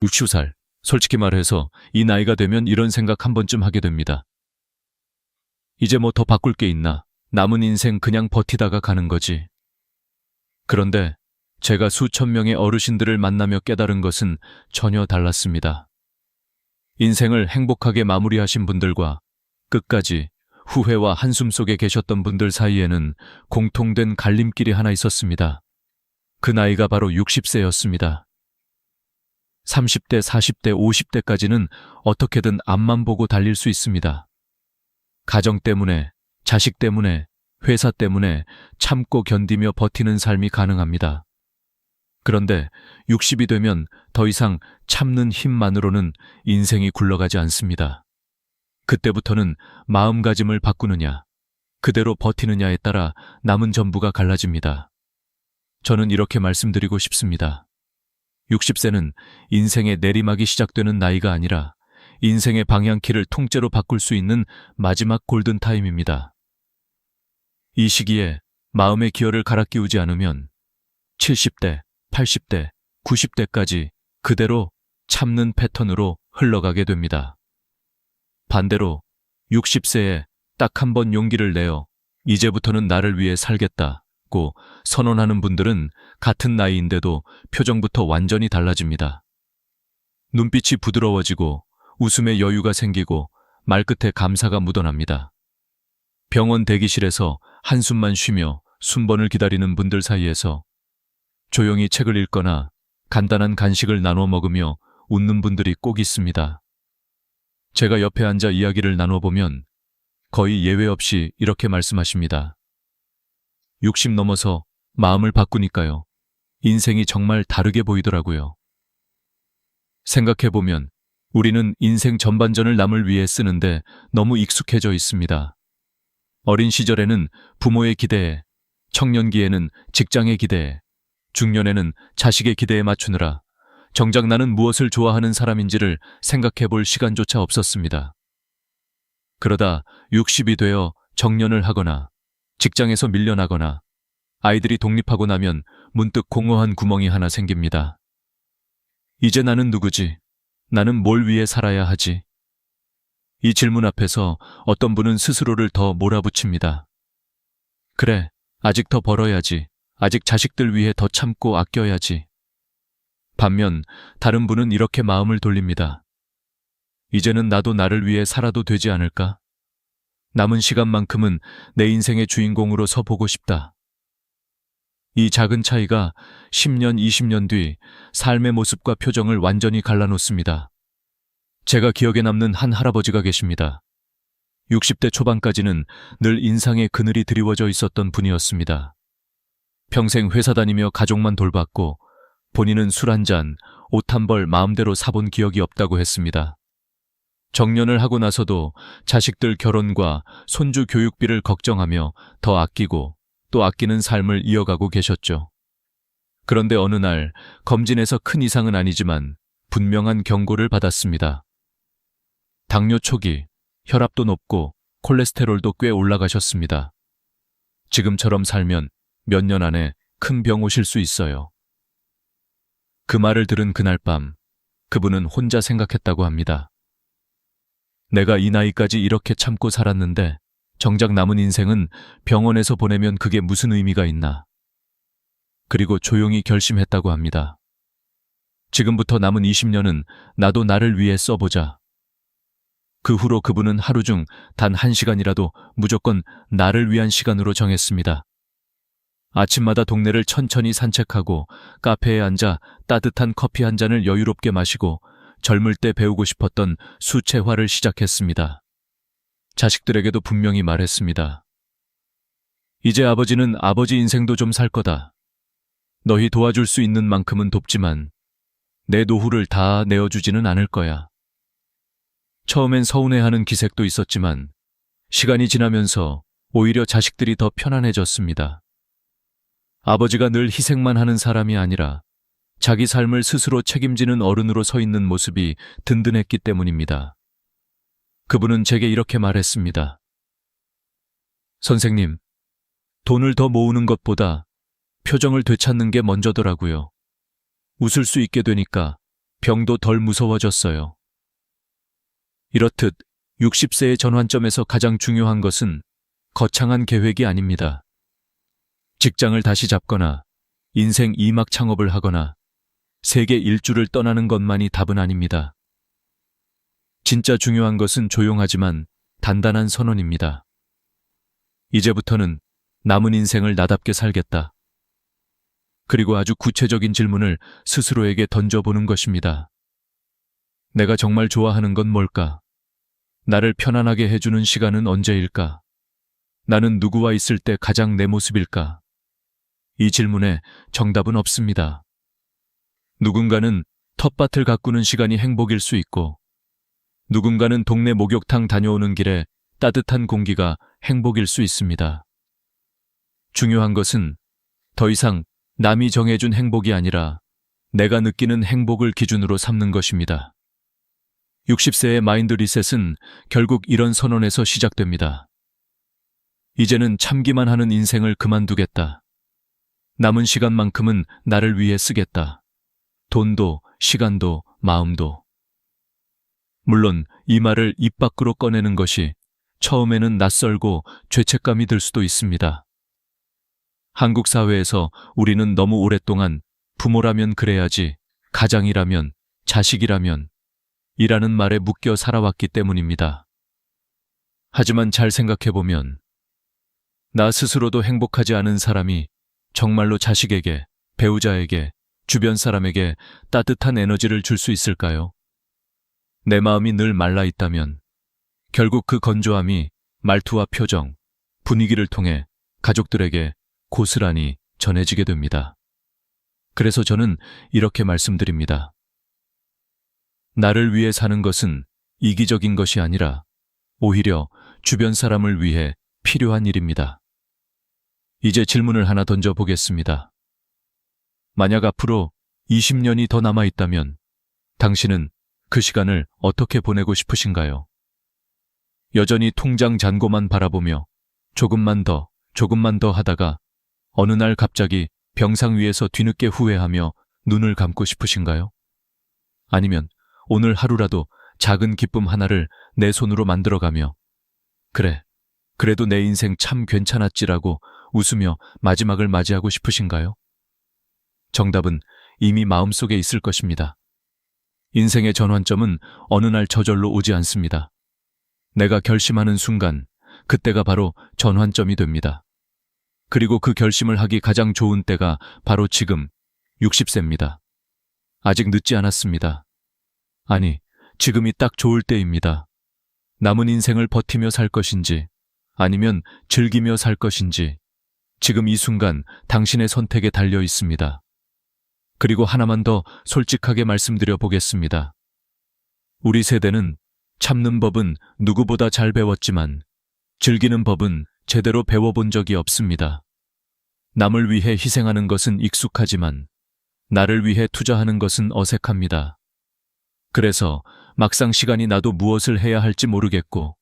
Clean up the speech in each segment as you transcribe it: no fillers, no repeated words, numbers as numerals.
60살. 솔직히 말해서 이 나이가 되면 이런 생각 한 번쯤 하게 됩니다. 이제 뭐 더 바꿀 게 있나? 남은 인생 그냥 버티다가 가는 거지. 그런데 제가 수천 명의 어르신들을 만나며 깨달은 것은 전혀 달랐습니다. 인생을 행복하게 마무리하신 분들과 끝까지 후회와 한숨 속에 계셨던 분들 사이에는 공통된 갈림길이 하나 있었습니다. 그 나이가 바로 60세였습니다. 30대, 40대, 50대까지는 어떻게든 앞만 보고 달릴 수 있습니다. 가정 때문에, 자식 때문에, 회사 때문에 참고 견디며 버티는 삶이 가능합니다. 그런데 60이 되면 더 이상 참는 힘만으로는 인생이 굴러가지 않습니다. 그때부터는 마음가짐을 바꾸느냐, 그대로 버티느냐에 따라 남은 전부가 갈라집니다. 저는 이렇게 말씀드리고 싶습니다. 60세는 인생의 내리막이 시작되는 나이가 아니라 인생의 방향키를 통째로 바꿀 수 있는 마지막 골든타임입니다. 이 시기에 마음의 기여를 갈아 끼우지 않으면 70대, 80대, 90대까지 그대로 참는 패턴으로 흘러가게 됩니다. 반대로 60세에 딱 한 번 용기를 내어 이제부터는 나를 위해 살겠다고 선언하는 분들은 같은 나이인데도 표정부터 완전히 달라집니다. 눈빛이 부드러워지고 웃음에 여유가 생기고 말끝에 감사가 묻어납니다. 병원 대기실에서 한숨만 쉬며 순번을 기다리는 분들 사이에서 조용히 책을 읽거나 간단한 간식을 나눠 먹으며 웃는 분들이 꼭 있습니다. 제가 옆에 앉아 이야기를 나눠보면 거의 예외 없이 이렇게 말씀하십니다. 60 넘어서 마음을 바꾸니까요. 인생이 정말 다르게 보이더라고요. 생각해보면 우리는 인생 전반전을 남을 위해 쓰는데 너무 익숙해져 있습니다. 어린 시절에는 부모의 기대에, 청년기에는 직장의 기대에, 중년에는 자식의 기대에 맞추느라 정작 나는 무엇을 좋아하는 사람인지를 생각해 볼 시간조차 없었습니다. 그러다 60이 되어 정년을 하거나 직장에서 밀려나거나 아이들이 독립하고 나면 문득 공허한 구멍이 하나 생깁니다. 이제 나는 누구지? 나는 뭘 위해 살아야 하지? 이 질문 앞에서 어떤 분은 스스로를 더 몰아붙입니다. 그래, 아직 더 벌어야지. 아직 자식들 위해 더 참고 아껴야지. 반면 다른 분은 이렇게 마음을 돌립니다. 이제는 나도 나를 위해 살아도 되지 않을까? 남은 시간만큼은 내 인생의 주인공으로 서보고 싶다. 이 작은 차이가 10년, 20년 뒤 삶의 모습과 표정을 완전히 갈라놓습니다. 제가 기억에 남는 한 할아버지가 계십니다. 60대 초반까지는 늘 인상에 그늘이 드리워져 있었던 분이었습니다. 평생 회사 다니며 가족만 돌봤고 본인은 술 한 잔, 옷 한 벌 마음대로 사본 기억이 없다고 했습니다. 정년을 하고 나서도 자식들 결혼과 손주 교육비를 걱정하며 더 아끼고 또 아끼는 삶을 이어가고 계셨죠. 그런데 어느 날 검진에서 큰 이상은 아니지만 분명한 경고를 받았습니다. 당뇨 초기, 혈압도 높고 콜레스테롤도 꽤 올라가셨습니다. 지금처럼 살면 몇 년 안에 큰 병 오실 수 있어요. 그 말을 들은 그날 밤, 그분은 혼자 생각했다고 합니다. 내가 이 나이까지 이렇게 참고 살았는데 정작 남은 인생은 병원에서 보내면 그게 무슨 의미가 있나. 그리고 조용히 결심했다고 합니다. 지금부터 남은 20년은 나도 나를 위해 써보자. 그 후로 그분은 하루 중 단 1시간이라도 무조건 나를 위한 시간으로 정했습니다. 아침마다 동네를 천천히 산책하고 카페에 앉아 따뜻한 커피 한 잔을 여유롭게 마시고 젊을 때 배우고 싶었던 수채화를 시작했습니다. 자식들에게도 분명히 말했습니다. 이제 아버지는 아버지 인생도 좀 살 거다. 너희 도와줄 수 있는 만큼은 돕지만 내 노후를 다 내어주지는 않을 거야. 처음엔 서운해하는 기색도 있었지만 시간이 지나면서 오히려 자식들이 더 편안해졌습니다. 아버지가 늘 희생만 하는 사람이 아니라 자기 삶을 스스로 책임지는 어른으로 서 있는 모습이 든든했기 때문입니다. 그분은 제게 이렇게 말했습니다. 선생님, 돈을 더 모으는 것보다 표정을 되찾는 게 먼저더라고요. 웃을 수 있게 되니까 병도 덜 무서워졌어요. 이렇듯 60세의 전환점에서 가장 중요한 것은 거창한 계획이 아닙니다. 직장을 다시 잡거나 인생 2막 창업을 하거나 세계 일주를 떠나는 것만이 답은 아닙니다. 진짜 중요한 것은 조용하지만 단단한 선언입니다. 이제부터는 남은 인생을 나답게 살겠다. 그리고 아주 구체적인 질문을 스스로에게 던져보는 것입니다. 내가 정말 좋아하는 건 뭘까? 나를 편안하게 해주는 시간은 언제일까? 나는 누구와 있을 때 가장 내 모습일까? 이 질문에 정답은 없습니다. 누군가는 텃밭을 가꾸는 시간이 행복일 수 있고, 누군가는 동네 목욕탕 다녀오는 길에 따뜻한 공기가 행복일 수 있습니다. 중요한 것은 더 이상 남이 정해준 행복이 아니라 내가 느끼는 행복을 기준으로 삼는 것입니다. 60세의 마인드 리셋은 결국 이런 선언에서 시작됩니다. 이제는 참기만 하는 인생을 그만두겠다. 남은 시간만큼은 나를 위해 쓰겠다. 돈도, 시간도, 마음도. 물론 이 말을 입 밖으로 꺼내는 것이 처음에는 낯설고 죄책감이 들 수도 있습니다. 한국 사회에서 우리는 너무 오랫동안 부모라면 그래야지, 가장이라면, 자식이라면 이라는 말에 묶여 살아왔기 때문입니다. 하지만 잘 생각해보면 나 스스로도 행복하지 않은 사람이 정말로 자식에게, 배우자에게, 주변 사람에게 따뜻한 에너지를 줄 수 있을까요? 내 마음이 늘 말라 있다면 결국 그 건조함이 말투와 표정, 분위기를 통해 가족들에게 고스란히 전해지게 됩니다. 그래서 저는 이렇게 말씀드립니다. 나를 위해 사는 것은 이기적인 것이 아니라 오히려 주변 사람을 위해 필요한 일입니다. 이제 질문을 하나 던져보겠습니다. 만약 앞으로 20년이 더 남아있다면 당신은 그 시간을 어떻게 보내고 싶으신가요? 여전히 통장 잔고만 바라보며 조금만 더 하다가 어느 날 갑자기 병상 위에서 뒤늦게 후회하며 눈을 감고 싶으신가요? 아니면 오늘 하루라도 작은 기쁨 하나를 내 손으로 만들어가며 그래, 그래도 내 인생 참 괜찮았지라고 웃으며 마지막을 맞이하고 싶으신가요? 정답은 이미 마음속에 있을 것입니다. 인생의 전환점은 어느 날 저절로 오지 않습니다. 내가 결심하는 순간, 그때가 바로 전환점이 됩니다. 그리고 그 결심을 하기 가장 좋은 때가 바로 지금 60세입니다. 아직 늦지 않았습니다. 아니, 지금이 딱 좋을 때입니다. 남은 인생을 버티며 살 것인지, 아니면 즐기며 살 것인지, 지금 이 순간 당신의 선택에 달려 있습니다. 그리고 하나만 더 솔직하게 말씀드려 보겠습니다. 우리 세대는 참는 법은 누구보다 잘 배웠지만 즐기는 법은 제대로 배워본 적이 없습니다. 남을 위해 희생하는 것은 익숙하지만 나를 위해 투자하는 것은 어색합니다. 그래서 막상 시간이 나도 무엇을 해야 할지 모르겠고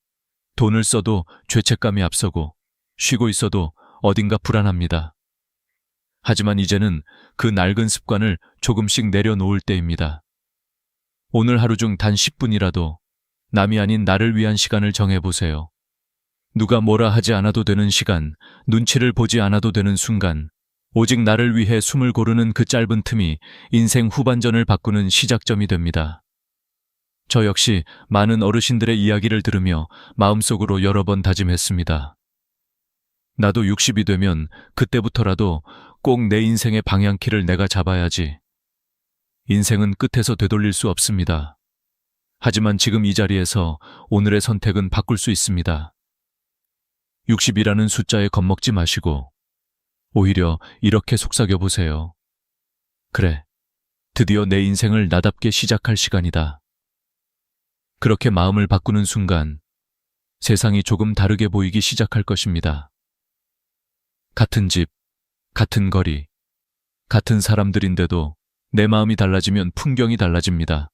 돈을 써도 죄책감이 앞서고 쉬고 있어도 어딘가 불안합니다. 하지만 이제는 그 낡은 습관을 조금씩 내려놓을 때입니다. 오늘 하루 중 단 10분이라도 남이 아닌 나를 위한 시간을 정해보세요. 누가 뭐라 하지 않아도 되는 시간, 눈치를 보지 않아도 되는 순간, 오직 나를 위해 숨을 고르는 그 짧은 틈이 인생 후반전을 바꾸는 시작점이 됩니다. 저 역시 많은 어르신들의 이야기를 들으며 마음속으로 여러 번 다짐했습니다. 나도 60이 되면 그때부터라도 꼭 내 인생의 방향키를 내가 잡아야지. 인생은 끝에서 되돌릴 수 없습니다. 하지만 지금 이 자리에서 오늘의 선택은 바꿀 수 있습니다. 60이라는 숫자에 겁먹지 마시고 오히려 이렇게 속삭여 보세요. 그래, 드디어 내 인생을 나답게 시작할 시간이다. 그렇게 마음을 바꾸는 순간 세상이 조금 다르게 보이기 시작할 것입니다. 같은 집, 같은 거리, 같은 사람들인데도 내 마음이 달라지면 풍경이 달라집니다.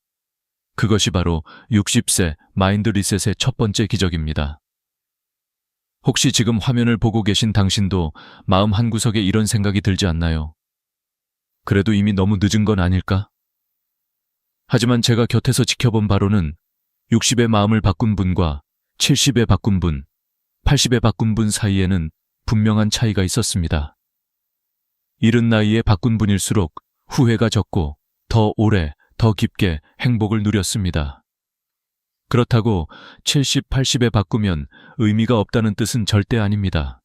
그것이 바로 60세 마인드 리셋의 첫 번째 기적입니다. 혹시 지금 화면을 보고 계신 당신도 마음 한구석에 이런 생각이 들지 않나요? 그래도 이미 너무 늦은 건 아닐까? 하지만 제가 곁에서 지켜본 바로는 60의 마음을 바꾼 분과 70의 바꾼 분, 80의 바꾼 분 사이에는 분명한 차이가 있었습니다. 이른 나이에 바꾼 분일수록 후회가 적고 더 오래, 더 깊게 행복을 누렸습니다. 그렇다고 70, 80에 바꾸면 의미가 없다는 뜻은 절대 아닙니다.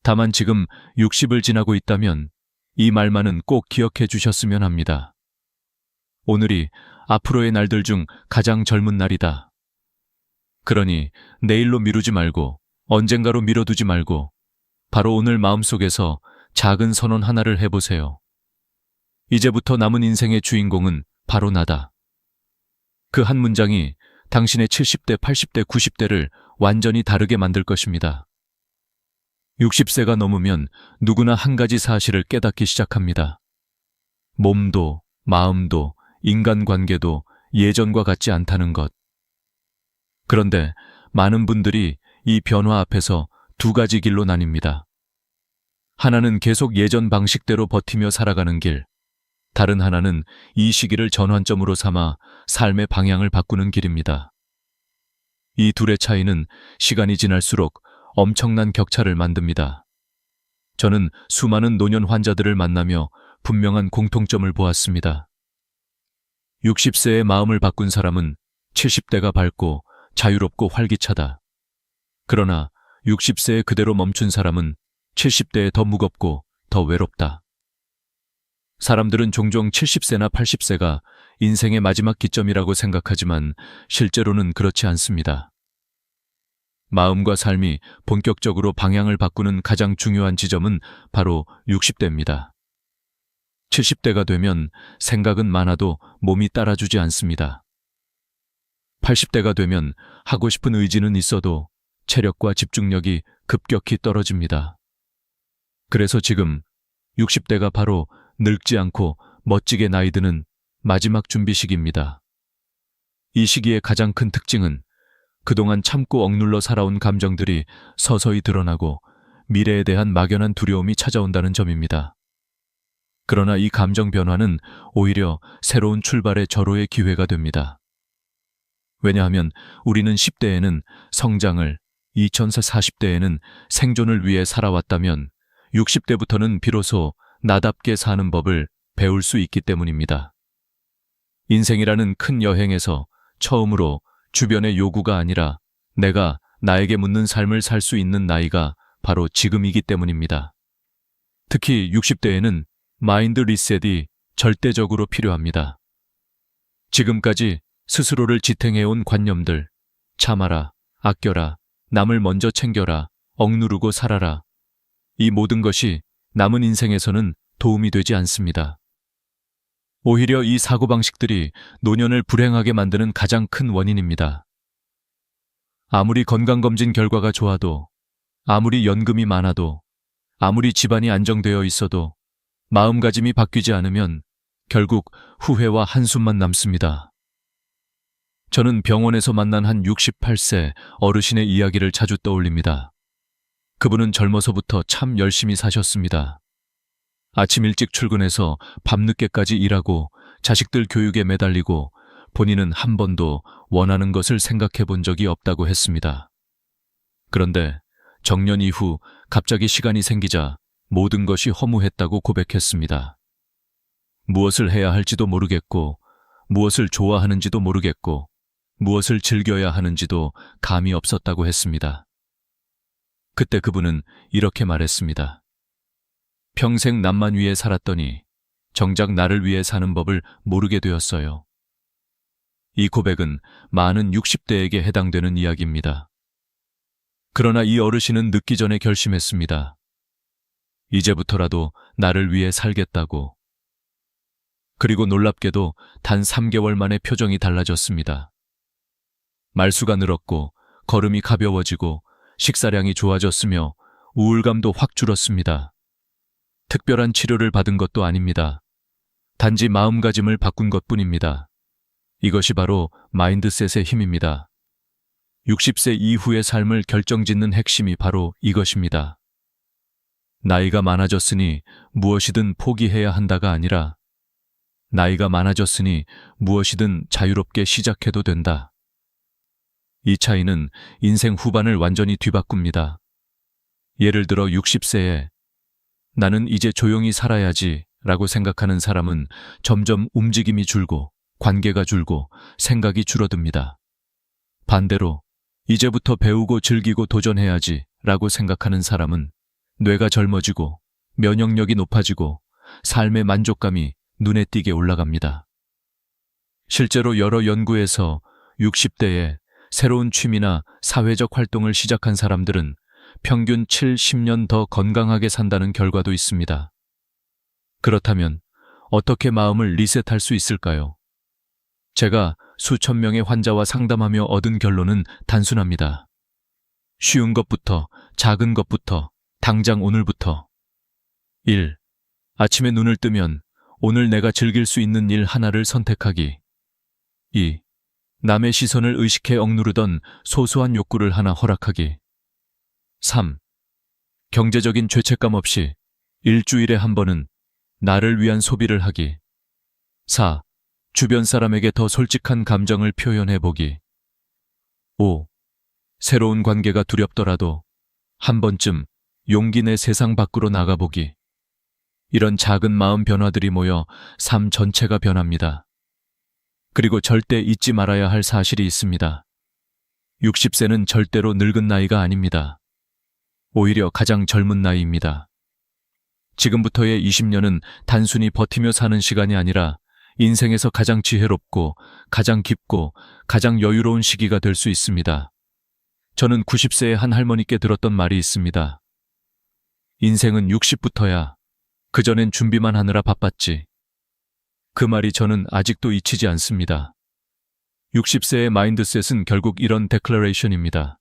다만 지금 60을 지나고 있다면 이 말만은 꼭 기억해 주셨으면 합니다. 오늘이 앞으로의 날들 중 가장 젊은 날이다. 그러니 내일로 미루지 말고 언젠가로 미뤄두지 말고 바로 오늘 마음속에서 작은 선언 하나를 해보세요. 이제부터 남은 인생의 주인공은 바로 나다. 그 한 문장이 당신의 70대, 80대, 90대를 완전히 다르게 만들 것입니다. 60세가 넘으면 누구나 한 가지 사실을 깨닫기 시작합니다. 몸도, 마음도, 인간관계도 예전과 같지 않다는 것. 그런데 많은 분들이 이 변화 앞에서 두 가지 길로 나뉩니다. 하나는 계속 예전 방식대로 버티며 살아가는 길, 다른 하나는 이 시기를 전환점으로 삼아 삶의 방향을 바꾸는 길입니다. 이 둘의 차이는 시간이 지날수록 엄청난 격차를 만듭니다. 저는 수많은 노년 환자들을 만나며 분명한 공통점을 보았습니다. 60세의 마음을 바꾼 사람은 70대가 밝고 자유롭고 활기차다. 그러나 60세에 그대로 멈춘 사람은 70대에 더 무겁고 더 외롭다. 사람들은 종종 70세나 80세가 인생의 마지막 기점이라고 생각하지만 실제로는 그렇지 않습니다. 마음과 삶이 본격적으로 방향을 바꾸는 가장 중요한 지점은 바로 60대입니다. 70대가 되면 생각은 많아도 몸이 따라주지 않습니다. 80대가 되면 하고 싶은 의지는 있어도 체력과 집중력이 급격히 떨어집니다. 그래서 지금 60대가 바로 늙지 않고 멋지게 나이 드는 마지막 준비 시기입니다. 이 시기의 가장 큰 특징은 그동안 참고 억눌러 살아온 감정들이 서서히 드러나고 미래에 대한 막연한 두려움이 찾아온다는 점입니다. 그러나 이 감정 변화는 오히려 새로운 출발의 절호의 기회가 됩니다. 왜냐하면 우리는 10대에는 성장을, 40대에는 생존을 위해 살아왔다면 60대부터는 비로소 나답게 사는 법을 배울 수 있기 때문입니다. 인생이라는 큰 여행에서 처음으로 주변의 요구가 아니라 내가 나에게 묻는 삶을 살 수 있는 나이가 바로 지금이기 때문입니다. 특히 60대에는 마인드 리셋이 절대적으로 필요합니다. 지금까지 스스로를 지탱해온 관념들, 참아라, 아껴라, 남을 먼저 챙겨라, 억누르고 살아라. 이 모든 것이 남은 인생에서는 도움이 되지 않습니다. 오히려 이 사고방식들이 노년을 불행하게 만드는 가장 큰 원인입니다. 아무리 건강검진 결과가 좋아도, 아무리 연금이 많아도, 아무리 집안이 안정되어 있어도 마음가짐이 바뀌지 않으면 결국 후회와 한숨만 남습니다. 저는 병원에서 만난 한 68세 어르신의 이야기를 자주 떠올립니다. 그분은 젊어서부터 참 열심히 사셨습니다. 아침 일찍 출근해서 밤늦게까지 일하고 자식들 교육에 매달리고 본인은 한 번도 원하는 것을 생각해 본 적이 없다고 했습니다. 그런데 정년 이후 갑자기 시간이 생기자 모든 것이 허무했다고 고백했습니다. 무엇을 해야 할지도 모르겠고, 무엇을 좋아하는지도 모르겠고, 무엇을 즐겨야 하는지도 감이 없었다고 했습니다. 그때 그분은 이렇게 말했습니다. 평생 남만 위해 살았더니 정작 나를 위해 사는 법을 모르게 되었어요. 이 고백은 많은 60대에게 해당되는 이야기입니다. 그러나 이 어르신은 늦기 전에 결심했습니다. 이제부터라도 나를 위해 살겠다고. 그리고 놀랍게도 단 3개월 만에 표정이 달라졌습니다. 말수가 늘었고 걸음이 가벼워지고 식사량이 좋아졌으며 우울감도 확 줄었습니다. 특별한 치료를 받은 것도 아닙니다. 단지 마음가짐을 바꾼 것뿐입니다. 이것이 바로 마인드셋의 힘입니다. 60세 이후의 삶을 결정짓는 핵심이 바로 이것입니다. 나이가 많아졌으니 무엇이든 포기해야 한다가 아니라 나이가 많아졌으니 무엇이든 자유롭게 시작해도 된다. 이 차이는 인생 후반을 완전히 뒤바꿉니다. 예를 들어 60세에 나는 이제 조용히 살아야지 라고 생각하는 사람은 점점 움직임이 줄고 관계가 줄고 생각이 줄어듭니다. 반대로 이제부터 배우고 즐기고 도전해야지 라고 생각하는 사람은 뇌가 젊어지고 면역력이 높아지고 삶의 만족감이 눈에 띄게 올라갑니다. 실제로 여러 연구에서 60대에 새로운 취미나 사회적 활동을 시작한 사람들은 평균 70년 더 건강하게 산다는 결과도 있습니다. 그렇다면 어떻게 마음을 리셋할 수 있을까요? 제가 수천 명의 환자와 상담하며 얻은 결론은 단순합니다. 쉬운 것부터, 작은 것부터, 당장 오늘부터. 1. 아침에 눈을 뜨면 오늘 내가 즐길 수 있는 일 하나를 선택하기. 2. 남의 시선을 의식해 억누르던 소소한 욕구를 하나 허락하기. 3. 경제적인 죄책감 없이 일주일에 한 번은 나를 위한 소비를 하기. 4. 주변 사람에게 더 솔직한 감정을 표현해보기. 5. 새로운 관계가 두렵더라도 한 번쯤 용기 내 세상 밖으로 나가보기. 이런 작은 마음 변화들이 모여 삶 전체가 변합니다. 그리고 절대 잊지 말아야 할 사실이 있습니다. 60세는 절대로 늙은 나이가 아닙니다. 오히려 가장 젊은 나이입니다. 지금부터의 20년은 단순히 버티며 사는 시간이 아니라 인생에서 가장 지혜롭고 가장 깊고 가장 여유로운 시기가 될 수 있습니다. 저는 90세의 한 할머니께 들었던 말이 있습니다. 인생은 60부터야. 그전엔 준비만 하느라 바빴지. 그 말이 저는 아직도 잊히지 않습니다. 60세의 마인드셋은 결국 이런 데클러레이션입니다.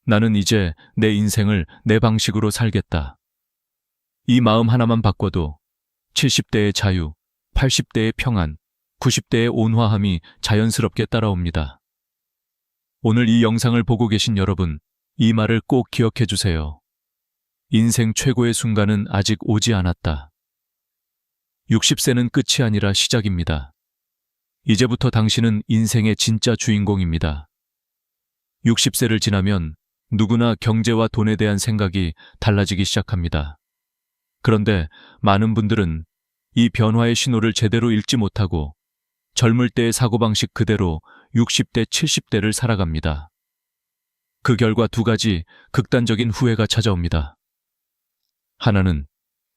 나는 이제 내 인생을 내 방식으로 살겠다. 이 마음 하나만 바꿔도 70대의 자유, 80대의 평안, 90대의 온화함이 자연스럽게 따라옵니다. 오늘 이 영상을 보고 계신 여러분, 이 말을 꼭 기억해 주세요. 인생 최고의 순간은 아직 오지 않았다. 60세는 끝이 아니라 시작입니다. 이제부터 당신은 인생의 진짜 주인공입니다. 60세를 지나면 누구나 경제와 돈에 대한 생각이 달라지기 시작합니다. 그런데 많은 분들은 이 변화의 신호를 제대로 읽지 못하고 젊을 때의 사고방식 그대로 60대, 70대를 살아갑니다. 그 결과 두 가지 극단적인 후회가 찾아옵니다. 하나는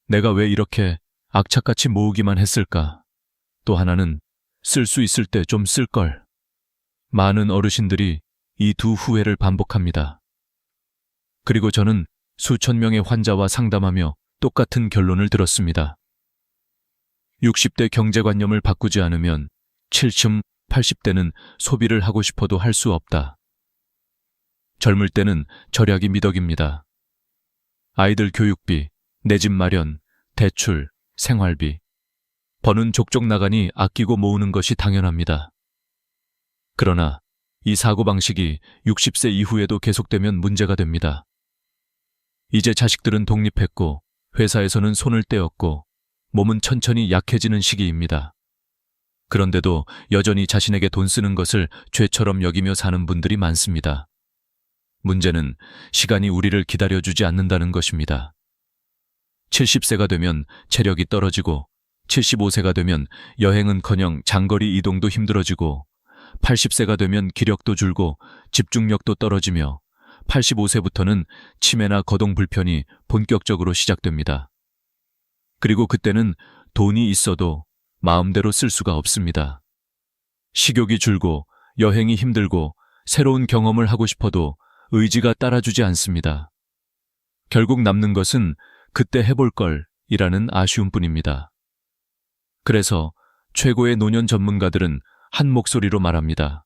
내가 왜 이렇게 악착같이 모으기만 했을까? 또 하나는 쓸 수 있을 때 좀 쓸걸. 많은 어르신들이 이 두 후회를 반복합니다. 그리고 저는 수천 명의 환자와 상담하며 똑같은 결론을 들었습니다. 60대 경제관념을 바꾸지 않으면 70, 80대는 소비를 하고 싶어도 할 수 없다. 젊을 때는 절약이 미덕입니다. 아이들 교육비, 내 집 마련, 대출, 생활비. 버는 족족 나가니 아끼고 모으는 것이 당연합니다. 그러나 이 사고방식이 60세 이후에도 계속되면 문제가 됩니다. 이제 자식들은 독립했고 회사에서는 손을 떼었고 몸은 천천히 약해지는 시기입니다. 그런데도 여전히 자신에게 돈 쓰는 것을 죄처럼 여기며 사는 분들이 많습니다. 문제는 시간이 우리를 기다려주지 않는다는 것입니다. 70세가 되면 체력이 떨어지고 75세가 되면 여행은커녕 장거리 이동도 힘들어지고 80세가 되면 기력도 줄고 집중력도 떨어지며 85세부터는 치매나 거동 불편이 본격적으로 시작됩니다. 그리고 그때는 돈이 있어도 마음대로 쓸 수가 없습니다. 식욕이 줄고 여행이 힘들고 새로운 경험을 하고 싶어도 의지가 따라주지 않습니다. 결국 남는 것은 그때 해볼 걸이라는 아쉬움뿐입니다. 그래서 최고의 노년 전문가들은 한 목소리로 말합니다.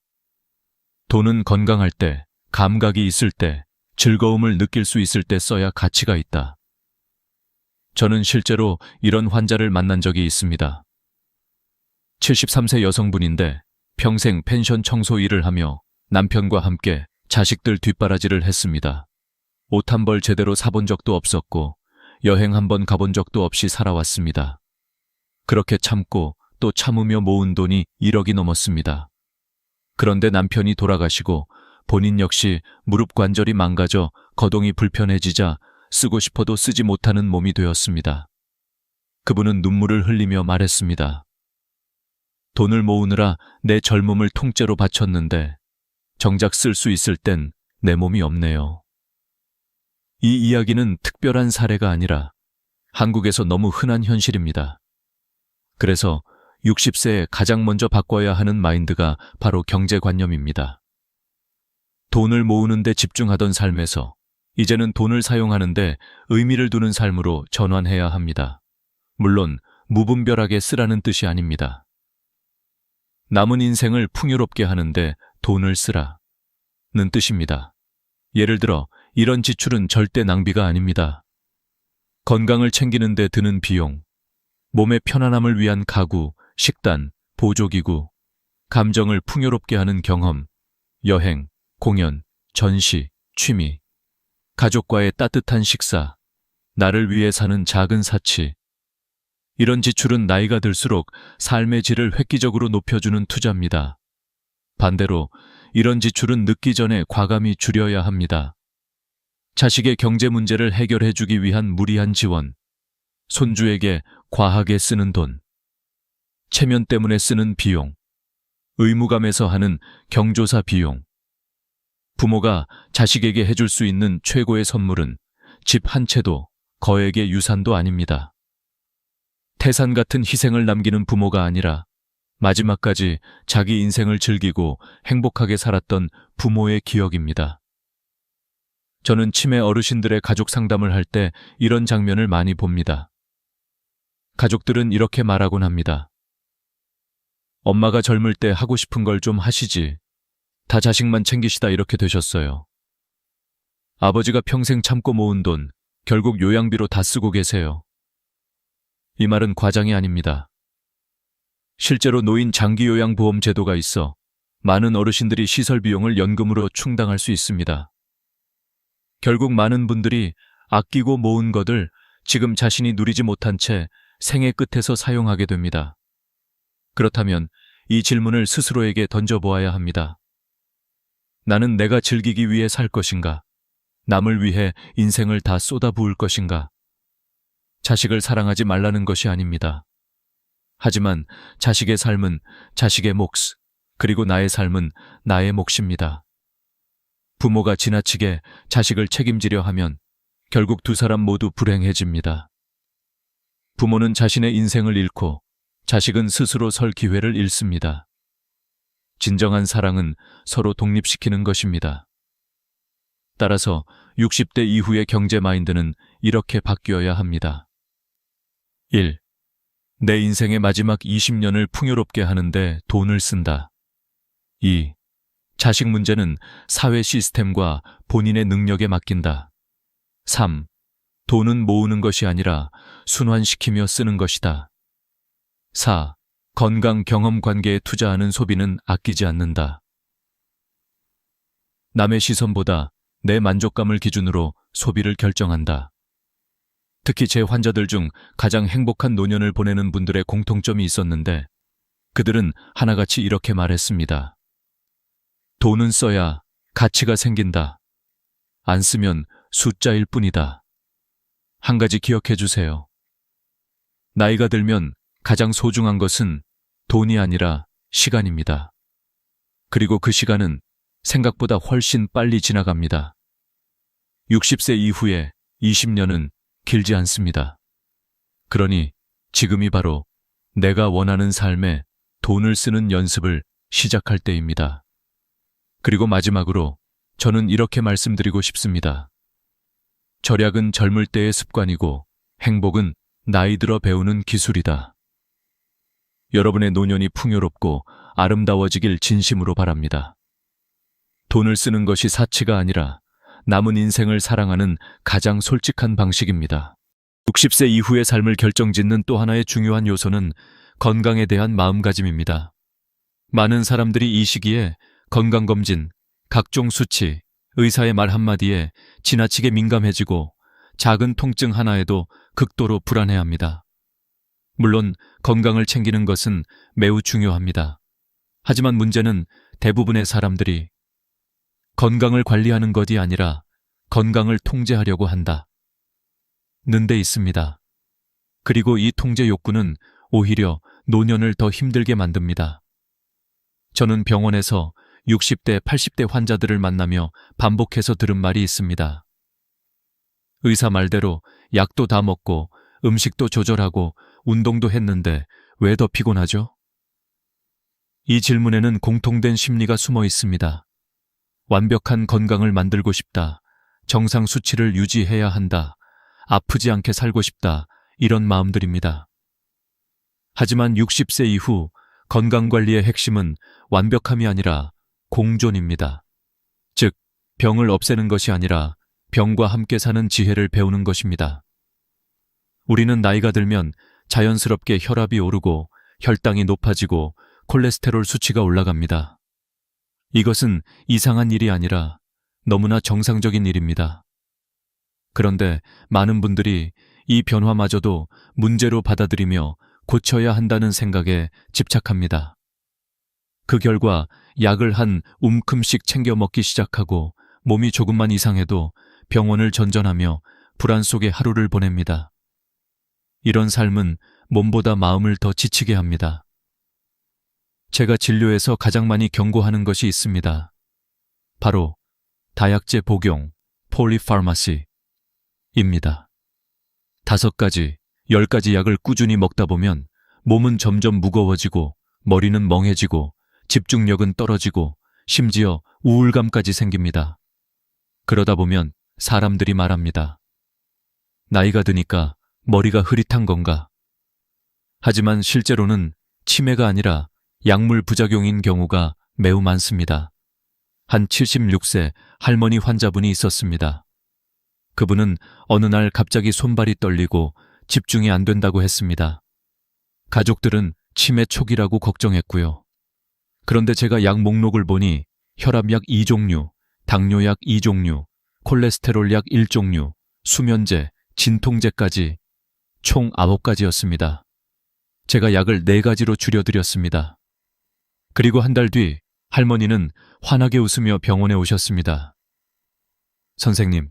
돈은 건강할 때, 감각이 있을 때, 즐거움을 느낄 수 있을 때 써야 가치가 있다. 저는 실제로 이런 환자를 만난 적이 있습니다. 73세 여성분인데 평생 펜션 청소 일을 하며 남편과 함께 자식들 뒷바라지를 했습니다. 옷 한 벌 제대로 사본 적도 없었고 여행 한 번 가본 적도 없이 살아왔습니다. 그렇게 참고 또 참으며 모은 돈이 1억이 넘었습니다. 그런데 남편이 돌아가시고 본인 역시 무릎 관절이 망가져 거동이 불편해지자 쓰고 싶어도 쓰지 못하는 몸이 되었습니다. 그분은 눈물을 흘리며 말했습니다. 돈을 모으느라 내 젊음을 통째로 바쳤는데 정작 쓸 수 있을 땐 내 몸이 없네요. 이 이야기는 특별한 사례가 아니라 한국에서 너무 흔한 현실입니다. 그래서 60세에 가장 먼저 바꿔야 하는 마인드가 바로 경제관념입니다. 돈을 모으는 데 집중하던 삶에서 이제는 돈을 사용하는데 의미를 두는 삶으로 전환해야 합니다. 물론 무분별하게 쓰라는 뜻이 아닙니다. 남은 인생을 풍요롭게 하는데 돈을 쓰라는 뜻입니다. 예를 들어 이런 지출은 절대 낭비가 아닙니다. 건강을 챙기는 데 드는 비용, 몸의 편안함을 위한 가구, 식단, 보조기구, 감정을 풍요롭게 하는 경험, 여행, 공연, 전시, 취미, 가족과의 따뜻한 식사, 나를 위해 사는 작은 사치. 이런 지출은 나이가 들수록 삶의 질을 획기적으로 높여주는 투자입니다. 반대로 이런 지출은 늦기 전에 과감히 줄여야 합니다. 자식의 경제 문제를 해결해주기 위한 무리한 지원, 손주에게 과하게 쓰는 돈, 체면 때문에 쓰는 비용, 의무감에서 하는 경조사 비용. 부모가 자식에게 해줄 수 있는 최고의 선물은 집 한 채도 거액의 유산도 아닙니다. 태산 같은 희생을 남기는 부모가 아니라 마지막까지 자기 인생을 즐기고 행복하게 살았던 부모의 기억입니다. 저는 치매 어르신들의 가족 상담을 할 때 이런 장면을 많이 봅니다. 가족들은 이렇게 말하곤 합니다. 엄마가 젊을 때 하고 싶은 걸 좀 하시지. 다 자식만 챙기시다 이렇게 되셨어요. 아버지가 평생 참고 모은 돈, 결국 요양비로 다 쓰고 계세요. 이 말은 과장이 아닙니다. 실제로 노인 장기요양보험 제도가 있어 많은 어르신들이 시설 비용을 연금으로 충당할 수 있습니다. 결국 많은 분들이 아끼고 모은 것을 지금 자신이 누리지 못한 채 생애 끝에서 사용하게 됩니다. 그렇다면 이 질문을 스스로에게 던져보아야 합니다. 나는 내가 즐기기 위해 살 것인가? 남을 위해 인생을 다 쏟아부을 것인가? 자식을 사랑하지 말라는 것이 아닙니다. 하지만 자식의 삶은 자식의 몫, 그리고 나의 삶은 나의 몫입니다. 부모가 지나치게 자식을 책임지려 하면 결국 두 사람 모두 불행해집니다. 부모는 자신의 인생을 잃고 자식은 스스로 설 기회를 잃습니다. 진정한 사랑은 서로 독립시키는 것입니다. 따라서 60대 이후의 경제 마인드는 이렇게 바뀌어야 합니다. 1. 내 인생의 마지막 20년을 풍요롭게 하는데 돈을 쓴다. 2. 자식 문제는 사회 시스템과 본인의 능력에 맡긴다. 3. 돈은 모으는 것이 아니라 순환시키며 쓰는 것이다. 4. 건강 경험 관계에 투자하는 소비는 아끼지 않는다. 남의 시선보다 내 만족감을 기준으로 소비를 결정한다. 특히 제 환자들 중 가장 행복한 노년을 보내는 분들의 공통점이 있었는데 그들은 하나같이 이렇게 말했습니다. 돈은 써야 가치가 생긴다. 안 쓰면 숫자일 뿐이다. 한 가지 기억해 주세요. 나이가 들면 가장 소중한 것은 돈이 아니라 시간입니다. 그리고 그 시간은 생각보다 훨씬 빨리 지나갑니다. 60세 이후에 20년은 길지 않습니다. 그러니 지금이 바로 내가 원하는 삶에 돈을 쓰는 연습을 시작할 때입니다. 그리고 마지막으로 저는 이렇게 말씀드리고 싶습니다. 절약은 젊을 때의 습관이고 행복은 나이 들어 배우는 기술이다. 여러분의 노년이 풍요롭고 아름다워지길 진심으로 바랍니다. 돈을 쓰는 것이 사치가 아니라 남은 인생을 사랑하는 가장 솔직한 방식입니다. 60세 이후의 삶을 결정짓는 또 하나의 중요한 요소는 건강에 대한 마음가짐입니다. 많은 사람들이 이 시기에 건강검진, 각종 수치, 의사의 말 한마디에 지나치게 민감해지고 작은 통증 하나에도 극도로 불안해합니다. 물론 건강을 챙기는 것은 매우 중요합니다. 하지만 문제는 대부분의 사람들이 건강을 관리하는 것이 아니라 건강을 통제하려고 한다. 는 데 있습니다. 그리고 이 통제 욕구는 오히려 노년을 더 힘들게 만듭니다. 저는 병원에서 60대, 80대 환자들을 만나며 반복해서 들은 말이 있습니다. 의사 말대로 약도 다 먹고 음식도 조절하고 운동도 했는데 왜 더 피곤하죠? 이 질문에는 공통된 심리가 숨어 있습니다. 완벽한 건강을 만들고 싶다. 정상 수치를 유지해야 한다. 아프지 않게 살고 싶다. 이런 마음들입니다. 하지만 60세 이후 건강관리의 핵심은 완벽함이 아니라 공존입니다. 즉, 병을 없애는 것이 아니라 병과 함께 사는 지혜를 배우는 것입니다. 우리는 나이가 들면 자연스럽게 혈압이 오르고 혈당이 높아지고 콜레스테롤 수치가 올라갑니다. 이것은 이상한 일이 아니라 너무나 정상적인 일입니다. 그런데 많은 분들이 이 변화마저도 문제로 받아들이며 고쳐야 한다는 생각에 집착합니다. 그 결과 약을 한 움큼씩 챙겨 먹기 시작하고 몸이 조금만 이상해도 병원을 전전하며 불안 속에 하루를 보냅니다. 이런 삶은 몸보다 마음을 더 지치게 합니다. 제가 진료에서 가장 많이 경고하는 것이 있습니다. 바로 다약제 복용, 폴리파마시입니다. 5가지, 10가지 약을 꾸준히 먹다 보면 몸은 점점 무거워지고 머리는 멍해지고 집중력은 떨어지고 심지어 우울감까지 생깁니다. 그러다 보면 사람들이 말합니다. 나이가 드니까 머리가 흐릿한 건가? 하지만 실제로는 치매가 아니라 약물 부작용인 경우가 매우 많습니다. 한 76세 할머니 환자분이 있었습니다. 그분은 어느 날 갑자기 손발이 떨리고 집중이 안 된다고 했습니다. 가족들은 치매 초기라고 걱정했고요. 그런데 제가 약 목록을 보니 혈압약 2종류, 당뇨약 2종류, 콜레스테롤 약 1종류, 수면제, 진통제까지 총 9가지였습니다. 제가 약을 4가지로 줄여드렸습니다. 그리고 한 달 뒤 할머니는 환하게 웃으며 병원에 오셨습니다. 선생님,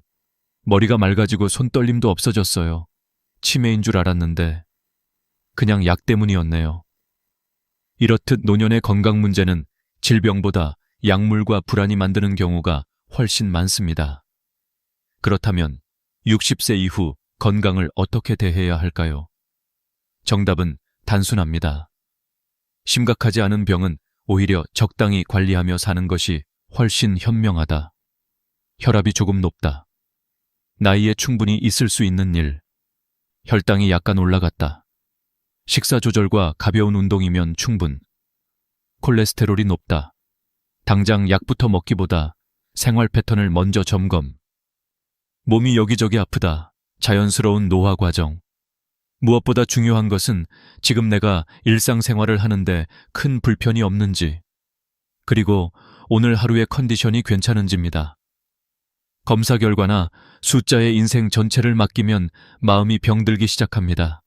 머리가 맑아지고 손떨림도 없어졌어요. 치매인 줄 알았는데 그냥 약 때문이었네요. 이렇듯 노년의 건강 문제는 질병보다 약물과 불안이 만드는 경우가 훨씬 많습니다. 그렇다면 60세 이후 건강을 어떻게 대해야 할까요? 정답은 단순합니다. 심각하지 않은 병은 오히려 적당히 관리하며 사는 것이 훨씬 현명하다. 혈압이 조금 높다. 나이에 충분히 있을 수 있는 일. 혈당이 약간 올라갔다. 식사 조절과 가벼운 운동이면 충분. 콜레스테롤이 높다. 당장 약부터 먹기보다 생활 패턴을 먼저 점검. 몸이 여기저기 아프다. 자연스러운 노화 과정. 무엇보다 중요한 것은 지금 내가 일상생활을 하는데 큰 불편이 없는지, 그리고 오늘 하루의 컨디션이 괜찮은지입니다. 검사 결과나 숫자의 인생 전체를 맡기면 마음이 병들기 시작합니다.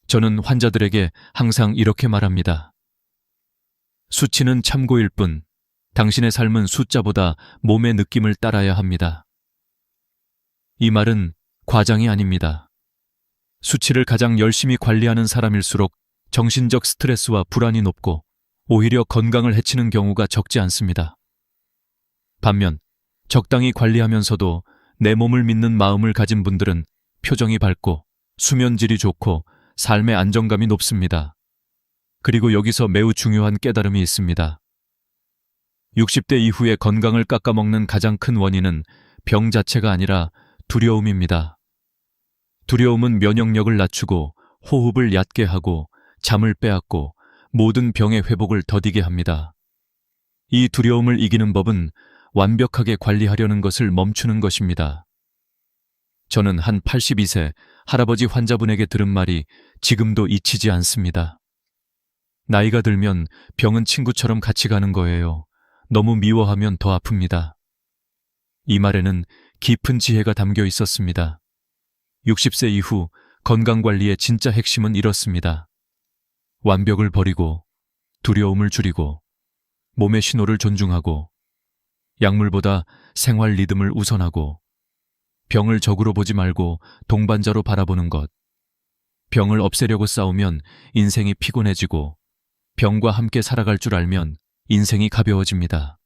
저는 환자들에게 항상 이렇게 말합니다. 수치는 참고일 뿐, 당신의 삶은 숫자보다 몸의 느낌을 따라야 합니다. 이 말은 과장이 아닙니다. 수치를 가장 열심히 관리하는 사람일수록 정신적 스트레스와 불안이 높고 오히려 건강을 해치는 경우가 적지 않습니다. 반면 적당히 관리하면서도 내 몸을 믿는 마음을 가진 분들은 표정이 밝고 수면질이 좋고 삶의 안정감이 높습니다. 그리고 여기서 매우 중요한 깨달음이 있습니다. 60대 이후에 건강을 깎아먹는 가장 큰 원인은 병 자체가 아니라 두려움입니다. 두려움은 면역력을 낮추고 호흡을 얕게 하고 잠을 빼앗고 모든 병의 회복을 더디게 합니다. 이 두려움을 이기는 법은 완벽하게 관리하려는 것을 멈추는 것입니다. 저는 한 82세 할아버지 환자분에게 들은 말이 지금도 잊히지 않습니다. 나이가 들면 병은 친구처럼 같이 가는 거예요. 너무 미워하면 더 아픕니다. 이 말에는 깊은 지혜가 담겨 있었습니다. 60세 이후 건강관리의 진짜 핵심은 이렇습니다. 완벽을 버리고, 두려움을 줄이고, 몸의 신호를 존중하고, 약물보다 생활 리듬을 우선하고, 병을 적으로 보지 말고 동반자로 바라보는 것. 병을 없애려고 싸우면 인생이 피곤해지고, 병과 함께 살아갈 줄 알면 인생이 가벼워집니다.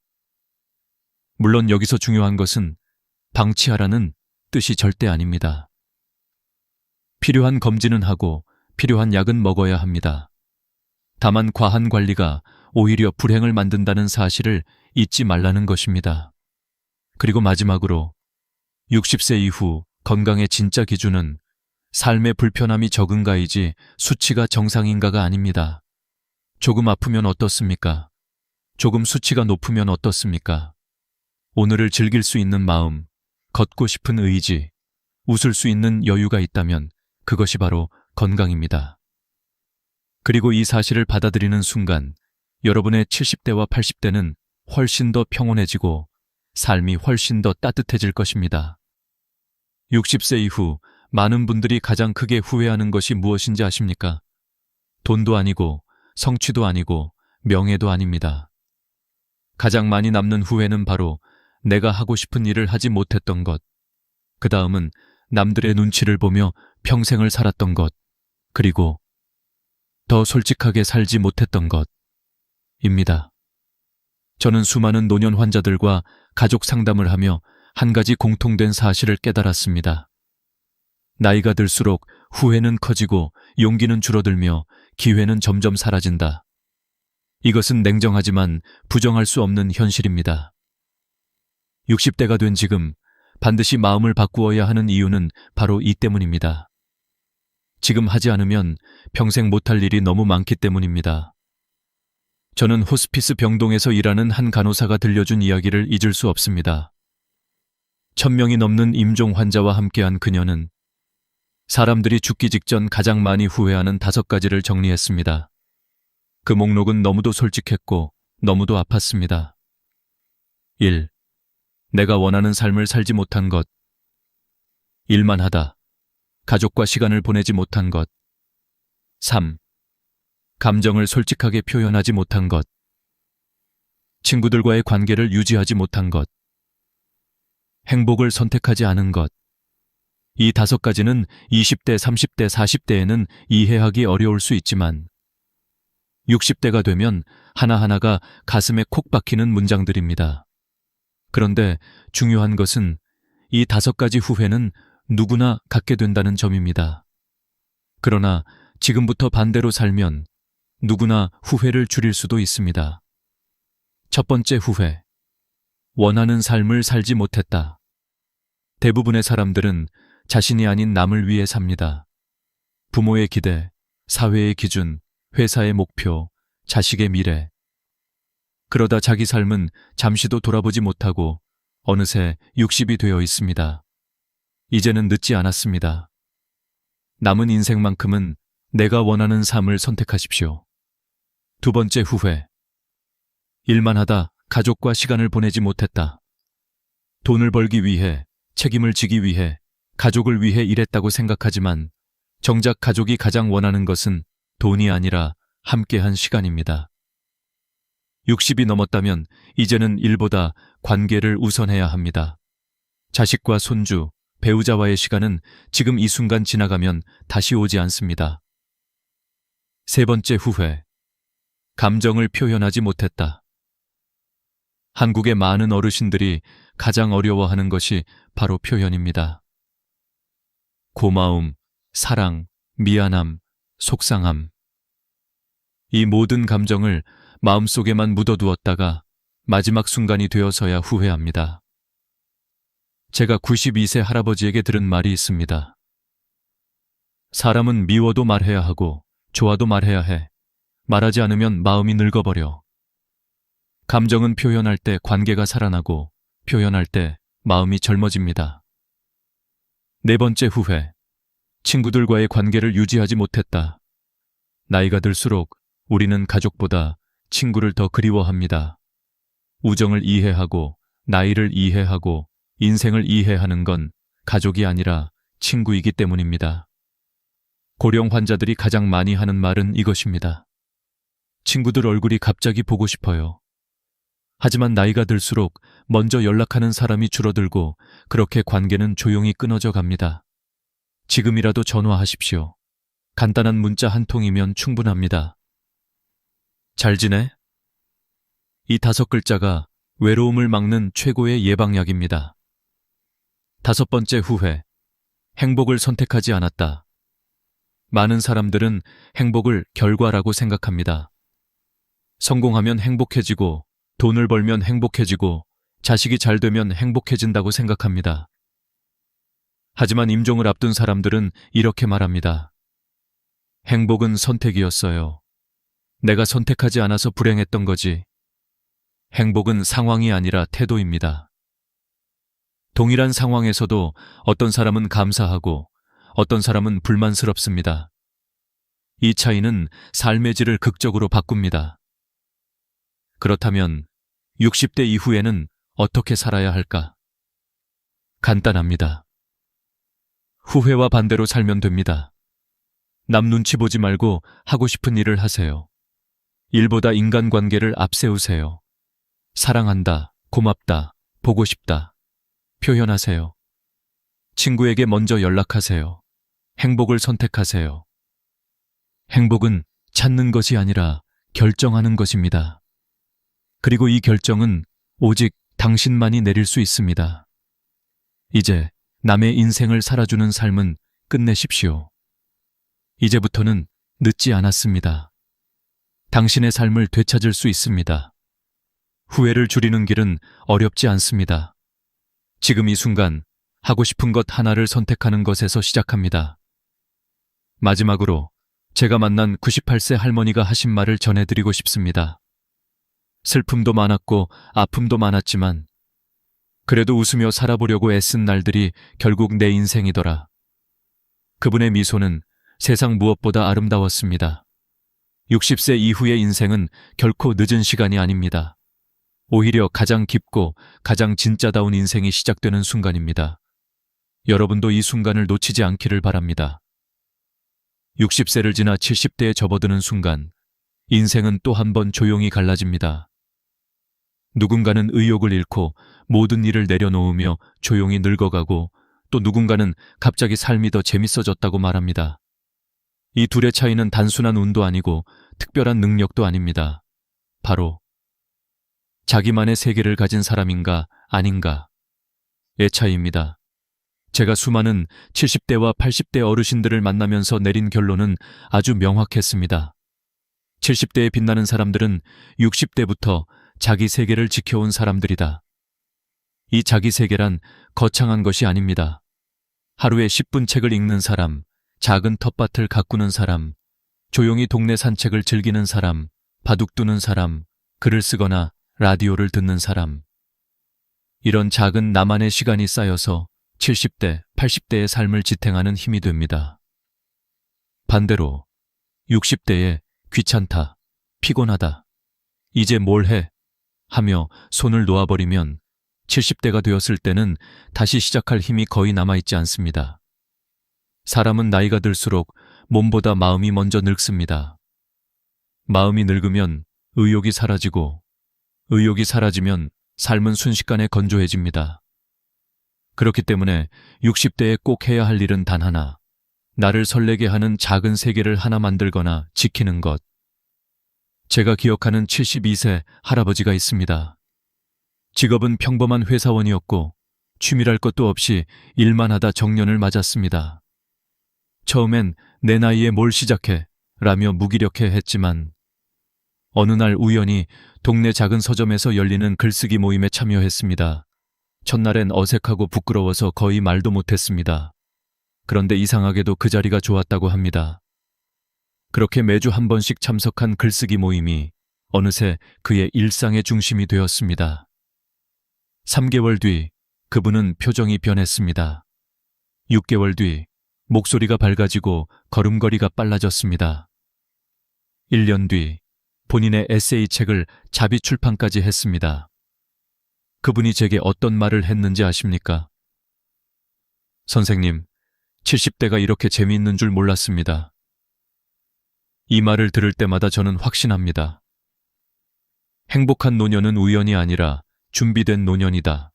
물론 여기서 중요한 것은 방치하라는 뜻이 절대 아닙니다. 필요한 검진은 하고 필요한 약은 먹어야 합니다. 다만 과한 관리가 오히려 불행을 만든다는 사실을 잊지 말라는 것입니다. 그리고 마지막으로 60세 이후 건강의 진짜 기준은 삶의 불편함이 적은가이지 수치가 정상인가가 아닙니다. 조금 아프면 어떻습니까? 조금 수치가 높으면 어떻습니까? 오늘을 즐길 수 있는 마음, 걷고 싶은 의지, 웃을 수 있는 여유가 있다면 그것이 바로 건강입니다. 그리고 이 사실을 받아들이는 순간 여러분의 70대와 80대는 훨씬 더 평온해지고 삶이 훨씬 더 따뜻해질 것입니다. 60세 이후 많은 분들이 가장 크게 후회하는 것이 무엇인지 아십니까? 돈도 아니고 성취도 아니고 명예도 아닙니다. 가장 많이 남는 후회는 바로 내가 하고 싶은 일을 하지 못했던 것, 그 다음은 남들의 눈치를 보며 평생을 살았던 것, 그리고 더 솔직하게 살지 못했던 것입니다. 저는 수많은 노년 환자들과 가족 상담을 하며 한 가지 공통된 사실을 깨달았습니다. 나이가 들수록 후회는 커지고 용기는 줄어들며 기회는 점점 사라진다. 이것은 냉정하지만 부정할 수 없는 현실입니다. 60대가 된 지금 반드시 마음을 바꾸어야 하는 이유는 바로 이 때문입니다. 지금 하지 않으면 평생 못할 일이 너무 많기 때문입니다. 저는 호스피스 병동에서 일하는 한 간호사가 들려준 이야기를 잊을 수 없습니다. 1000명이 넘는 임종 환자와 함께한 그녀는 사람들이 죽기 직전 가장 많이 후회하는 5가지를 정리했습니다. 그 목록은 너무도 솔직했고 너무도 아팠습니다. 1. 내가 원하는 삶을 살지 못한 것. 일만 하다. 가족과 시간을 보내지 못한 것. 3. 감정을 솔직하게 표현하지 못한 것. 친구들과의 관계를 유지하지 못한 것. 행복을 선택하지 않은 것. 이 5가지는 20대, 30대, 40대에는 이해하기 어려울 수 있지만 60대가 되면 하나하나가 가슴에 콕 박히는 문장들입니다. 그런데 중요한 것은 이 5가지 후회는 누구나 갖게 된다는 점입니다. 그러나 지금부터 반대로 살면 누구나 후회를 줄일 수도 있습니다. 첫 번째 후회. 원하는 삶을 살지 못했다. 대부분의 사람들은 자신이 아닌 남을 위해 삽니다. 부모의 기대, 사회의 기준, 회사의 목표, 자식의 미래. 그러다 자기 삶은 잠시도 돌아보지 못하고 어느새 60이 되어 있습니다. 이제는 늦지 않았습니다. 남은 인생만큼은 내가 원하는 삶을 선택하십시오. 두 번째 후회. 일만 하다 가족과 시간을 보내지 못했다. 돈을 벌기 위해, 책임을 지기 위해, 가족을 위해 일했다고 생각하지만 정작 가족이 가장 원하는 것은 돈이 아니라 함께한 시간입니다. 60이 넘었다면 이제는 일보다 관계를 우선해야 합니다. 자식과 손주, 배우자와의 시간은 지금 이 순간 지나가면 다시 오지 않습니다. 세 번째 후회. 감정을 표현하지 못했다. 한국의 많은 어르신들이 가장 어려워하는 것이 바로 표현입니다. 고마움, 사랑, 미안함, 속상함. 이 모든 감정을 마음속에만 묻어두었다가 마지막 순간이 되어서야 후회합니다. 제가 92세 할아버지에게 들은 말이 있습니다. 사람은 미워도 말해야 하고 좋아도 말해야 해. 말하지 않으면 마음이 늙어버려. 감정은 표현할 때 관계가 살아나고 표현할 때 마음이 젊어집니다. 네 번째 후회. 친구들과의 관계를 유지하지 못했다. 나이가 들수록 우리는 가족보다 친구를 더 그리워합니다. 우정을 이해하고 나이를 이해하고 인생을 이해하는 건 가족이 아니라 친구이기 때문입니다. 고령 환자들이 가장 많이 하는 말은 이것입니다. 친구들 얼굴이 갑자기 보고 싶어요. 하지만 나이가 들수록 먼저 연락하는 사람이 줄어들고 그렇게 관계는 조용히 끊어져 갑니다. 지금이라도 전화하십시오. 간단한 문자 한 통이면 충분합니다. 잘 지내? 이 5글자가 외로움을 막는 최고의 예방약입니다. 5번째 후회. 행복을 선택하지 않았다. 많은 사람들은 행복을 결과라고 생각합니다. 성공하면 행복해지고, 돈을 벌면 행복해지고, 자식이 잘 되면 행복해진다고 생각합니다. 하지만 임종을 앞둔 사람들은 이렇게 말합니다. 행복은 선택이었어요. 내가 선택하지 않아서 불행했던 거지. 행복은 상황이 아니라 태도입니다. 동일한 상황에서도 어떤 사람은 감사하고 어떤 사람은 불만스럽습니다. 이 차이는 삶의 질을 극적으로 바꿉니다. 그렇다면 60대 이후에는 어떻게 살아야 할까? 간단합니다. 후회와 반대로 살면 됩니다. 남 눈치 보지 말고 하고 싶은 일을 하세요. 일보다 인간관계를 앞세우세요. 사랑한다, 고맙다, 보고 싶다. 표현하세요. 친구에게 먼저 연락하세요. 행복을 선택하세요. 행복은 찾는 것이 아니라 결정하는 것입니다. 그리고 이 결정은 오직 당신만이 내릴 수 있습니다. 이제 남의 인생을 살아주는 삶은 끝내십시오. 이제부터는 늦지 않았습니다. 당신의 삶을 되찾을 수 있습니다. 후회를 줄이는 길은 어렵지 않습니다. 지금 이 순간 하고 싶은 것 하나를 선택하는 것에서 시작합니다. 마지막으로 제가 만난 98세 할머니가 하신 말을 전해드리고 싶습니다. 슬픔도 많았고 아픔도 많았지만 그래도 웃으며 살아보려고 애쓴 날들이 결국 내 인생이더라. 그분의 미소는 세상 무엇보다 아름다웠습니다. 60세 이후의 인생은 결코 늦은 시간이 아닙니다. 오히려 가장 깊고 가장 진짜다운 인생이 시작되는 순간입니다. 여러분도 이 순간을 놓치지 않기를 바랍니다. 60세를 지나 70대에 접어드는 순간, 인생은 또 한 번 조용히 갈라집니다. 누군가는 의욕을 잃고 모든 일을 내려놓으며 조용히 늙어가고 또 누군가는 갑자기 삶이 더 재밌어졌다고 말합니다. 이 둘의 차이는 단순한 운도 아니고 특별한 능력도 아닙니다. 바로 자기만의 세계를 가진 사람인가 아닌가의 차이입니다. 제가 수많은 70대와 80대 어르신들을 만나면서 내린 결론은 아주 명확했습니다. 70대에 빛나는 사람들은 60대부터 자기 세계를 지켜온 사람들이다. 이 자기 세계란 거창한 것이 아닙니다. 하루에 10분 책을 읽는 사람, 작은 텃밭을 가꾸는 사람, 조용히 동네 산책을 즐기는 사람, 바둑 두는 사람, 글을 쓰거나 라디오를 듣는 사람. 이런 작은 나만의 시간이 쌓여서 70대, 80대의 삶을 지탱하는 힘이 됩니다. 반대로 60대에 귀찮다, 피곤하다, 이제 뭘 해? 하며 손을 놓아버리면 70대가 되었을 때는 다시 시작할 힘이 거의 남아있지 않습니다. 사람은 나이가 들수록 몸보다 마음이 먼저 늙습니다. 마음이 늙으면 의욕이 사라지고 의욕이 사라지면 삶은 순식간에 건조해집니다. 그렇기 때문에 60대에 꼭 해야 할 일은 단 하나, 나를 설레게 하는 작은 세계를 하나 만들거나 지키는 것. 제가 기억하는 72세 할아버지가 있습니다. 직업은 평범한 회사원이었고 취미랄 것도 없이 일만 하다 정년을 맞았습니다. 처음엔 내 나이에 뭘 시작해? 라며 무기력해 했지만 어느 날 우연히 동네 작은 서점에서 열리는 글쓰기 모임에 참여했습니다. 첫날엔 어색하고 부끄러워서 거의 말도 못했습니다. 그런데 이상하게도 그 자리가 좋았다고 합니다. 그렇게 매주 한 번씩 참석한 글쓰기 모임이 어느새 그의 일상의 중심이 되었습니다. 3개월 뒤 그분은 표정이 변했습니다. 6개월 뒤 목소리가 밝아지고 걸음걸이가 빨라졌습니다. 1년 뒤 본인의 에세이 책을 자비 출판까지 했습니다. 그분이 제게 어떤 말을 했는지 아십니까? 선생님, 70대가 이렇게 재미있는 줄 몰랐습니다. 이 말을 들을 때마다 저는 확신합니다. 행복한 노년은 우연이 아니라 준비된 노년이다.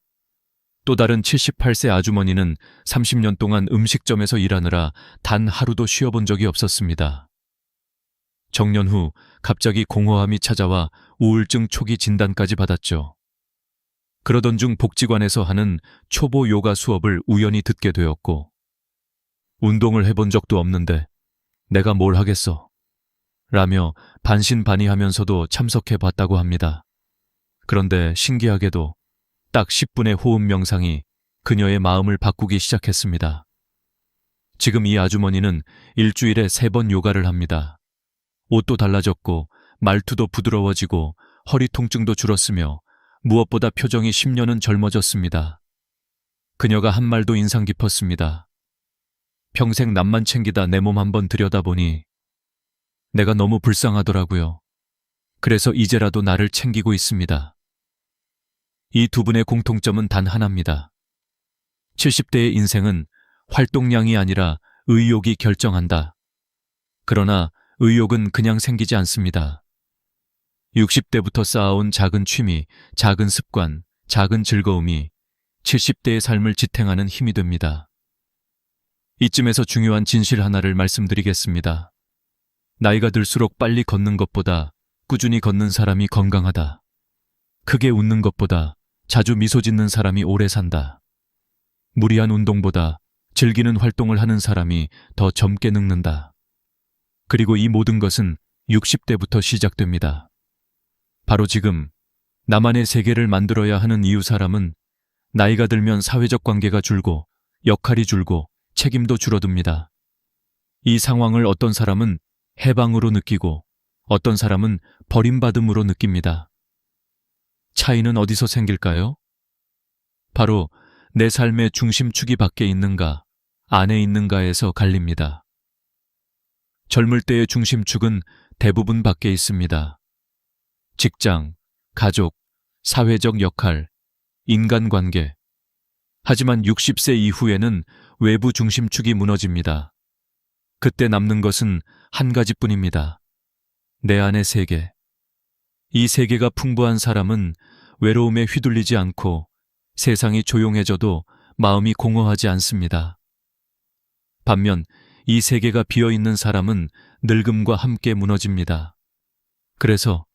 또 다른 78세 아주머니는 30년 동안 음식점에서 일하느라 단 하루도 쉬어본 적이 없었습니다. 정년 후 갑자기 공허함이 찾아와 우울증 초기 진단까지 받았죠. 그러던 중 복지관에서 하는 초보 요가 수업을 우연히 듣게 되었고, 운동을 해본 적도 없는데 내가 뭘 하겠어? 라며 반신반의하면서도 참석해 봤다고 합니다. 그런데 신기하게도 딱 10분의 호흡 명상이 그녀의 마음을 바꾸기 시작했습니다. 지금 이 아주머니는 일주일에 3번 요가를 합니다. 옷도 달라졌고 말투도 부드러워지고 허리 통증도 줄었으며 무엇보다 표정이 10년은 젊어졌습니다. 그녀가 한 말도 인상 깊었습니다. 평생 남만 챙기다 내 몸 한번 들여다보니 내가 너무 불쌍하더라고요. 그래서 이제라도 나를 챙기고 있습니다. 이 두 분의 공통점은 단 하나입니다. 70대의 인생은 활동량이 아니라 의욕이 결정한다. 그러나 의욕은 그냥 생기지 않습니다. 60대부터 쌓아온 작은 취미, 작은 습관, 작은 즐거움이 70대의 삶을 지탱하는 힘이 됩니다. 이쯤에서 중요한 진실 하나를 말씀드리겠습니다. 나이가 들수록 빨리 걷는 것보다 꾸준히 걷는 사람이 건강하다. 크게 웃는 것보다 자주 미소 짓는 사람이 오래 산다. 무리한 운동보다 즐기는 활동을 하는 사람이 더 젊게 늙는다. 그리고 이 모든 것은 60대부터 시작됩니다. 바로 지금 나만의 세계를 만들어야 하는 이유 사람은 나이가 들면 사회적 관계가 줄고 역할이 줄고 책임도 줄어듭니다. 이 상황을 어떤 사람은 해방으로 느끼고 어떤 사람은 버림받음으로 느낍니다. 차이는 어디서 생길까요? 바로 내 삶의 중심축이 밖에 있는가, 안에 있는가에서 갈립니다. 젊을 때의 중심축은 대부분 밖에 있습니다. 직장, 가족, 사회적 역할, 인간관계. 하지만 60세 이후에는 외부 중심축이 무너집니다. 그때 남는 것은 한 가지뿐입니다. 내 안의 세계. 이 세계가 풍부한 사람은 외로움에 휘둘리지 않고 세상이 조용해져도 마음이 공허하지 않습니다. 반면 이 세계가 비어있는 사람은 늙음과 함께 무너집니다. 그래서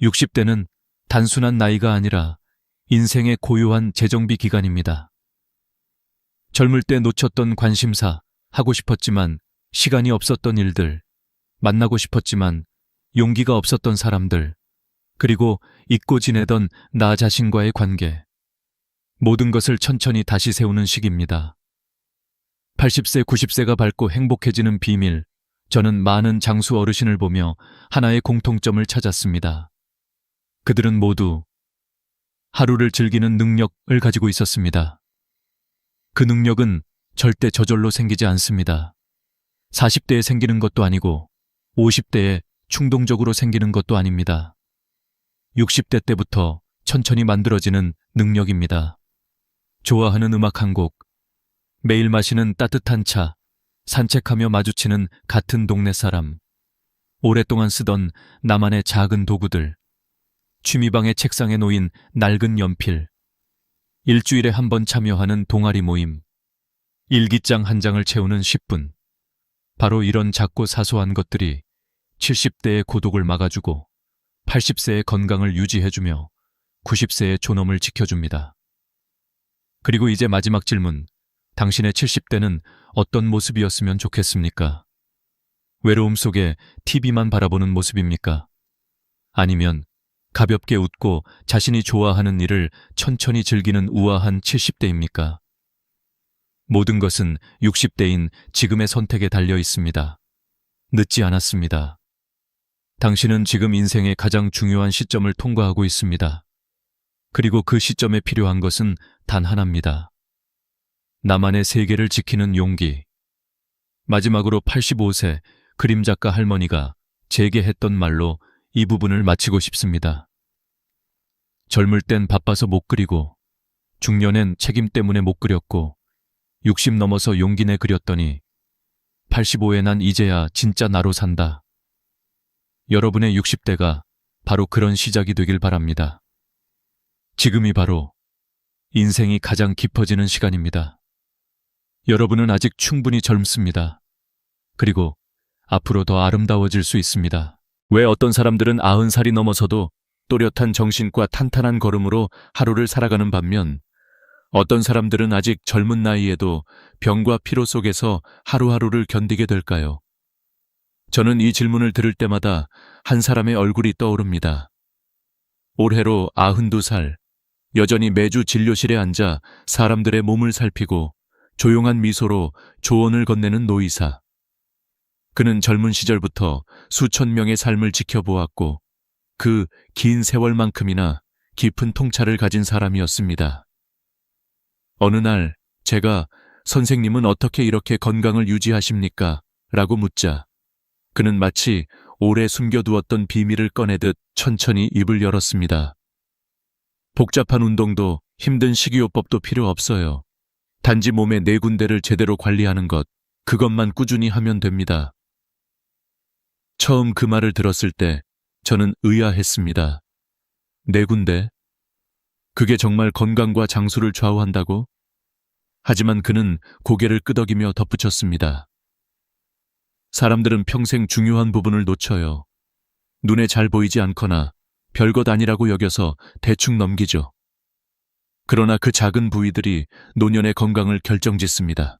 60대는 단순한 나이가 아니라 인생의 고요한 재정비 기간입니다. 젊을 때 놓쳤던 관심사, 하고 싶었지만 시간이 없었던 일들, 만나고 싶었지만 용기가 없었던 사람들, 그리고 잊고 지내던 나 자신과의 관계. 모든 것을 천천히 다시 세우는 시기입니다. 80세, 90세가 밝고 행복해지는 비밀. 저는 많은 장수 어르신을 보며 하나의 공통점을 찾았습니다. 그들은 모두 하루를 즐기는 능력을 가지고 있었습니다. 그 능력은 절대 저절로 생기지 않습니다. 40대에 생기는 것도 아니고 50대에 충동적으로 생기는 것도 아닙니다. 60대 때부터 천천히 만들어지는 능력입니다. 좋아하는 음악 한 곡, 매일 마시는 따뜻한 차, 산책하며 마주치는 같은 동네 사람, 오랫동안 쓰던 나만의 작은 도구들, 취미방의 책상에 놓인 낡은 연필, 일주일에 한 번 참여하는 동아리 모임, 일기장 한 장을 채우는 10분. 바로 이런 작고 사소한 것들이 70대의 고독을 막아주고 80세의 건강을 유지해주며 90세의 존엄을 지켜줍니다. 그리고 이제 마지막 질문. 당신의 70대는 어떤 모습이었으면 좋겠습니까? 외로움 속에 TV만 바라보는 모습입니까? 아니면 가볍게 웃고 자신이 좋아하는 일을 천천히 즐기는 우아한 70대입니까? 모든 것은 60대인 지금의 선택에 달려 있습니다. 늦지 않았습니다. 당신은 지금 인생의 가장 중요한 시점을 통과하고 있습니다. 그리고 그 시점에 필요한 것은 단 하나입니다. 나만의 세계를 지키는 용기. 마지막으로 85세 그림작가 할머니가 제게 했던 말로 이 부분을 마치고 싶습니다. 젊을 땐 바빠서 못 그리고, 중년엔 책임 때문에 못 그렸고, 60 넘어서 용기 내 그렸더니 85에 난 이제야 진짜 나로 산다. 여러분의 60대가 바로 그런 시작이 되길 바랍니다. 지금이 바로 인생이 가장 깊어지는 시간입니다. 여러분은 아직 충분히 젊습니다. 그리고 앞으로 더 아름다워질 수 있습니다. 왜 어떤 사람들은 90살이 넘어서도 또렷한 정신과 탄탄한 걸음으로 하루를 살아가는 반면 어떤 사람들은 아직 젊은 나이에도 병과 피로 속에서 하루하루를 견디게 될까요? 저는 이 질문을 들을 때마다 한 사람의 얼굴이 떠오릅니다. 올해로 92살, 여전히 매주 진료실에 앉아 사람들의 몸을 살피고 조용한 미소로 조언을 건네는 노의사. 그는 젊은 시절부터 수천 명의 삶을 지켜보았고 그 긴 세월만큼이나 깊은 통찰을 가진 사람이었습니다. 어느 날 제가 선생님은 어떻게 이렇게 건강을 유지하십니까? 라고 묻자 그는 마치 오래 숨겨두었던 비밀을 꺼내듯 천천히 입을 열었습니다. 복잡한 운동도 힘든 식이요법도 필요 없어요. 단지 몸의 4군데를 제대로 관리하는 것, 그것만 꾸준히 하면 됩니다. 처음 그 말을 들었을 때 저는 의아했습니다. 4군데? 그게 정말 건강과 장수를 좌우한다고? 하지만 그는 고개를 끄덕이며 덧붙였습니다. 사람들은 평생 중요한 부분을 놓쳐요. 눈에 잘 보이지 않거나 별것 아니라고 여겨서 대충 넘기죠. 그러나 그 작은 부위들이 노년의 건강을 결정짓습니다.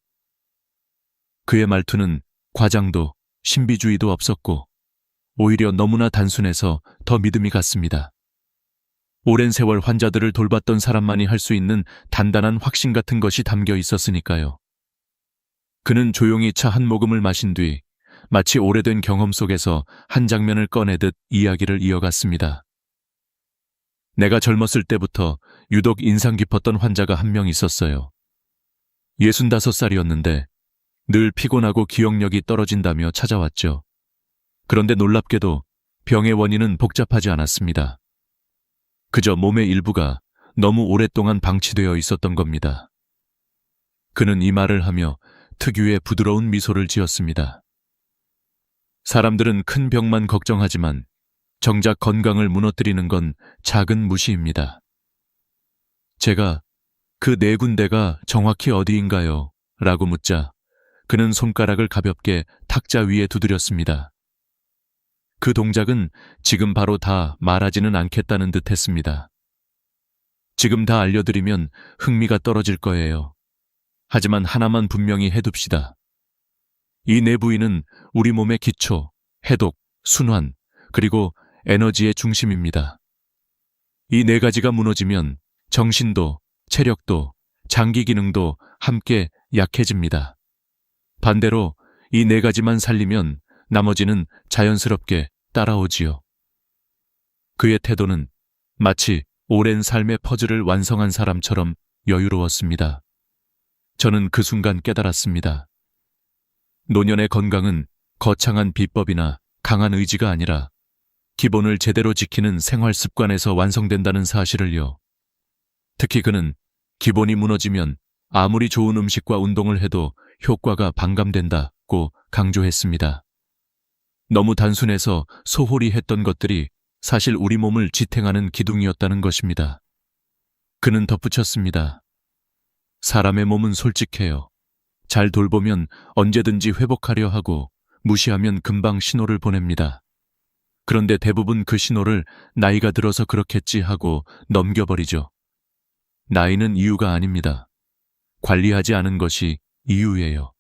그의 말투는 과장도 신비주의도 없었고 오히려 너무나 단순해서 더 믿음이 갔습니다. 오랜 세월 환자들을 돌봤던 사람만이 할 수 있는 단단한 확신 같은 것이 담겨 있었으니까요. 그는 조용히 차 한 모금을 마신 뒤 마치 오래된 경험 속에서 한 장면을 꺼내듯 이야기를 이어갔습니다. 내가 젊었을 때부터 유독 인상 깊었던 환자가 한 명 있었어요. 65살이었는데 늘 피곤하고 기억력이 떨어진다며 찾아왔죠. 그런데 놀랍게도 병의 원인은 복잡하지 않았습니다. 그저 몸의 일부가 너무 오랫동안 방치되어 있었던 겁니다. 그는 이 말을 하며 특유의 부드러운 미소를 지었습니다. 사람들은 큰 병만 걱정하지만 정작 건강을 무너뜨리는 건 작은 무시입니다. 제가 그 4군데가 정확히 어디인가요? 라고 묻자 그는 손가락을 가볍게 탁자 위에 두드렸습니다. 그 동작은 지금 바로 다 말하지는 않겠다는 듯 했습니다. 지금 다 알려드리면 흥미가 떨어질 거예요. 하지만 하나만 분명히 해둡시다. 이 4부위는 우리 몸의 기초, 해독, 순환, 그리고 에너지의 중심입니다. 이 4가지가 무너지면 정신도, 체력도, 장기 기능도 함께 약해집니다. 반대로 이 4가지만 살리면 나머지는 자연스럽게 따라오지요. 그의 태도는 마치 오랜 삶의 퍼즐을 완성한 사람처럼 여유로웠습니다. 저는 그 순간 깨달았습니다. 노년의 건강은 거창한 비법이나 강한 의지가 아니라 기본을 제대로 지키는 생활 습관에서 완성된다는 사실을요. 특히 그는 기본이 무너지면 아무리 좋은 음식과 운동을 해도 효과가 반감된다고 강조했습니다. 너무 단순해서 소홀히 했던 것들이 사실 우리 몸을 지탱하는 기둥이었다는 것입니다. 그는 덧붙였습니다. 사람의 몸은 솔직해요. 잘 돌보면 언제든지 회복하려 하고 무시하면 금방 신호를 보냅니다. 그런데 대부분 그 신호를 나이가 들어서 그렇겠지 하고 넘겨버리죠. 나이는 이유가 아닙니다. 관리하지 않은 것이 이유예요.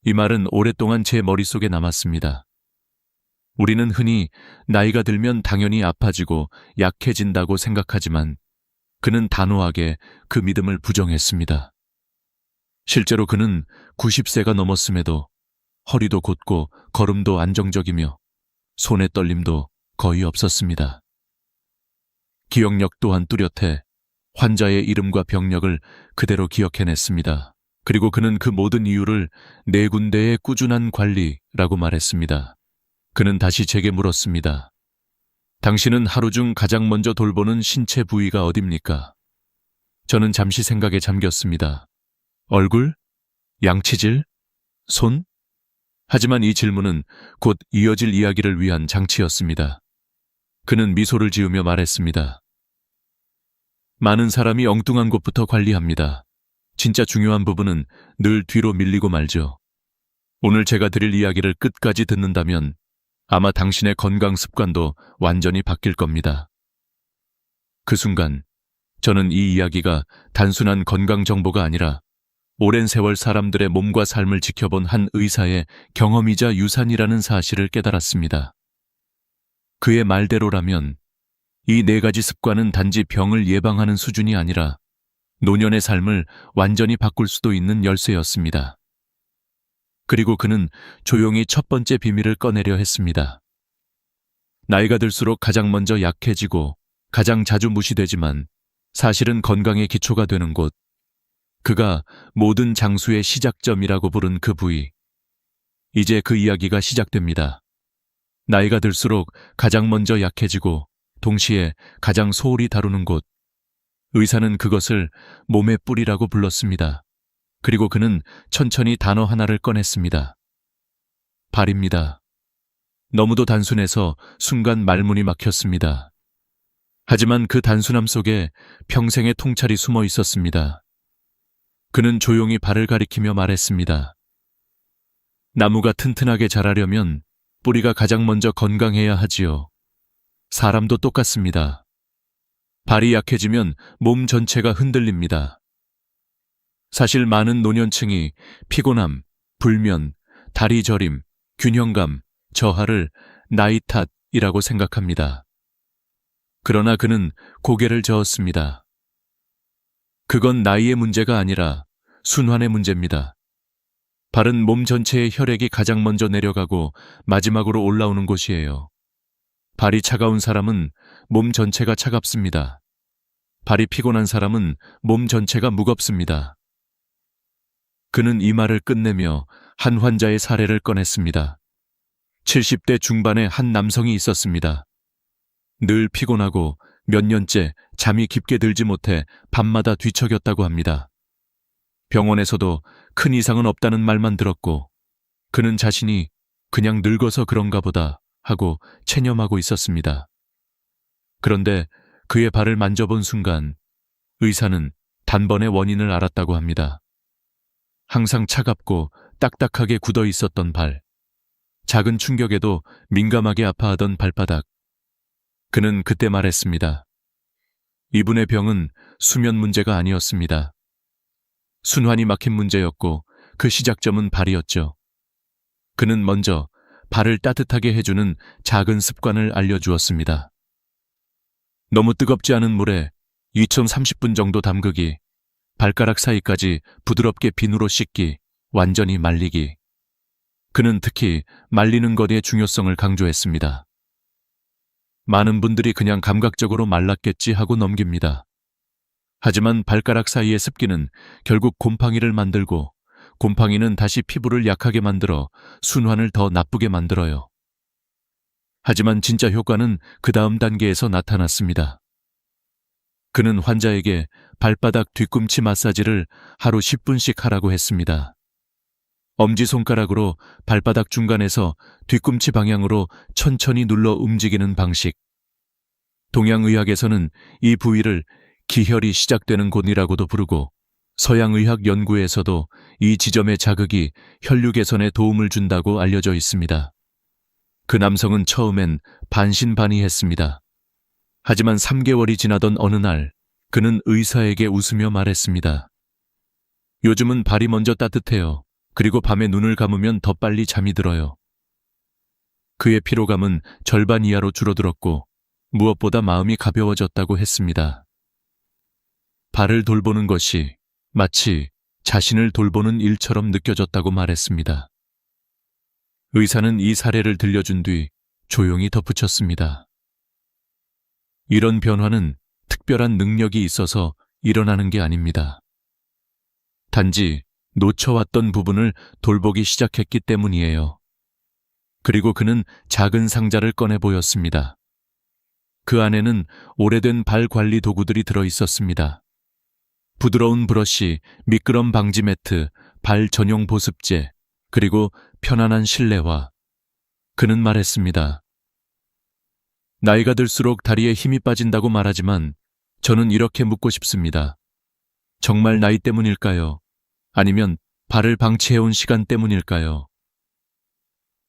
이 말은 오랫동안 제 머릿속에 남았습니다. 우리는 흔히 나이가 들면 당연히 아파지고 약해진다고 생각하지만 그는 단호하게 그 믿음을 부정했습니다. 실제로 그는 90세가 넘었음에도 허리도 곧고 걸음도 안정적이며 손의 떨림도 거의 없었습니다. 기억력 또한 뚜렷해 환자의 이름과 병력을 그대로 기억해냈습니다. 그리고 그는 그 모든 이유를 4군데의 꾸준한 관리라고 말했습니다. 그는 다시 제게 물었습니다. 당신은 하루 중 가장 먼저 돌보는 신체 부위가 어딥니까? 저는 잠시 생각에 잠겼습니다. 얼굴? 양치질? 손? 하지만 이 질문은 곧 이어질 이야기를 위한 장치였습니다. 그는 미소를 지으며 말했습니다. 많은 사람이 엉뚱한 곳부터 관리합니다. 진짜 중요한 부분은 늘 뒤로 밀리고 말죠. 오늘 제가 드릴 이야기를 끝까지 듣는다면 아마 당신의 건강 습관도 완전히 바뀔 겁니다. 그 순간 저는 이 이야기가 단순한 건강 정보가 아니라 오랜 세월 사람들의 몸과 삶을 지켜본 한 의사의 경험이자 유산이라는 사실을 깨달았습니다. 그의 말대로라면 이 4가지 습관은 단지 병을 예방하는 수준이 아니라 노년의 삶을 완전히 바꿀 수도 있는 열쇠였습니다. 그리고 그는 조용히 첫 번째 비밀을 꺼내려 했습니다. 나이가 들수록 가장 먼저 약해지고 가장 자주 무시되지만 사실은 건강의 기초가 되는 곳, 그가 모든 장수의 시작점이라고 부른 그 부위. 이제 그 이야기가 시작됩니다. 나이가 들수록 가장 먼저 약해지고 동시에 가장 소홀히 다루는 곳. 의사는 그것을 몸의 뿌리라고 불렀습니다. 그리고 그는 천천히 단어 하나를 꺼냈습니다. 발입니다. 너무도 단순해서 순간 말문이 막혔습니다. 하지만 그 단순함 속에 평생의 통찰이 숨어 있었습니다. 그는 조용히 발을 가리키며 말했습니다. 나무가 튼튼하게 자라려면 뿌리가 가장 먼저 건강해야 하지요. 사람도 똑같습니다. 발이 약해지면 몸 전체가 흔들립니다. 사실 많은 노년층이 피곤함, 불면, 다리 저림, 균형감, 저하를 나이 탓이라고 생각합니다. 그러나 그는 고개를 저었습니다. 그건 나이의 문제가 아니라 순환의 문제입니다. 발은 몸 전체의 혈액이 가장 먼저 내려가고 마지막으로 올라오는 곳이에요. 발이 차가운 사람은 몸 전체가 차갑습니다. 발이 피곤한 사람은 몸 전체가 무겁습니다. 그는 이 말을 끝내며 한 환자의 사례를 꺼냈습니다. 70대 중반의 한 남성이 있었습니다. 늘 피곤하고 몇 년째 잠이 깊게 들지 못해 밤마다 뒤척였다고 합니다. 병원에서도 큰 이상은 없다는 말만 들었고 그는 자신이 그냥 늙어서 그런가 보다 하고 체념하고 있었습니다. 그런데 그의 발을 만져본 순간 의사는 단번에 원인을 알았다고 합니다. 항상 차갑고 딱딱하게 굳어 있었던 발, 작은 충격에도 민감하게 아파하던 발바닥. 그는 그때 말했습니다. 이분의 병은 수면 문제가 아니었습니다. 순환이 막힌 문제였고 그 시작점은 발이었죠. 그는 먼저 발을 따뜻하게 해주는 작은 습관을 알려주었습니다. 너무 뜨겁지 않은 물에 2.30분 정도 담그기, 발가락 사이까지 부드럽게 비누로 씻기, 완전히 말리기. 그는 특히 말리는 것의 중요성을 강조했습니다. 많은 분들이 그냥 감각적으로 말랐겠지 하고 넘깁니다. 하지만 발가락 사이의 습기는 결국 곰팡이를 만들고 곰팡이는 다시 피부를 약하게 만들어 순환을 더 나쁘게 만들어요. 하지만 진짜 효과는 그 다음 단계에서 나타났습니다. 그는 환자에게 발바닥 뒤꿈치 마사지를 하루 10분씩 하라고 했습니다. 엄지손가락으로 발바닥 중간에서 뒤꿈치 방향으로 천천히 눌러 움직이는 방식. 동양의학에서는 이 부위를 기혈이 시작되는 곳이라고도 부르고 서양의학 연구에서도 이 지점의 자극이 혈류 개선에 도움을 준다고 알려져 있습니다. 그 남성은 처음엔 반신반의했습니다. 하지만 3개월이 지나던 어느 날 그는 의사에게 웃으며 말했습니다. 요즘은 발이 먼저 따뜻해요. 그리고 밤에 눈을 감으면 더 빨리 잠이 들어요. 그의 피로감은 절반 이하로 줄어들었고 무엇보다 마음이 가벼워졌다고 했습니다. 발을 돌보는 것이 마치 자신을 돌보는 일처럼 느껴졌다고 말했습니다. 의사는 이 사례를 들려준 뒤 조용히 덧붙였습니다. 이런 변화는 특별한 능력이 있어서 일어나는 게 아닙니다. 단지 놓쳐왔던 부분을 돌보기 시작했기 때문이에요. 그리고 그는 작은 상자를 꺼내 보였습니다. 그 안에는 오래된 발 관리 도구들이 들어 있었습니다. 부드러운 브러쉬, 미끄럼 방지 매트, 발 전용 보습제, 그리고 편안한 실내화. 그는 말했습니다. 나이가 들수록 다리에 힘이 빠진다고 말하지만 저는 이렇게 묻고 싶습니다. 정말 나이 때문일까요? 아니면 발을 방치해온 시간 때문일까요?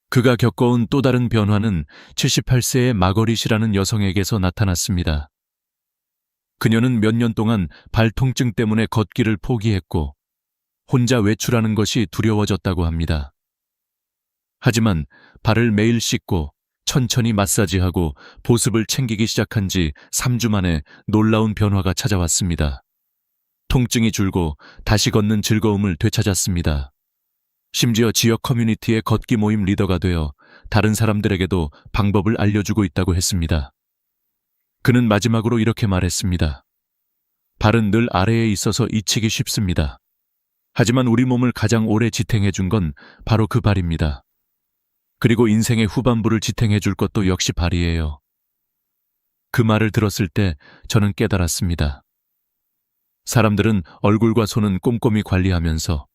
그가 겪어온 또 다른 변화는 78세의 마거릿이라는 여성에게서 나타났습니다. 그녀는 몇 년 동안 발 통증 때문에 걷기를 포기했고 혼자 외출하는 것이 두려워졌다고 합니다. 하지만 발을 매일 씻고 천천히 마사지하고 보습을 챙기기 시작한 지 3주 만에 놀라운 변화가 찾아왔습니다. 통증이 줄고 다시 걷는 즐거움을 되찾았습니다. 심지어 지역 커뮤니티의 걷기 모임 리더가 되어 다른 사람들에게도 방법을 알려주고 있다고 했습니다. 그는 마지막으로 이렇게 말했습니다. 발은 늘 아래에 있어서 잊히기 쉽습니다. 하지만 우리 몸을 가장 오래 지탱해 준 건 바로 그 발입니다. 그리고 인생의 후반부를 지탱해 줄 것도 역시 발이에요. 그 말을 들었을 때 저는 깨달았습니다. 사람들은 얼굴과 손은 꼼꼼히 관리하면서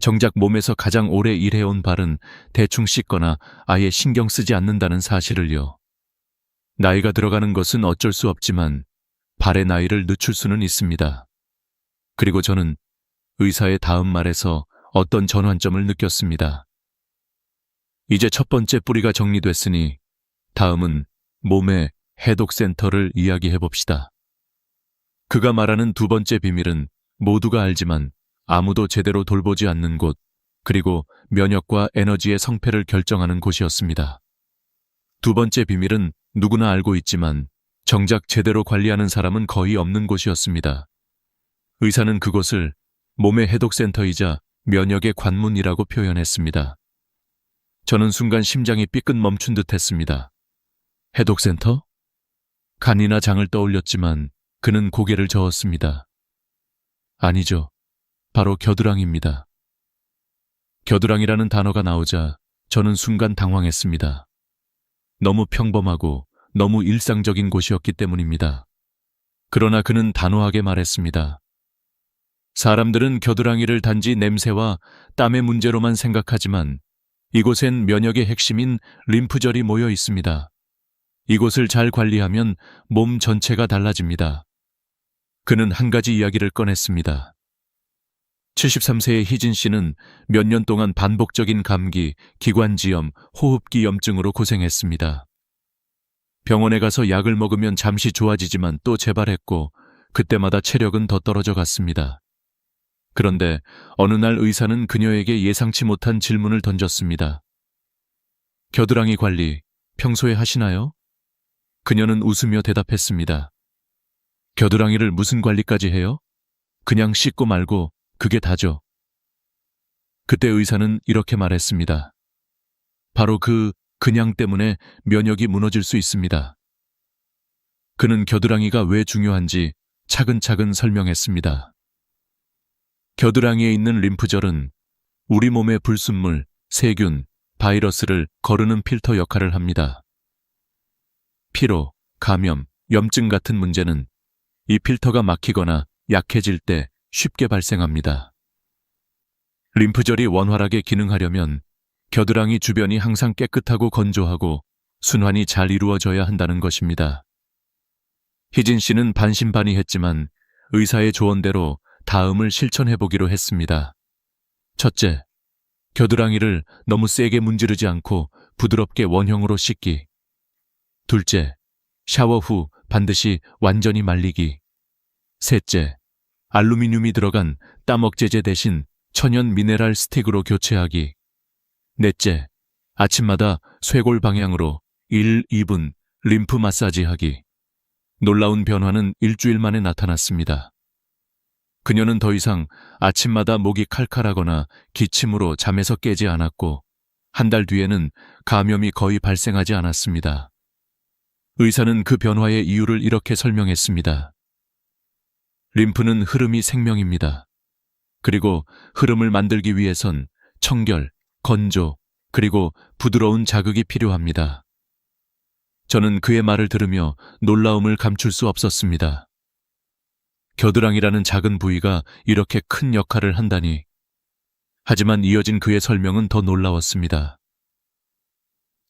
정작 몸에서 가장 오래 일해온 발은 대충 씻거나 아예 신경 쓰지 않는다는 사실을요. 나이가 들어가는 것은 어쩔 수 없지만 발의 나이를 늦출 수는 있습니다. 그리고 저는 의사의 다음 말에서 어떤 전환점을 느꼈습니다. 이제 첫 번째 뿌리가 정리됐으니 다음은 몸의 해독센터를 이야기해 봅시다. 그가 말하는 두 번째 비밀은 모두가 알지만 아무도 제대로 돌보지 않는 곳, 그리고 면역과 에너지의 성패를 결정하는 곳이었습니다. 두 번째 비밀은 누구나 알고 있지만 정작 제대로 관리하는 사람은 거의 없는 곳이었습니다. 의사는 그곳을 몸의 해독센터이자 면역의 관문이라고 표현했습니다. 저는 순간 심장이 삐끗 멈춘 듯 했습니다. 해독센터? 간이나 장을 떠올렸지만 그는 고개를 저었습니다. 아니죠. 바로 겨드랑이입니다. 겨드랑이라는 단어가 나오자 저는 순간 당황했습니다. 너무 평범하고 너무 일상적인 곳이었기 때문입니다. 그러나 그는 단호하게 말했습니다. 사람들은 겨드랑이를 단지 냄새와 땀의 문제로만 생각하지만 이곳엔 면역의 핵심인 림프절이 모여 있습니다. 이곳을 잘 관리하면 몸 전체가 달라집니다. 그는 한 가지 이야기를 꺼냈습니다. 73세의 희진 씨는 몇 년 동안 반복적인 감기, 기관지염, 호흡기 염증으로 고생했습니다. 병원에 가서 약을 먹으면 잠시 좋아지지만 또 재발했고 그때마다 체력은 더 떨어져 갔습니다. 그런데 어느 날 의사는 그녀에게 예상치 못한 질문을 던졌습니다. 겨드랑이 관리 평소에 하시나요? 그녀는 웃으며 대답했습니다. 겨드랑이를 무슨 관리까지 해요? 그냥 씻고 말고 그게 다죠. 그때 의사는 이렇게 말했습니다. 바로 그냥 때문에 면역이 무너질 수 있습니다. 그는 겨드랑이가 왜 중요한지 차근차근 설명했습니다. 겨드랑이에 있는 림프절은 우리 몸의 불순물, 세균, 바이러스를 거르는 필터 역할을 합니다. 피로, 감염, 염증 같은 문제는 이 필터가 막히거나 약해질 때 쉽게 발생합니다. 림프절이 원활하게 기능하려면 겨드랑이 주변이 항상 깨끗하고 건조하고 순환이 잘 이루어져야 한다는 것입니다. 희진 씨는 반신반의했지만 의사의 조언대로 다음을 실천해보기로 했습니다. 첫째, 겨드랑이를 너무 세게 문지르지 않고 부드럽게 원형으로 씻기. 둘째, 샤워 후 반드시 완전히 말리기. 셋째, 알루미늄이 들어간 땀 억제제 대신 천연 미네랄 스틱으로 교체하기. 넷째, 아침마다 쇄골 방향으로 1, 2분 림프 마사지하기. 놀라운 변화는 일주일 만에 나타났습니다. 그녀는 더 이상 아침마다 목이 칼칼하거나 기침으로 잠에서 깨지 않았고 한 달 뒤에는 감염이 거의 발생하지 않았습니다. 의사는 그 변화의 이유를 이렇게 설명했습니다. 림프는 흐름이 생명입니다. 그리고 흐름을 만들기 위해선 청결, 건조, 그리고 부드러운 자극이 필요합니다. 저는 그의 말을 들으며 놀라움을 감출 수 없었습니다. 겨드랑이라는 작은 부위가 이렇게 큰 역할을 한다니. 하지만 이어진 그의 설명은 더 놀라웠습니다.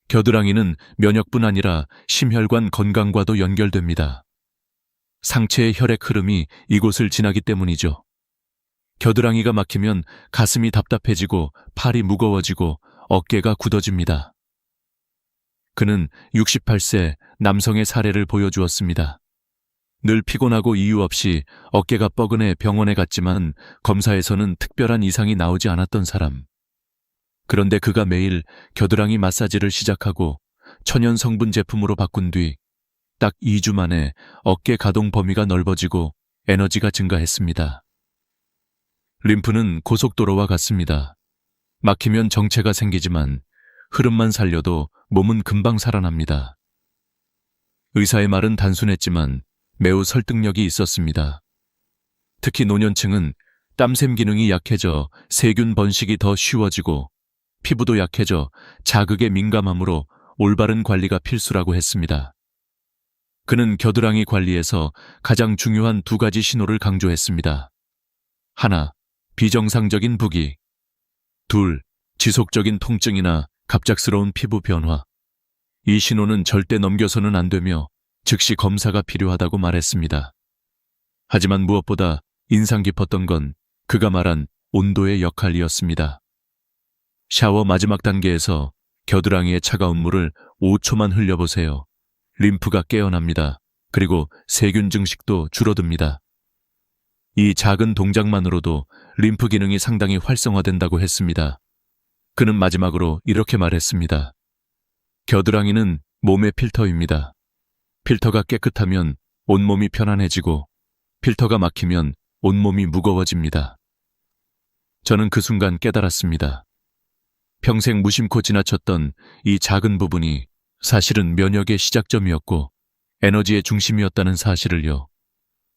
겨드랑이는 면역뿐 아니라 심혈관 건강과도 연결됩니다. 상체의 혈액 흐름이 이곳을 지나기 때문이죠. 겨드랑이가 막히면 가슴이 답답해지고 팔이 무거워지고 어깨가 굳어집니다. 그는 68세 남성의 사례를 보여주었습니다. 늘 피곤하고 이유 없이 어깨가 뻐근해 병원에 갔지만 검사에서는 특별한 이상이 나오지 않았던 사람. 그런데 그가 매일 겨드랑이 마사지를 시작하고 천연 성분 제품으로 바꾼 뒤 딱 2주 만에 어깨 가동 범위가 넓어지고 에너지가 증가했습니다. 림프는 고속도로와 같습니다. 막히면 정체가 생기지만 흐름만 살려도 몸은 금방 살아납니다. 의사의 말은 단순했지만 매우 설득력이 있었습니다. 특히 노년층은 땀샘 기능이 약해져 세균 번식이 더 쉬워지고 피부도 약해져 자극에 민감하므로 올바른 관리가 필수라고 했습니다. 그는 겨드랑이 관리에서 가장 중요한 2가지 신호를 강조했습니다. 하나, 비정상적인 부기. 둘, 지속적인 통증이나 갑작스러운 피부 변화. 이 신호는 절대 넘겨서는 안 되며 즉시 검사가 필요하다고 말했습니다. 하지만 무엇보다 인상 깊었던 건 그가 말한 온도의 역할이었습니다. 샤워 마지막 단계에서 겨드랑이의 차가운 물을 5초만 흘려보세요. 림프가 깨어납니다. 그리고 세균 증식도 줄어듭니다. 이 작은 동작만으로도 림프 기능이 상당히 활성화된다고 했습니다. 그는 마지막으로 이렇게 말했습니다. 겨드랑이는 몸의 필터입니다. 필터가 깨끗하면 온몸이 편안해지고 필터가 막히면 온몸이 무거워집니다. 저는 그 순간 깨달았습니다. 평생 무심코 지나쳤던 이 작은 부분이 사실은 면역의 시작점이었고 에너지의 중심이었다는 사실을요.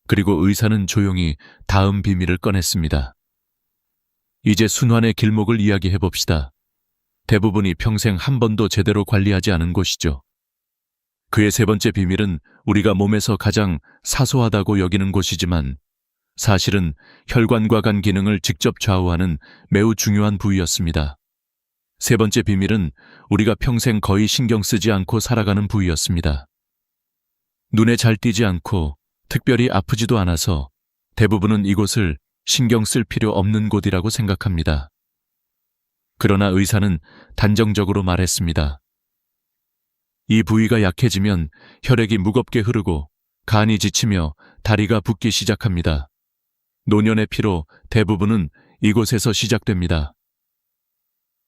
그리고 의사는 조용히 다음 비밀을 꺼냈습니다. 이제 순환의 길목을 이야기해 봅시다. 대부분이 평생 한 번도 제대로 관리하지 않은 곳이죠. 그의 3번째 비밀은 우리가 몸에서 가장 사소하다고 여기는 곳이지만 사실은 혈관과 간 기능을 직접 좌우하는 매우 중요한 부위였습니다. 3번째 비밀은 우리가 평생 거의 신경 쓰지 않고 살아가는 부위였습니다. 눈에 잘 띄지 않고 특별히 아프지도 않아서 대부분은 이곳을 신경 쓸 필요 없는 곳이라고 생각합니다. 그러나 의사는 단정적으로 말했습니다. 이 부위가 약해지면 혈액이 무겁게 흐르고 간이 지치며 다리가 붓기 시작합니다. 노년의 피로 대부분은 이곳에서 시작됩니다.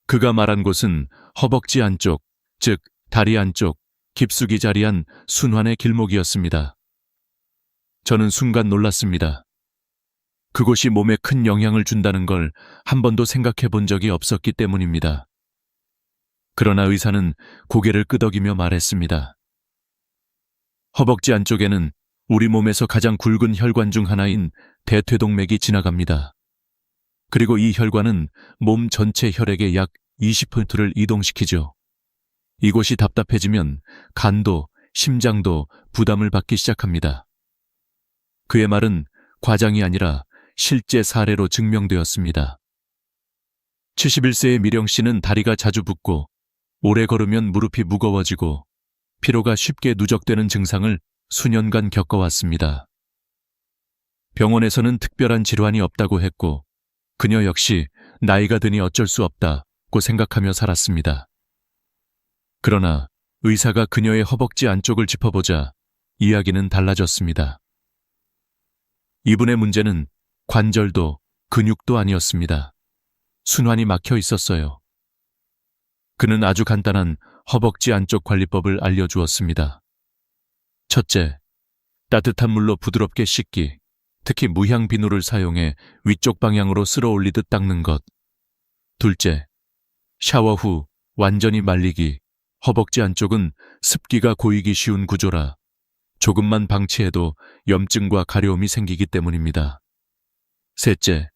그가 말한 곳은 허벅지 안쪽, 즉 다리 안쪽, 깊숙이 자리한 순환의 길목이었습니다. 저는 순간 놀랐습니다. 그곳이 몸에 큰 영향을 준다는 걸 한 번도 생각해 본 적이 없었기 때문입니다. 그러나 의사는 고개를 끄덕이며 말했습니다. 허벅지 안쪽에는 우리 몸에서 가장 굵은 혈관 중 하나인 대퇴동맥이 지나갑니다. 그리고 이 혈관은 몸 전체 혈액의 약 20%를 이동시키죠. 이곳이 답답해지면 간도, 심장도 부담을 받기 시작합니다. 그의 말은 과장이 아니라 실제 사례로 증명되었습니다. 71세의 미령 씨는 다리가 자주 붓고 오래 걸으면 무릎이 무거워지고 피로가 쉽게 누적되는 증상을 수년간 겪어왔습니다. 병원에서는 특별한 질환이 없다고 했고 그녀 역시 나이가 드니 어쩔 수 없다고 생각하며 살았습니다. 그러나 의사가 그녀의 허벅지 안쪽을 짚어보자 이야기는 달라졌습니다. 이분의 문제는 관절도 근육도 아니었습니다. 순환이 막혀 있었어요. 그는 아주 간단한 허벅지 안쪽 관리법을 알려주었습니다. 첫째, 따뜻한 물로 부드럽게 씻기, 특히 무향 비누를 사용해 위쪽 방향으로 쓸어 올리듯 닦는 것. 둘째, 샤워 후 완전히 말리기. 허벅지 안쪽은 습기가 고이기 쉬운 구조라 조금만 방치해도 염증과 가려움이 생기기 때문입니다. 셋째,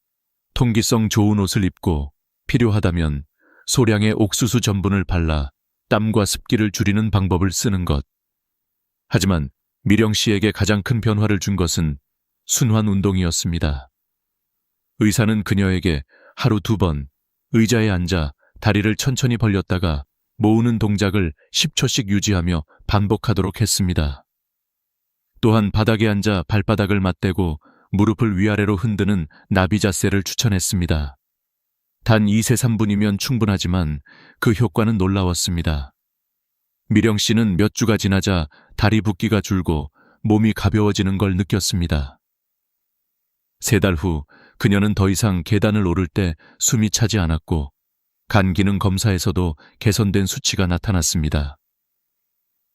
통기성 좋은 옷을 입고 필요하다면 소량의 옥수수 전분을 발라 땀과 습기를 줄이는 방법을 쓰는 것. 하지만 미령 씨에게 가장 큰 변화를 준 것은 순환 운동이었습니다. 의사는 그녀에게 하루 2번 의자에 앉아 다리를 천천히 벌렸다가 모으는 동작을 10초씩 유지하며 반복하도록 했습니다. 또한 바닥에 앉아 발바닥을 맞대고 무릎을 위아래로 흔드는 나비 자세를 추천했습니다. 단 2세 3분이면 충분하지만 그 효과는 놀라웠습니다. 미령 씨는 몇 주가 지나자 다리 붓기가 줄고 몸이 가벼워지는 걸 느꼈습니다. 3달 후 그녀는 더 이상 계단을 오를 때 숨이 차지 않았고 간 기능 검사에서도 개선된 수치가 나타났습니다.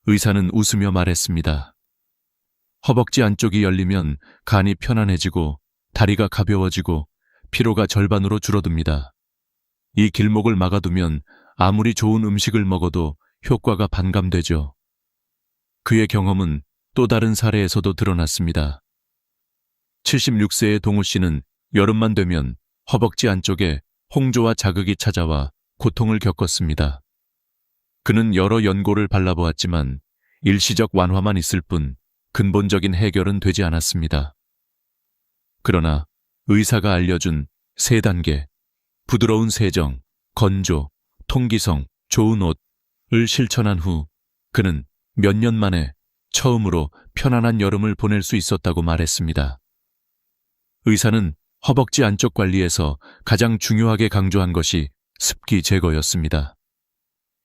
의사는 웃으며 말했습니다. 허벅지 안쪽이 열리면 간이 편안해지고 다리가 가벼워지고 피로가 절반으로 줄어듭니다. 이 길목을 막아두면 아무리 좋은 음식을 먹어도 효과가 반감되죠. 그의 경험은 또 다른 사례에서도 드러났습니다. 76세의 동우 씨는 여름만 되면 허벅지 안쪽에 홍조와 자극이 찾아와 고통을 겪었습니다. 그는 여러 연고를 발라보았지만 일시적 완화만 있을 뿐 근본적인 해결은 되지 않았습니다. 그러나 의사가 알려준 3단계, 부드러운 세정, 건조, 통기성, 좋은 옷을 실천한 후 그는 몇 년 만에 처음으로 편안한 여름을 보낼 수 있었다고 말했습니다. 의사는 허벅지 안쪽 관리에서 가장 중요하게 강조한 것이 습기 제거였습니다.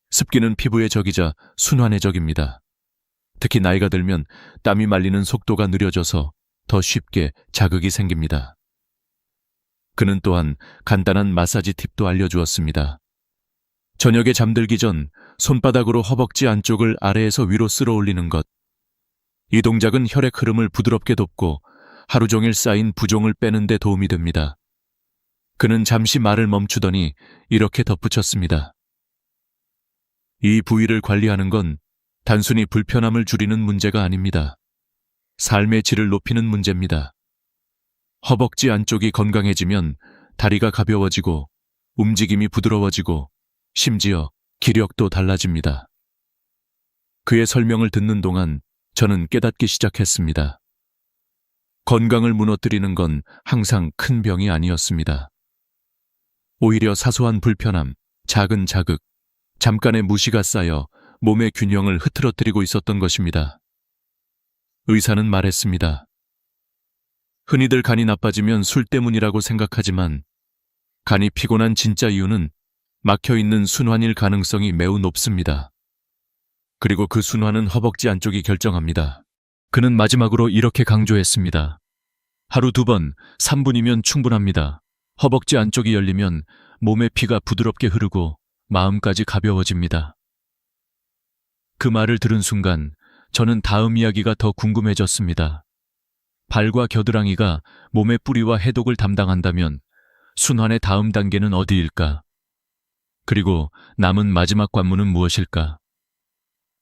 습기는 피부의 적이자 순환의 적입니다. 특히 나이가 들면 땀이 말리는 속도가 느려져서 더 쉽게 자극이 생깁니다. 그는 또한 간단한 마사지 팁도 알려주었습니다. 저녁에 잠들기 전 손바닥으로 허벅지 안쪽을 아래에서 위로 쓸어 올리는 것. 이 동작은 혈액 흐름을 부드럽게 돕고 하루 종일 쌓인 부종을 빼는 데 도움이 됩니다. 그는 잠시 말을 멈추더니 이렇게 덧붙였습니다. 이 부위를 관리하는 건 단순히 불편함을 줄이는 문제가 아닙니다. 삶의 질을 높이는 문제입니다. 허벅지 안쪽이 건강해지면 다리가 가벼워지고 움직임이 부드러워지고 심지어 기력도 달라집니다. 그의 설명을 듣는 동안 저는 깨닫기 시작했습니다. 건강을 무너뜨리는 건 항상 큰 병이 아니었습니다. 오히려 사소한 불편함, 작은 자극, 잠깐의 무시가 쌓여 몸의 균형을 흐트러뜨리고 있었던 것입니다. 의사는 말했습니다. 흔히들 간이 나빠지면 술 때문이라고 생각하지만 간이 피곤한 진짜 이유는 막혀있는 순환일 가능성이 매우 높습니다. 그리고 그 순환은 허벅지 안쪽이 결정합니다. 그는 마지막으로 이렇게 강조했습니다. 하루 2번, 3분이면 충분합니다. 허벅지 안쪽이 열리면 몸의 피가 부드럽게 흐르고 마음까지 가벼워집니다. 그 말을 들은 순간 저는 다음 이야기가 더 궁금해졌습니다. 발과 겨드랑이가 몸의 뿌리와 해독을 담당한다면 순환의 다음 단계는 어디일까? 그리고 남은 마지막 관문은 무엇일까?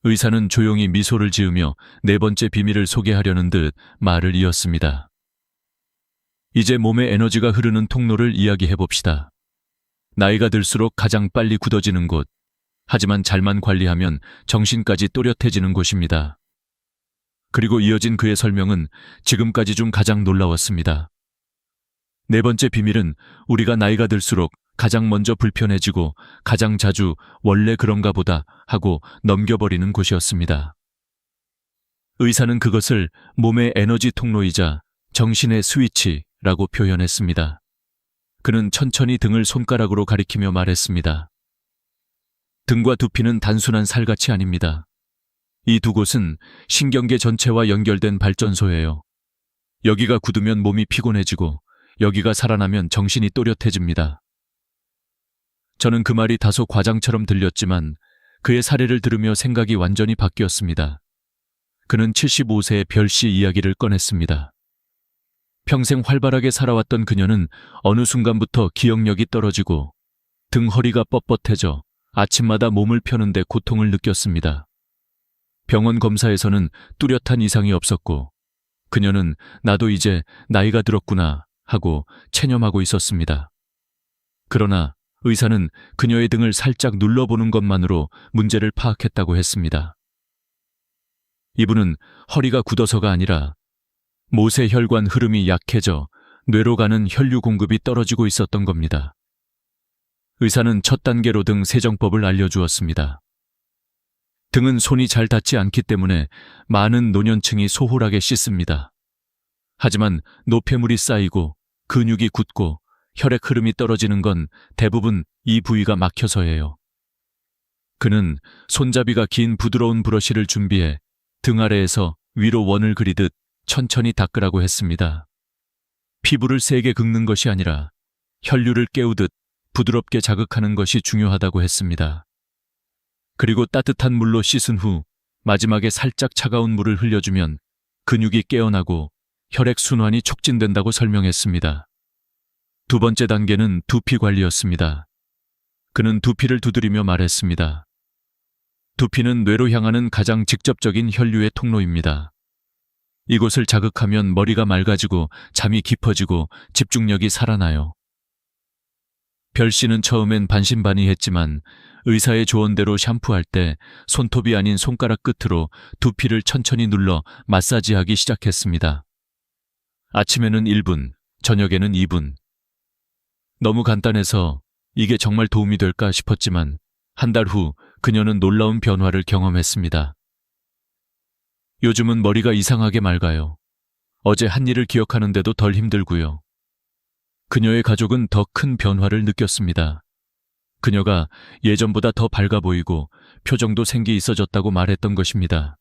의사는 조용히 미소를 지으며 4번째 비밀을 소개하려는 듯 말을 이었습니다. 이제 몸의 에너지가 흐르는 통로를 이야기해봅시다. 나이가 들수록 가장 빨리 굳어지는 곳, 하지만 잘만 관리하면 정신까지 또렷해지는 곳입니다. 그리고 이어진 그의 설명은 지금까지 중 가장 놀라웠습니다. 4번째 비밀은 우리가 나이가 들수록 가장 먼저 불편해지고 가장 자주 원래 그런가 보다 하고 넘겨버리는 곳이었습니다. 의사는 그것을 몸의 에너지 통로이자 정신의 스위치라고 표현했습니다. 그는 천천히 등을 손가락으로 가리키며 말했습니다. 등과 두피는 단순한 살갗이 아닙니다. 이 두 곳은 신경계 전체와 연결된 발전소예요. 여기가 굳으면 몸이 피곤해지고 여기가 살아나면 정신이 또렷해집니다. 저는 그 말이 다소 과장처럼 들렸지만 그의 사례를 들으며 생각이 완전히 바뀌었습니다. 그는 75세의 별씨 이야기를 꺼냈습니다. 평생 활발하게 살아왔던 그녀는 어느 순간부터 기억력이 떨어지고 등 허리가 뻣뻣해져 아침마다 몸을 펴는데 고통을 느꼈습니다. 병원 검사에서는 뚜렷한 이상이 없었고 그녀는 나도 이제 나이가 들었구나 하고 체념하고 있었습니다. 그러나 의사는 그녀의 등을 살짝 눌러보는 것만으로 문제를 파악했다고 했습니다. 이분은 허리가 굳어서가 아니라 모세혈관 흐름이 약해져 뇌로 가는 혈류 공급이 떨어지고 있었던 겁니다. 의사는 첫 단계로 등 세정법을 알려주었습니다. 등은 손이 잘 닿지 않기 때문에 많은 노년층이 소홀하게 씻습니다. 하지만 노폐물이 쌓이고 근육이 굳고 혈액 흐름이 떨어지는 건 대부분 이 부위가 막혀서예요. 그는 손잡이가 긴 부드러운 브러쉬를 준비해 등 아래에서 위로 원을 그리듯 천천히 닦으라고 했습니다. 피부를 세게 긁는 것이 아니라 혈류를 깨우듯 부드럽게 자극하는 것이 중요하다고 했습니다. 그리고 따뜻한 물로 씻은 후 마지막에 살짝 차가운 물을 흘려주면 근육이 깨어나고 혈액 순환이 촉진된다고 설명했습니다. 두 번째 단계는 두피 관리였습니다. 그는 두피를 두드리며 말했습니다. 두피는 뇌로 향하는 가장 직접적인 혈류의 통로입니다. 이곳을 자극하면 머리가 맑아지고 잠이 깊어지고 집중력이 살아나요. 별 씨는 처음엔 반신반의했지만 의사의 조언대로 샴푸할 때 손톱이 아닌 손가락 끝으로 두피를 천천히 눌러 마사지하기 시작했습니다. 아침에는 1분, 저녁에는 2분. 너무 간단해서 이게 정말 도움이 될까 싶었지만 한 달 후 그녀는 놀라운 변화를 경험했습니다. 요즘은 머리가 이상하게 맑아요. 어제 한 일을 기억하는데도 덜 힘들고요. 그녀의 가족은 더 큰 변화를 느꼈습니다. 그녀가 예전보다 더 밝아 보이고 표정도 생기 있어졌다고 말했던 것입니다.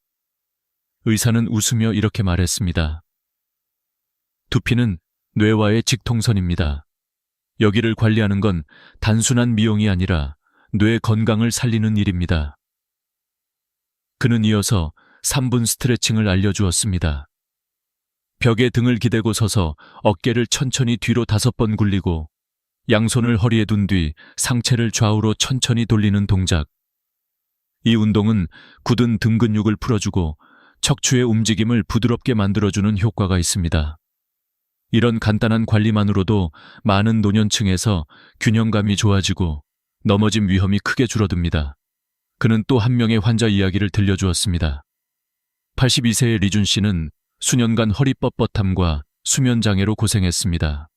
의사는 웃으며 이렇게 말했습니다. 두피는 뇌와의 직통선입니다. 여기를 관리하는 건 단순한 미용이 아니라 뇌 건강을 살리는 일입니다. 그는 이어서 3분 스트레칭을 알려주었습니다. 벽에 등을 기대고 서서 어깨를 천천히 뒤로 5번 굴리고 양손을 허리에 둔 뒤 상체를 좌우로 천천히 돌리는 동작. 이 운동은 굳은 등 근육을 풀어주고 척추의 움직임을 부드럽게 만들어주는 효과가 있습니다. 이런 간단한 관리만으로도 많은 노년층에서 균형감이 좋아지고 넘어짐 위험이 크게 줄어듭니다. 그는 또 한 명의 환자 이야기를 들려주었습니다. 82세의 리준 씨는 수년간 허리 뻣뻣함과 수면장애로 고생했습니다.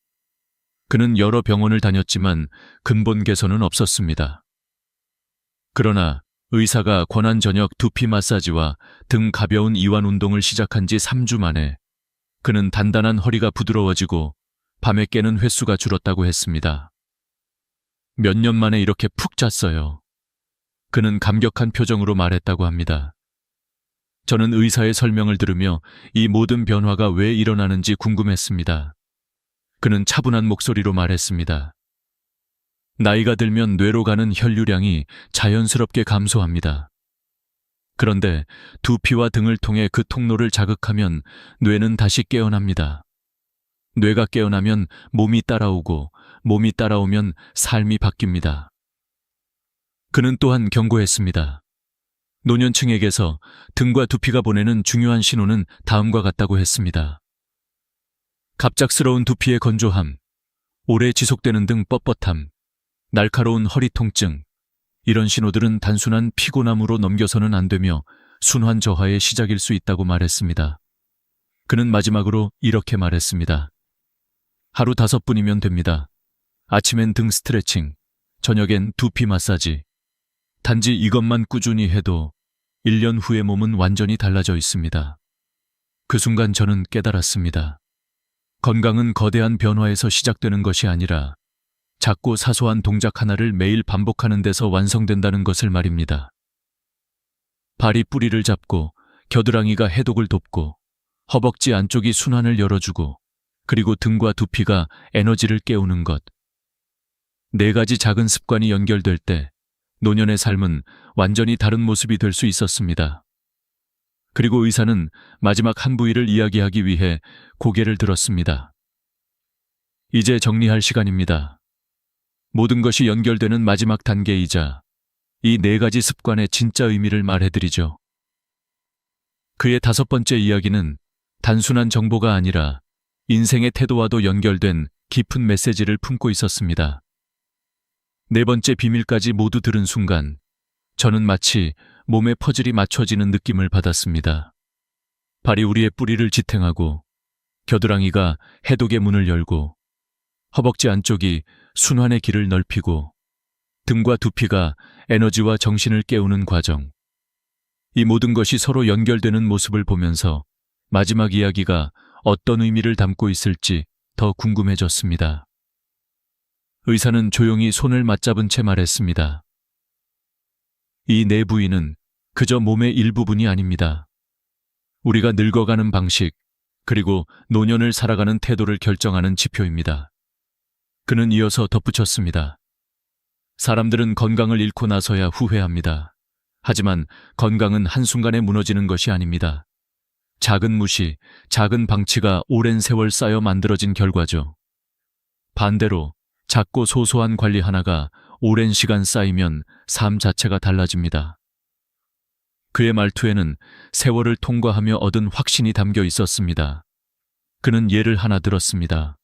그는 여러 병원을 다녔지만 근본 개선은 없었습니다. 그러나 의사가 권한 저녁 두피 마사지와 등 가벼운 이완 운동을 시작한 지 3주 만에 그는 단단한 허리가 부드러워지고 밤에 깨는 횟수가 줄었다고 했습니다. 몇 년 만에 이렇게 푹 잤어요. 그는 감격한 표정으로 말했다고 합니다. 저는 의사의 설명을 들으며 이 모든 변화가 왜 일어나는지 궁금했습니다. 그는 차분한 목소리로 말했습니다. 나이가 들면 뇌로 가는 혈류량이 자연스럽게 감소합니다. 그런데 두피와 등을 통해 그 통로를 자극하면 뇌는 다시 깨어납니다. 뇌가 깨어나면 몸이 따라오고 몸이 따라오면 삶이 바뀝니다. 그는 또한 경고했습니다. 노년층에게서 등과 두피가 보내는 중요한 신호는 다음과 같다고 했습니다. 갑작스러운 두피의 건조함, 오래 지속되는 등 뻣뻣함, 날카로운 허리 통증, 이런 신호들은 단순한 피곤함으로 넘겨서는 안 되며 순환 저하의 시작일 수 있다고 말했습니다. 그는 마지막으로 이렇게 말했습니다. 하루 5분이면 됩니다. 아침엔 등 스트레칭, 저녁엔 두피 마사지. 단지 이것만 꾸준히 해도 1년 후의 몸은 완전히 달라져 있습니다. 그 순간 저는 깨달았습니다. 건강은 거대한 변화에서 시작되는 것이 아니라 작고 사소한 동작 하나를 매일 반복하는 데서 완성된다는 것을 말입니다. 발이 뿌리를 잡고 겨드랑이가 해독을 돕고 허벅지 안쪽이 순환을 열어주고 그리고 등과 두피가 에너지를 깨우는 것. 4가지 작은 습관이 연결될 때 노년의 삶은 완전히 다른 모습이 될 수 있었습니다. 그리고 의사는 마지막 한 부위를 이야기하기 위해 고개를 들었습니다. 이제 정리할 시간입니다. 모든 것이 연결되는 마지막 단계이자 이 4가지 습관의 진짜 의미를 말해드리죠. 그의 5번째 이야기는 단순한 정보가 아니라 인생의 태도와도 연결된 깊은 메시지를 품고 있었습니다. 4번째 비밀까지 모두 들은 순간 저는 마치 몸의 퍼즐이 맞춰지는 느낌을 받았습니다. 발이 우리의 뿌리를 지탱하고 겨드랑이가 해독의 문을 열고 허벅지 안쪽이 순환의 길을 넓히고 등과 두피가 에너지와 정신을 깨우는 과정. 이 모든 것이 서로 연결되는 모습을 보면서 마지막 이야기가 어떤 의미를 담고 있을지 더 궁금해졌습니다. 의사는 조용히 손을 맞잡은 채 말했습니다. 이 네 부위는 그저 몸의 일부분이 아닙니다. 우리가 늙어가는 방식, 그리고 노년을 살아가는 태도를 결정하는 지표입니다. 그는 이어서 덧붙였습니다. 사람들은 건강을 잃고 나서야 후회합니다. 하지만 건강은 한순간에 무너지는 것이 아닙니다. 작은 무시, 작은 방치가 오랜 세월 쌓여 만들어진 결과죠. 반대로 작고 소소한 관리 하나가 오랜 시간 쌓이면 삶 자체가 달라집니다. 그의 말투에는 세월을 통과하며 얻은 확신이 담겨 있었습니다. 그는 예를 하나 들었습니다.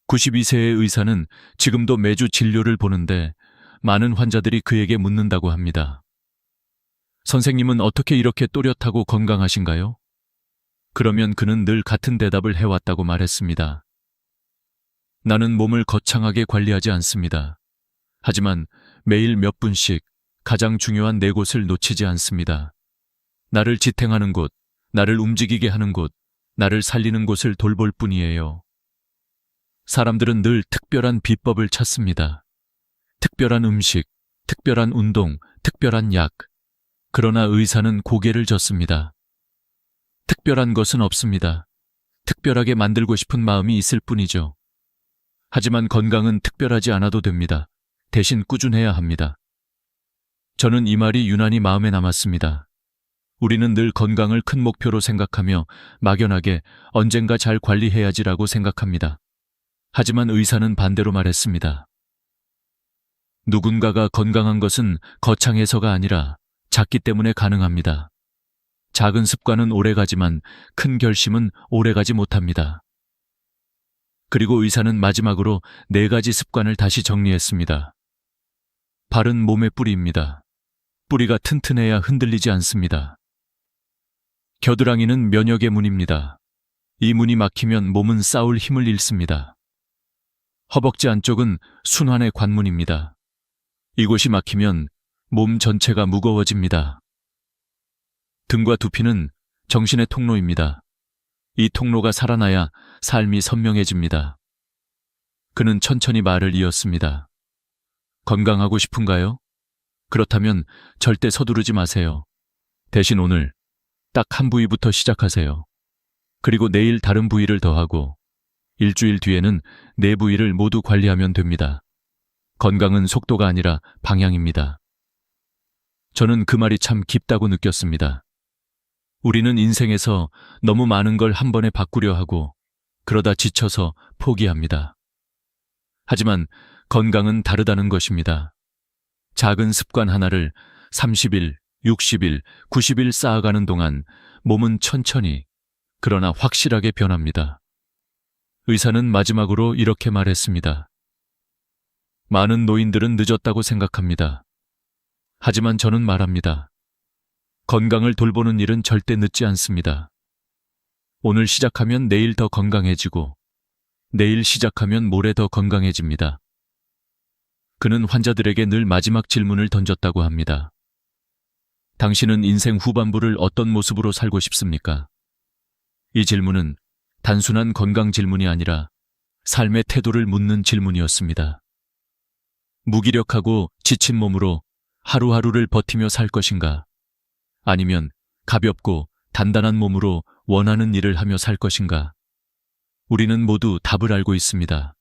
92세의 의사는 지금도 매주 진료를 보는데 많은 환자들이 그에게 묻는다고 합니다. 선생님은 어떻게 이렇게 또렷하고 건강하신가요? 그러면 그는 늘 같은 대답을 해왔다고 말했습니다. 나는 몸을 거창하게 관리하지 않습니다. 하지만 매일 몇 분씩 가장 중요한 네 곳을 놓치지 않습니다. 나를 지탱하는 곳, 나를 움직이게 하는 곳, 나를 살리는 곳을 돌볼 뿐이에요. 사람들은 늘 특별한 비법을 찾습니다. 특별한 음식, 특별한 운동, 특별한 약. 그러나 의사는 고개를 젓습니다. 특별한 것은 없습니다. 특별하게 만들고 싶은 마음이 있을 뿐이죠. 하지만 건강은 특별하지 않아도 됩니다. 대신 꾸준해야 합니다. 저는 이 말이 유난히 마음에 남았습니다. 우리는 늘 건강을 큰 목표로 생각하며 막연하게 언젠가 잘 관리해야지라고 생각합니다. 하지만 의사는 반대로 말했습니다. 누군가가 건강한 것은 거창해서가 아니라 작기 때문에 가능합니다. 작은 습관은 오래가지만 큰 결심은 오래가지 못합니다. 그리고 의사는 마지막으로 4가지 습관을 다시 정리했습니다. 발은 몸의 뿌리입니다. 뿌리가 튼튼해야 흔들리지 않습니다. 겨드랑이는 면역의 문입니다. 이 문이 막히면 몸은 싸울 힘을 잃습니다. 허벅지 안쪽은 순환의 관문입니다. 이곳이 막히면 몸 전체가 무거워집니다. 등과 두피는 정신의 통로입니다. 이 통로가 살아나야 삶이 선명해집니다. 그는 천천히 말을 이었습니다. 건강하고 싶은가요? 그렇다면 절대 서두르지 마세요. 대신 오늘 딱 한 부위부터 시작하세요. 그리고 내일 다른 부위를 더하고 일주일 뒤에는 4부위를 모두 관리하면 됩니다. 건강은 속도가 아니라 방향입니다. 저는 그 말이 참 깊다고 느꼈습니다. 우리는 인생에서 너무 많은 걸 한 번에 바꾸려 하고 그러다 지쳐서 포기합니다. 하지만 건강은 다르다는 것입니다. 작은 습관 하나를 30일, 60일, 90일 쌓아가는 동안 몸은 천천히 그러나 확실하게 변합니다. 의사는 마지막으로 이렇게 말했습니다. 많은 노인들은 늦었다고 생각합니다. 하지만 저는 말합니다. 건강을 돌보는 일은 절대 늦지 않습니다. 오늘 시작하면 내일 더 건강해지고 내일 시작하면 모레 더 건강해집니다. 그는 환자들에게 늘 마지막 질문을 던졌다고 합니다. 당신은 인생 후반부를 어떤 모습으로 살고 싶습니까? 이 질문은 단순한 건강 질문이 아니라 삶의 태도를 묻는 질문이었습니다. 무기력하고 지친 몸으로 하루하루를 버티며 살 것인가? 아니면 가볍고 단단한 몸으로 원하는 일을 하며 살 것인가? 우리는 모두 답을 알고 있습니다.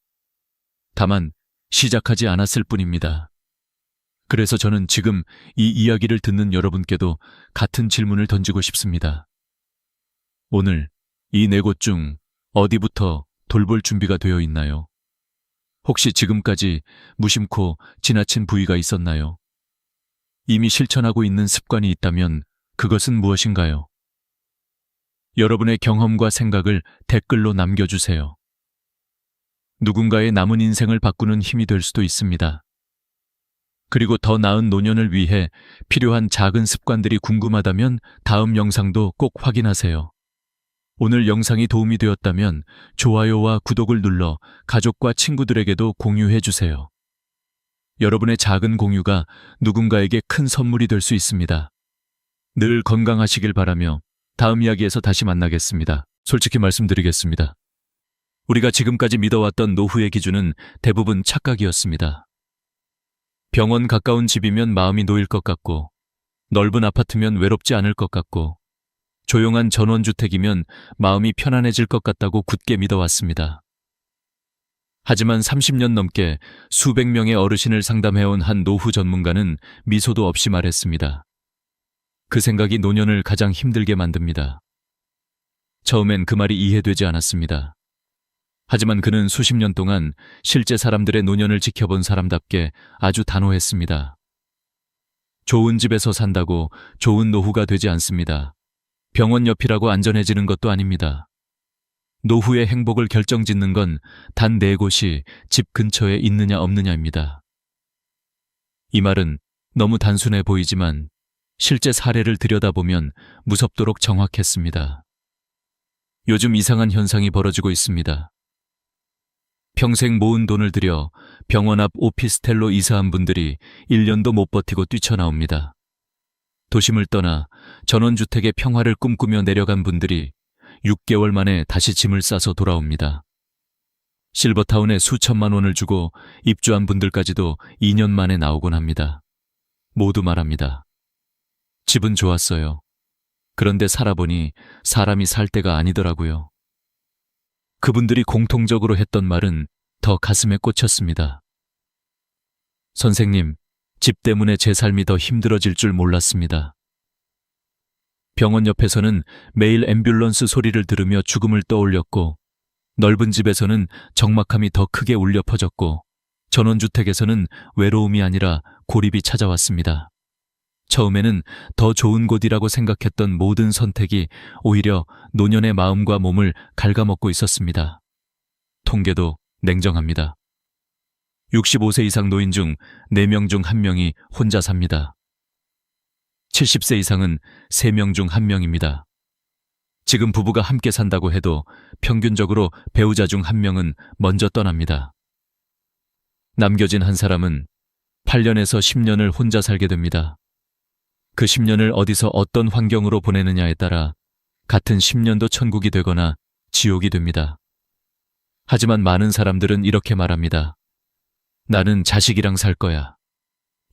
다만 시작하지 않았을 뿐입니다. 그래서 저는 지금 이 이야기를 듣는 여러분께도 같은 질문을 던지고 싶습니다. 오늘 이 4곳 중 어디부터 돌볼 준비가 되어 있나요? 혹시 지금까지 무심코 지나친 부위가 있었나요? 이미 실천하고 있는 습관이 있다면 그것은 무엇인가요? 여러분의 경험과 생각을 댓글로 남겨주세요. 누군가의 남은 인생을 바꾸는 힘이 될 수도 있습니다. 그리고 더 나은 노년을 위해 필요한 작은 습관들이 궁금하다면 다음 영상도 꼭 확인하세요. 오늘 영상이 도움이 되었다면 좋아요와 구독을 눌러 가족과 친구들에게도 공유해 주세요. 여러분의 작은 공유가 누군가에게 큰 선물이 될 수 있습니다. 늘 건강하시길 바라며 다음 이야기에서 다시 만나겠습니다. 솔직히 말씀드리겠습니다. 우리가 지금까지 믿어왔던 노후의 기준은 대부분 착각이었습니다. 병원 가까운 집이면 마음이 놓일 것 같고, 넓은 아파트면 외롭지 않을 것 같고, 조용한 전원주택이면 마음이 편안해질 것 같다고 굳게 믿어왔습니다. 하지만 30년 넘게 수백 명의 어르신을 상담해온 한 노후 전문가는 미소도 없이 말했습니다. 그 생각이 노년을 가장 힘들게 만듭니다. 처음엔 그 말이 이해되지 않았습니다. 하지만 그는 수십 년 동안 실제 사람들의 노년을 지켜본 사람답게 아주 단호했습니다. 좋은 집에서 산다고 좋은 노후가 되지 않습니다. 병원 옆이라고 안전해지는 것도 아닙니다. 노후의 행복을 결정짓는 건 단 4곳이 집 근처에 있느냐 없느냐입니다. 이 말은 너무 단순해 보이지만 실제 사례를 들여다보면 무섭도록 정확했습니다. 요즘 이상한 현상이 벌어지고 있습니다. 평생 모은 돈을 들여 병원 앞 오피스텔로 이사한 분들이 1년도 못 버티고 뛰쳐나옵니다. 도심을 떠나 전원주택의 평화를 꿈꾸며 내려간 분들이 6개월 만에 다시 짐을 싸서 돌아옵니다. 실버타운에 수천만 원을 주고 입주한 분들까지도 2년 만에 나오곤 합니다. 모두 말합니다. 집은 좋았어요. 그런데 살아보니 사람이 살 때가 아니더라고요. 그분들이 공통적으로 했던 말은 더 가슴에 꽂혔습니다. 선생님, 집 때문에 제 삶이 더 힘들어질 줄 몰랐습니다. 병원 옆에서는 매일 앰뷸런스 소리를 들으며 죽음을 떠올렸고, 넓은 집에서는 적막함이 더 크게 울려 퍼졌고, 전원주택에서는 외로움이 아니라 고립이 찾아왔습니다. 처음에는 더 좋은 곳이라고 생각했던 모든 선택이 오히려 노년의 마음과 몸을 갉아먹고 있었습니다. 통계도 냉정합니다. 65세 이상 노인 중 4명 중 1명이 혼자 삽니다. 70세 이상은 3명 중 1명입니다. 지금 부부가 함께 산다고 해도 평균적으로 배우자 중 1명은 먼저 떠납니다. 남겨진 한 사람은 8년에서 10년을 혼자 살게 됩니다. 그 10년을 어디서 어떤 환경으로 보내느냐에 따라 같은 10년도 천국이 되거나 지옥이 됩니다. 하지만 많은 사람들은 이렇게 말합니다. 나는 자식이랑 살 거야.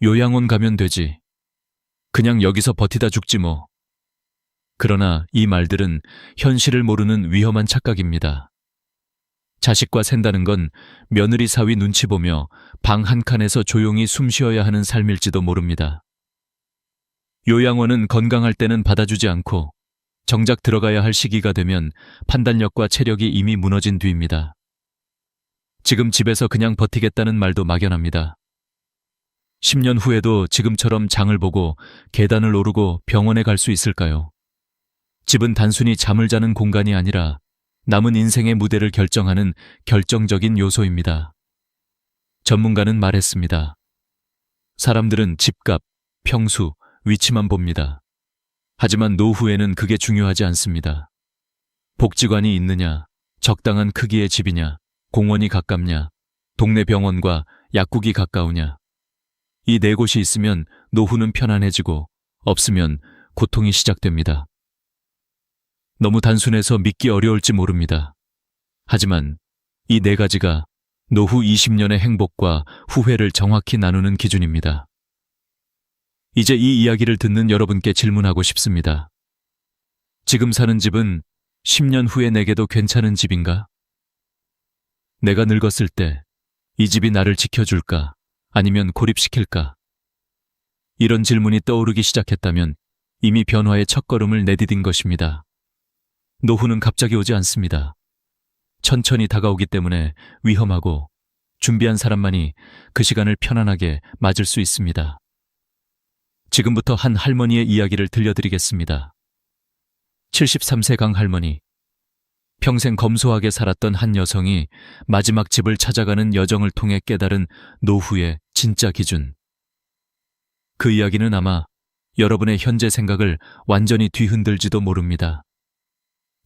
요양원 가면 되지. 그냥 여기서 버티다 죽지 뭐. 그러나 이 말들은 현실을 모르는 위험한 착각입니다. 자식과 산다는 건 며느리 사위 눈치 보며 방 한 칸에서 조용히 숨 쉬어야 하는 삶일지도 모릅니다. 요양원은 건강할 때는 받아주지 않고 정작 들어가야 할 시기가 되면 판단력과 체력이 이미 무너진 뒤입니다. 지금 집에서 그냥 버티겠다는 말도 막연합니다. 10년 후에도 지금처럼 장을 보고 계단을 오르고 병원에 갈 수 있을까요? 집은 단순히 잠을 자는 공간이 아니라 남은 인생의 무대를 결정하는 결정적인 요소입니다. 전문가는 말했습니다. 사람들은 집값, 평수, 위치만 봅니다. 하지만 노후에는 그게 중요하지 않습니다. 복지관이 있느냐, 적당한 크기의 집이냐, 공원이 가깝냐, 동네 병원과 약국이 가까우냐. 이 4곳이 있으면 노후는 편안해지고 없으면 고통이 시작됩니다. 너무 단순해서 믿기 어려울지 모릅니다. 하지만 이 4가지가 노후 20년의 행복과 후회를 정확히 나누는 기준입니다. 이제 이 이야기를 듣는 여러분께 질문하고 싶습니다. 지금 사는 집은 10년 후에 내게도 괜찮은 집인가? 내가 늙었을 때 이 집이 나를 지켜줄까? 아니면 고립시킬까? 이런 질문이 떠오르기 시작했다면 이미 변화의 첫걸음을 내디딘 것입니다. 노후는 갑자기 오지 않습니다. 천천히 다가오기 때문에 위험하고 준비한 사람만이 그 시간을 편안하게 맞을 수 있습니다. 지금부터 한 할머니의 이야기를 들려드리겠습니다. 73세 강 할머니. 평생 검소하게 살았던 한 여성이 마지막 집을 찾아가는 여정을 통해 깨달은 노후의 진짜 기준. 그 이야기는 아마 여러분의 현재 생각을 완전히 뒤흔들지도 모릅니다.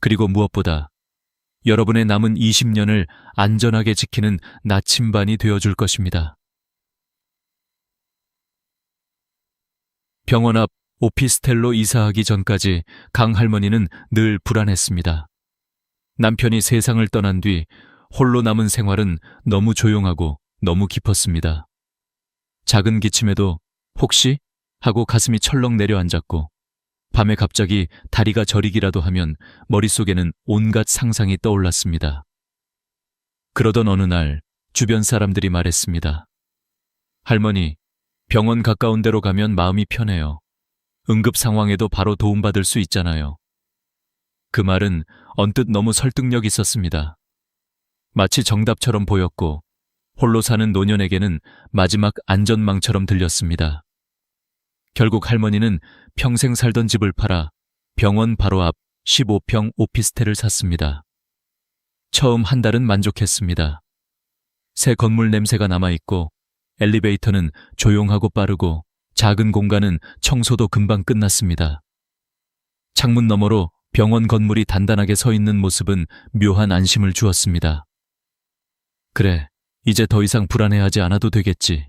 그리고 무엇보다 여러분의 남은 20년을 안전하게 지키는 나침반이 되어줄 것입니다. 병원 앞 오피스텔로 이사하기 전까지 강 할머니는 늘 불안했습니다. 남편이 세상을 떠난 뒤 홀로 남은 생활은 너무 조용하고 너무 깊었습니다. 작은 기침에도 혹시? 하고 가슴이 철렁 내려앉았고, 밤에 갑자기 다리가 저리기라도 하면 머릿속에는 온갖 상상이 떠올랐습니다. 그러던 어느 날 주변 사람들이 말했습니다. 할머니, 병원 가까운 데로 가면 마음이 편해요. 응급 상황에도 바로 도움받을 수 있잖아요. 그 말은 언뜻 너무 설득력 있었습니다. 마치 정답처럼 보였고, 홀로 사는 노년에게는 마지막 안전망처럼 들렸습니다. 결국 할머니는 평생 살던 집을 팔아 병원 바로 앞 15평 오피스텔을 샀습니다. 처음 한 달은 만족했습니다. 새 건물 냄새가 남아있고, 엘리베이터는 조용하고 빠르고, 작은 공간은 청소도 금방 끝났습니다. 창문 너머로 병원 건물이 단단하게 서 있는 모습은 묘한 안심을 주었습니다. 그래, 이제 더 이상 불안해하지 않아도 되겠지.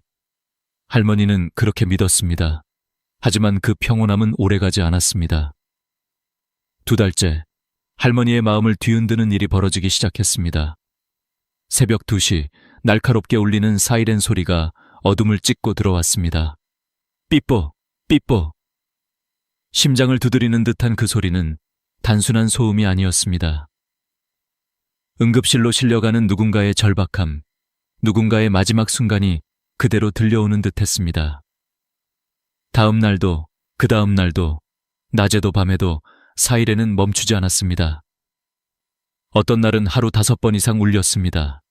할머니는 그렇게 믿었습니다. 하지만 그 평온함은 오래가지 않았습니다. 2달째, 할머니의 마음을 뒤흔드는 일이 벌어지기 시작했습니다. 새벽 2시, 날카롭게 울리는 사이렌 소리가 어둠을 찢고 들어왔습니다. 삐뽀, 삐뽀. 심장을 두드리는 듯한 그 소리는 단순한 소음이 아니었습니다. 응급실로 실려가는 누군가의 절박함, 누군가의 마지막 순간이 그대로 들려오는 듯했습니다. 다음 날도, 그 다음 날도, 낮에도 밤에도 사이렌은 멈추지 않았습니다. 어떤 날은 하루 5번 이상 울렸습니다.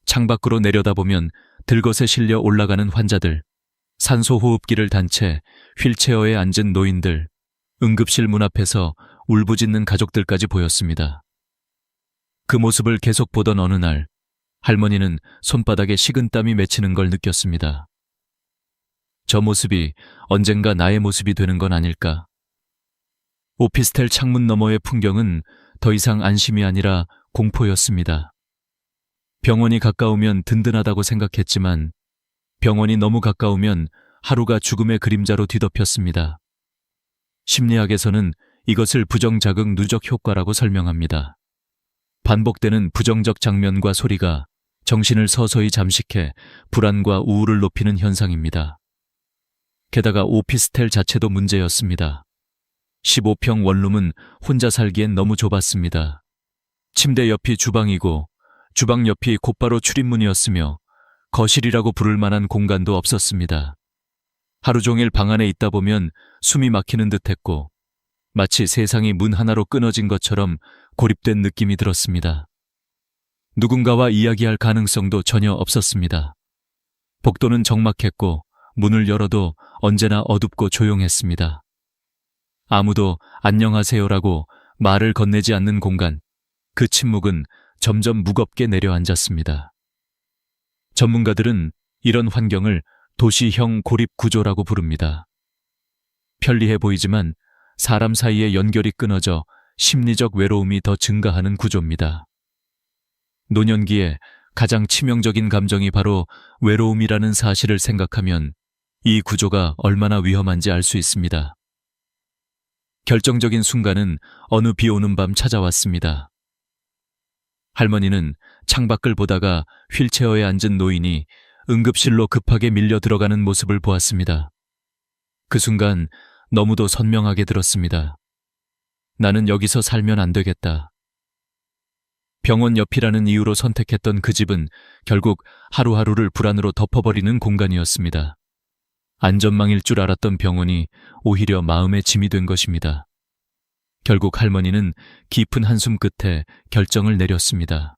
창밖으로 내려다보면 들것에 실려 올라가는 환자들, 산소호흡기를 단 채 휠체어에 앉은 노인들, 응급실 문 앞에서 울부짖는 가족들까지 보였습니다. 그 모습을 계속 보던 어느 날, 할머니는 손바닥에 식은땀이 맺히는 걸 느꼈습니다. 저 모습이 언젠가 나의 모습이 되는 건 아닐까. 오피스텔 창문 너머의 풍경은 더 이상 안심이 아니라 공포였습니다. 병원이 가까우면 든든하다고 생각했지만, 병원이 너무 가까우면 하루가 죽음의 그림자로 뒤덮였습니다. 심리학에서는 이것을 부정자극 누적 효과라고 설명합니다. 반복되는 부정적 장면과 소리가 정신을 서서히 잠식해 불안과 우울을 높이는 현상입니다. 게다가 오피스텔 자체도 문제였습니다. 15평 원룸은 혼자 살기엔 너무 좁았습니다. 침대 옆이 주방이고, 주방 옆이 곧바로 출입문이었으며, 거실이라고 부를 만한 공간도 없었습니다. 하루 종일 방 안에 있다 보면 숨이 막히는 듯했고, 마치 세상이 문 하나로 끊어진 것처럼 고립된 느낌이 들었습니다. 누군가와 이야기할 가능성도 전혀 없었습니다. 복도는 적막했고, 문을 열어도 언제나 어둡고 조용했습니다. 아무도 안녕하세요라고 말을 건네지 않는 공간, 그 침묵은 점점 무겁게 내려앉았습니다. 전문가들은 이런 환경을 도시형 고립 구조라고 부릅니다. 편리해 보이지만 사람 사이의 연결이 끊어져 심리적 외로움이 더 증가하는 구조입니다. 노년기에 가장 치명적인 감정이 바로 외로움이라는 사실을 생각하면 이 구조가 얼마나 위험한지 알 수 있습니다. 결정적인 순간은 어느 비 오는 밤 찾아왔습니다. 할머니는 창밖을 보다가 휠체어에 앉은 노인이 응급실로 급하게 밀려 들어가는 모습을 보았습니다. 그 순간 너무도 선명하게 들었습니다. 나는 여기서 살면 안 되겠다. 병원 옆이라는 이유로 선택했던 그 집은 결국 하루하루를 불안으로 덮어버리는 공간이었습니다. 안전망일 줄 알았던 병원이 오히려 마음의 짐이 된 것입니다. 결국 할머니는 깊은 한숨 끝에 결정을 내렸습니다.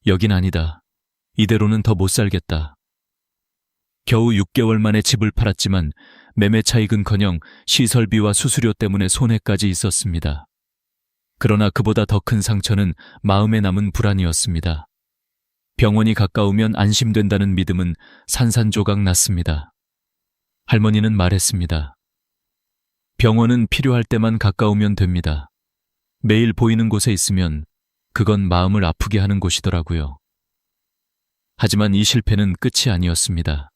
여긴 아니다. 이대로는 더 못 살겠다. 겨우 6개월 만에 집을 팔았지만 매매 차익은커녕 시설비와 수수료 때문에 손해까지 있었습니다. 그러나 그보다 더 큰 상처는 마음에 남은 불안이었습니다. 병원이 가까우면 안심된다는 믿음은 산산조각 났습니다. 할머니는 말했습니다. 병원은 필요할 때만 가까우면 됩니다. 매일 보이는 곳에 있으면 그건 마음을 아프게 하는 곳이더라고요. 하지만 이 실패는 끝이 아니었습니다.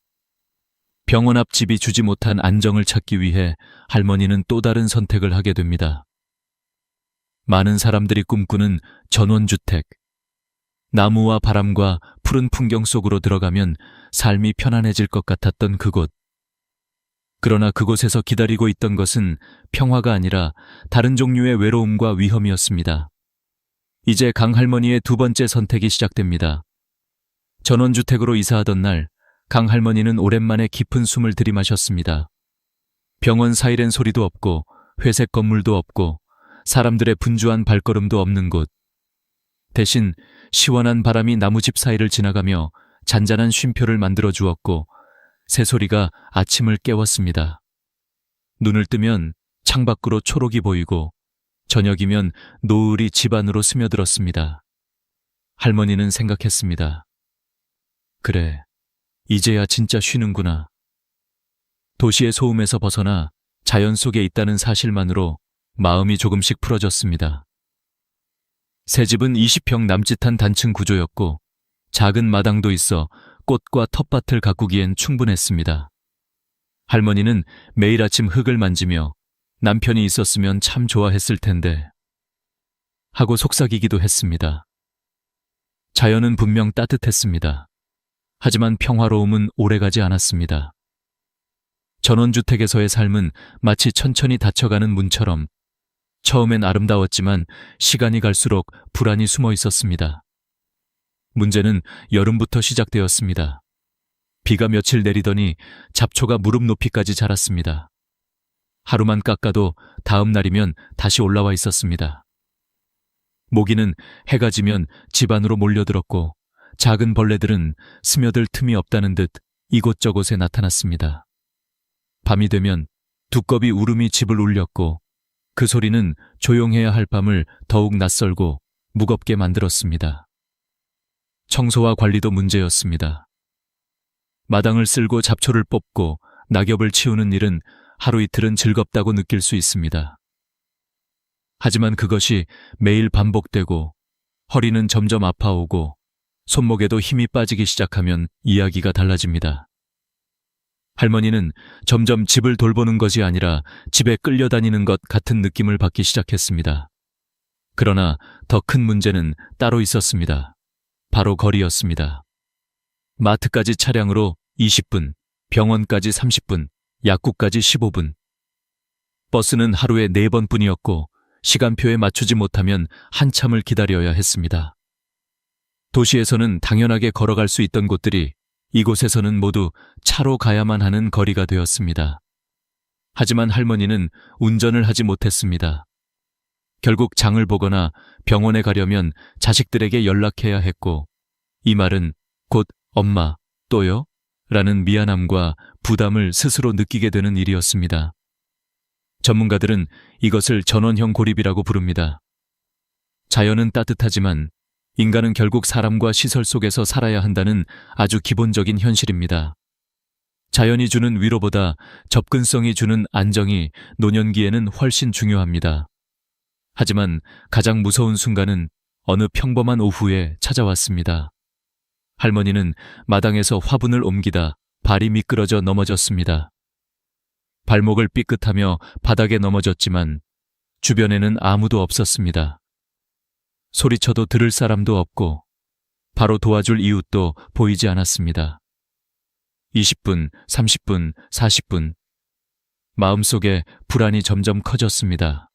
병원 앞 집이 주지 못한 안정을 찾기 위해 할머니는 또 다른 선택을 하게 됩니다. 많은 사람들이 꿈꾸는 전원주택. 나무와 바람과 푸른 풍경 속으로 들어가면 삶이 편안해질 것 같았던 그곳. 그러나 그곳에서 기다리고 있던 것은 평화가 아니라 다른 종류의 외로움과 위험이었습니다. 이제 강할머니의 두 번째 선택이 시작됩니다. 전원주택으로 이사하던 날, 강할머니는 오랜만에 깊은 숨을 들이마셨습니다. 병원 사이렌 소리도 없고 회색 건물도 없고 사람들의 분주한 발걸음도 없는 곳. 대신 시원한 바람이 나무집 사이를 지나가며 잔잔한 쉼표를 만들어 주었고 새소리가 아침을 깨웠습니다. 눈을 뜨면 창밖으로 초록이 보이고 저녁이면 노을이 집 안으로 스며들었습니다. 할머니는 생각했습니다. 그래, 이제야 진짜 쉬는구나. 도시의 소음에서 벗어나 자연 속에 있다는 사실만으로 마음이 조금씩 풀어졌습니다. 새 집은 20평 남짓한 단층 구조였고 작은 마당도 있어 꽃과 텃밭을 가꾸기엔 충분했습니다. 할머니는 매일 아침 흙을 만지며 남편이 있었으면 참 좋아했을 텐데 하고 속삭이기도 했습니다. 자연은 분명 따뜻했습니다. 하지만 평화로움은 오래가지 않았습니다. 전원주택에서의 삶은 마치 천천히 닫혀가는 문처럼 처음엔 아름다웠지만 시간이 갈수록 불안이 숨어 있었습니다. 문제는 여름부터 시작되었습니다. 비가 며칠 내리더니 잡초가 무릎 높이까지 자랐습니다. 하루만 깎아도 다음 날이면 다시 올라와 있었습니다. 모기는 해가 지면 집 안으로 몰려들었고 작은 벌레들은 스며들 틈이 없다는 듯 이곳저곳에 나타났습니다. 밤이 되면 두꺼비 울음이 집을 울렸고 그 소리는 조용해야 할 밤을 더욱 낯설고 무겁게 만들었습니다. 청소와 관리도 문제였습니다. 마당을 쓸고 잡초를 뽑고 낙엽을 치우는 일은 하루 이틀은 즐겁다고 느낄 수 있습니다. 하지만 그것이 매일 반복되고 허리는 점점 아파오고 손목에도 힘이 빠지기 시작하면 이야기가 달라집니다. 할머니는 점점 집을 돌보는 것이 아니라 집에 끌려다니는 것 같은 느낌을 받기 시작했습니다. 그러나 더 큰 문제는 따로 있었습니다. 바로 거리였습니다. 마트까지 차량으로 20분, 병원까지 30분, 약국까지 15분. 버스는 하루에 4번뿐이었고 시간표에 맞추지 못하면 한참을 기다려야 했습니다. 도시에서는 당연하게 걸어갈 수 있던 곳들이 이곳에서는 모두 차로 가야만 하는 거리가 되었습니다. 하지만 할머니는 운전을 하지 못했습니다. 결국 장을 보거나 병원에 가려면 자식들에게 연락해야 했고 이 말은 곧 엄마, 또요? 라는 미안함과 부담을 스스로 느끼게 되는 일이었습니다. 전문가들은 이것을 전원형 고립이라고 부릅니다. 자연은 따뜻하지만 인간은 결국 사람과 시설 속에서 살아야 한다는 아주 기본적인 현실입니다. 자연이 주는 위로보다 접근성이 주는 안정이 노년기에는 훨씬 중요합니다. 하지만 가장 무서운 순간은 어느 평범한 오후에 찾아왔습니다. 할머니는 마당에서 화분을 옮기다 발이 미끄러져 넘어졌습니다. 발목을 삐끗하며 바닥에 넘어졌지만 주변에는 아무도 없었습니다. 소리쳐도 들을 사람도 없고 바로 도와줄 이웃도 보이지 않았습니다. 20분, 30분, 40분. 마음속에 불안이 점점 커졌습니다.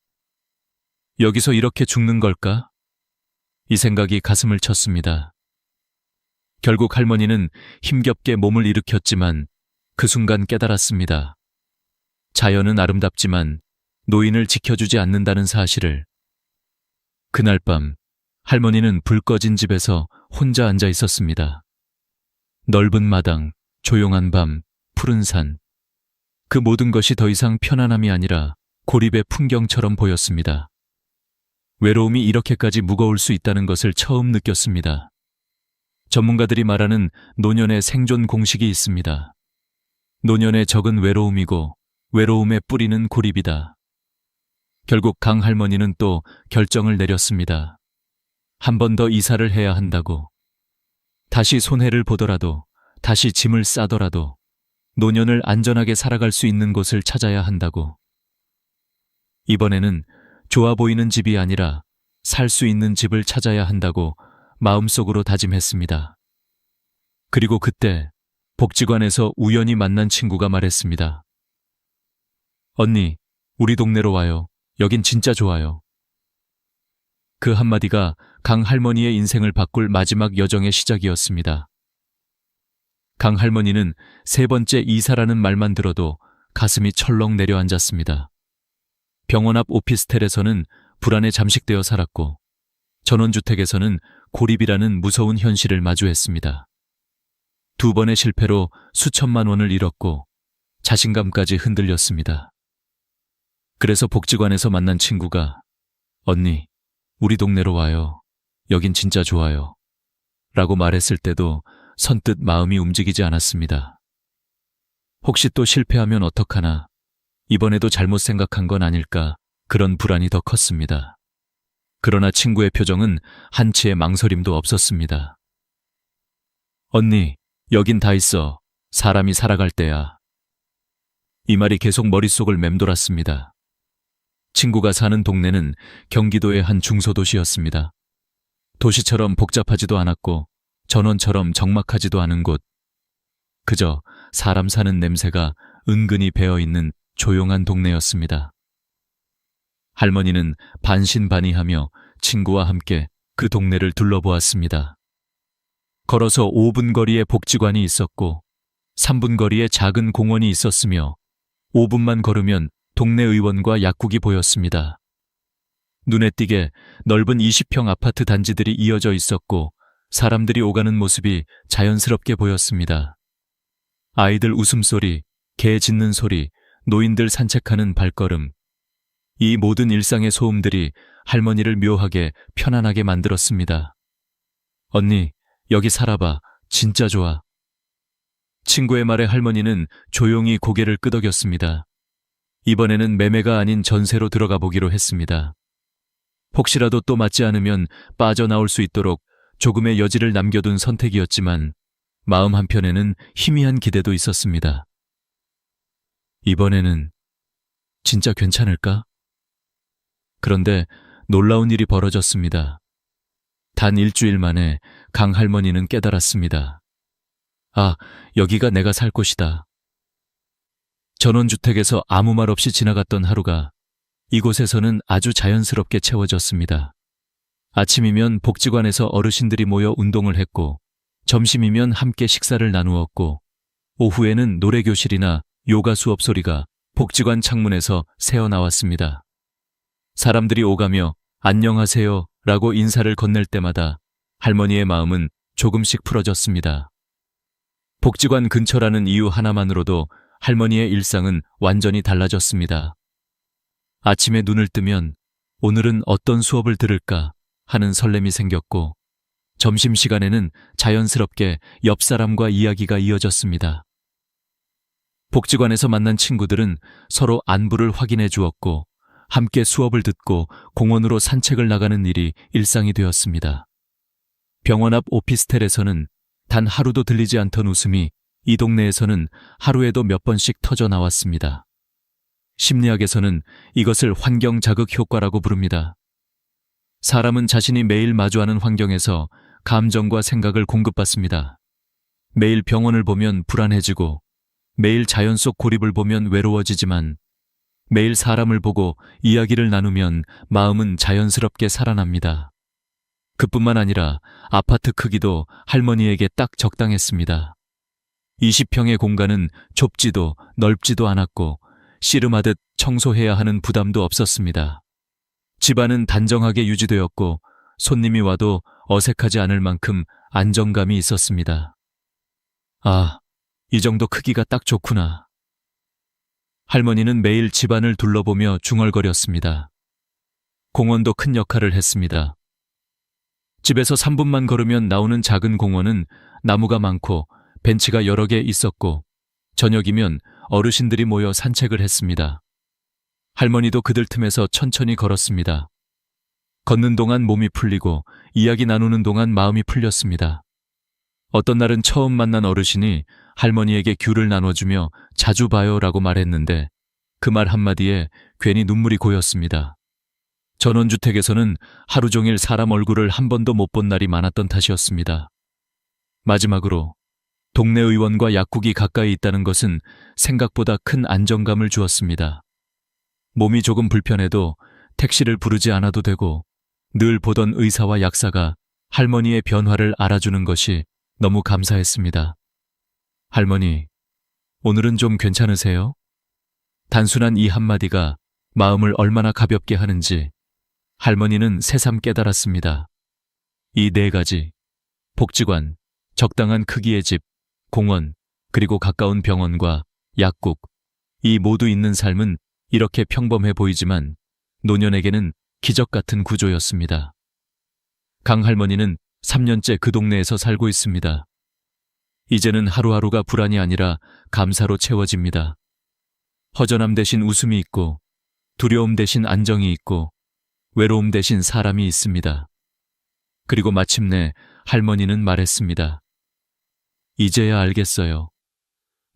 여기서 이렇게 죽는 걸까? 이 생각이 가슴을 쳤습니다. 결국 할머니는 힘겹게 몸을 일으켰지만 그 순간 깨달았습니다. 자연은 아름답지만 노인을 지켜주지 않는다는 사실을. 그날 밤 할머니는 불 꺼진 집에서 혼자 앉아 있었습니다. 넓은 마당, 조용한 밤, 푸른 산. 그 모든 것이 더 이상 편안함이 아니라 고립의 풍경처럼 보였습니다. 외로움이 이렇게까지 무거울 수 있다는 것을 처음 느꼈습니다. 전문가들이 말하는 노년의 생존 공식이 있습니다. 노년의 적은 외로움이고 외로움의 뿌리는 고립이다. 결국 강 할머니는 또 결정을 내렸습니다. 한 번 더 이사를 해야 한다고. 다시 손해를 보더라도, 다시 짐을 싸더라도 노년을 안전하게 살아갈 수 있는 곳을 찾아야 한다고. 이번에는 좋아 보이는 집이 아니라 살 수 있는 집을 찾아야 한다고 마음속으로 다짐했습니다. 그리고 그때 복지관에서 우연히 만난 친구가 말했습니다. 언니, 우리 동네로 와요. 여긴 진짜 좋아요. 그 한마디가 강 할머니의 인생을 바꿀 마지막 여정의 시작이었습니다. 강 할머니는 세 번째 이사라는 말만 들어도 가슴이 철렁 내려앉았습니다. 병원 앞 오피스텔에서는 불안에 잠식되어 살았고 전원주택에서는 고립이라는 무서운 현실을 마주했습니다. 두 번의 실패로 수천만 원을 잃었고 자신감까지 흔들렸습니다. 그래서 복지관에서 만난 친구가 언니, 우리 동네로 와요. 여긴 진짜 좋아요. 라고 말했을 때도 선뜻 마음이 움직이지 않았습니다. 혹시 또 실패하면 어떡하나, 이번에도 잘못 생각한 건 아닐까, 그런 불안이 더 컸습니다. 그러나 친구의 표정은 한치의 망설임도 없었습니다. 언니, 여긴 다 있어. 사람이 살아갈 때야. 이 말이 계속 머릿속을 맴돌았습니다. 친구가 사는 동네는 경기도의 한 중소도시였습니다. 도시처럼 복잡하지도 않았고 전원처럼 적막하지도 않은 곳. 그저 사람 사는 냄새가 은근히 배어있는 조용한 동네였습니다. 할머니는 반신반의하며 친구와 함께 그 동네를 둘러보았습니다. 걸어서 5분 거리에 복지관이 있었고 3분 거리에 작은 공원이 있었으며 5분만 걸으면 동네 의원과 약국이 보였습니다. 눈에 띄게 넓은 20평 아파트 단지들이 이어져 있었고 사람들이 오가는 모습이 자연스럽게 보였습니다. 아이들 웃음소리, 개 짖는 소리, 노인들 산책하는 발걸음. 이 모든 일상의 소음들이 할머니를 묘하게 편안하게 만들었습니다. 언니, 여기 살아봐. 진짜 좋아. 친구의 말에 할머니는 조용히 고개를 끄덕였습니다. 이번에는 매매가 아닌 전세로 들어가 보기로 했습니다. 혹시라도 또 맞지 않으면 빠져나올 수 있도록 조금의 여지를 남겨둔 선택이었지만 마음 한편에는 희미한 기대도 있었습니다. 이번에는 진짜 괜찮을까? 그런데 놀라운 일이 벌어졌습니다. 단 일주일 만에 강 할머니는 깨달았습니다. 아, 여기가 내가 살 곳이다. 전원주택에서 아무 말 없이 지나갔던 하루가 이곳에서는 아주 자연스럽게 채워졌습니다. 아침이면 복지관에서 어르신들이 모여 운동을 했고 점심이면 함께 식사를 나누었고 오후에는 노래교실이나 요가 수업 소리가 복지관 창문에서 새어나왔습니다. 사람들이 오가며 안녕하세요 라고 인사를 건넬 때마다 할머니의 마음은 조금씩 풀어졌습니다. 복지관 근처라는 이유 하나만으로도 할머니의 일상은 완전히 달라졌습니다. 아침에 눈을 뜨면 오늘은 어떤 수업을 들을까 하는 설렘이 생겼고 점심시간에는 자연스럽게 옆 사람과 이야기가 이어졌습니다. 복지관에서 만난 친구들은 서로 안부를 확인해 주었고 함께 수업을 듣고 공원으로 산책을 나가는 일이 일상이 되었습니다. 병원 앞 오피스텔에서는 단 하루도 들리지 않던 웃음이 이 동네에서는 하루에도 몇 번씩 터져 나왔습니다. 심리학에서는 이것을 환경 자극 효과라고 부릅니다. 사람은 자신이 매일 마주하는 환경에서 감정과 생각을 공급받습니다. 매일 병원을 보면 불안해지고 매일 자연 속 고립을 보면 외로워지지만 매일 사람을 보고 이야기를 나누면 마음은 자연스럽게 살아납니다. 그뿐만 아니라 아파트 크기도 할머니에게 딱 적당했습니다. 20평의 공간은 좁지도 넓지도 않았고 씨름하듯 청소해야 하는 부담도 없었습니다. 집안은 단정하게 유지되었고 손님이 와도 어색하지 않을 만큼 안정감이 있었습니다. 아, 이 정도 크기가 딱 좋구나. 할머니는 매일 집안을 둘러보며 중얼거렸습니다. 공원도 큰 역할을 했습니다. 집에서 3분만 걸으면 나오는 작은 공원은 나무가 많고 벤치가 여러 개 있었고 저녁이면 어르신들이 모여 산책을 했습니다. 할머니도 그들 틈에서 천천히 걸었습니다. 걷는 동안 몸이 풀리고 이야기 나누는 동안 마음이 풀렸습니다. 어떤 날은 처음 만난 어르신이 할머니에게 귤을 나눠주며 자주 봐요라고 말했는데 그 말 한마디에 괜히 눈물이 고였습니다. 전원주택에서는 하루 종일 사람 얼굴을 한 번도 못 본 날이 많았던 탓이었습니다. 마지막으로 동네 의원과 약국이 가까이 있다는 것은 생각보다 큰 안정감을 주었습니다. 몸이 조금 불편해도 택시를 부르지 않아도 되고 늘 보던 의사와 약사가 할머니의 변화를 알아주는 것이 너무 감사했습니다. 할머니, 오늘은 좀 괜찮으세요? 단순한 이 한마디가 마음을 얼마나 가볍게 하는지 할머니는 새삼 깨달았습니다. 이 네 가지, 복지관, 적당한 크기의 집, 공원, 그리고 가까운 병원과 약국, 이 모두 있는 삶은 이렇게 평범해 보이지만 노년에게는 기적 같은 구조였습니다. 강 할머니는 3년째 그 동네에서 살고 있습니다. 이제는 하루하루가 불안이 아니라 감사로 채워집니다. 허전함 대신 웃음이 있고, 두려움 대신 안정이 있고, 외로움 대신 사람이 있습니다. 그리고 마침내 할머니는 말했습니다. 이제야 알겠어요.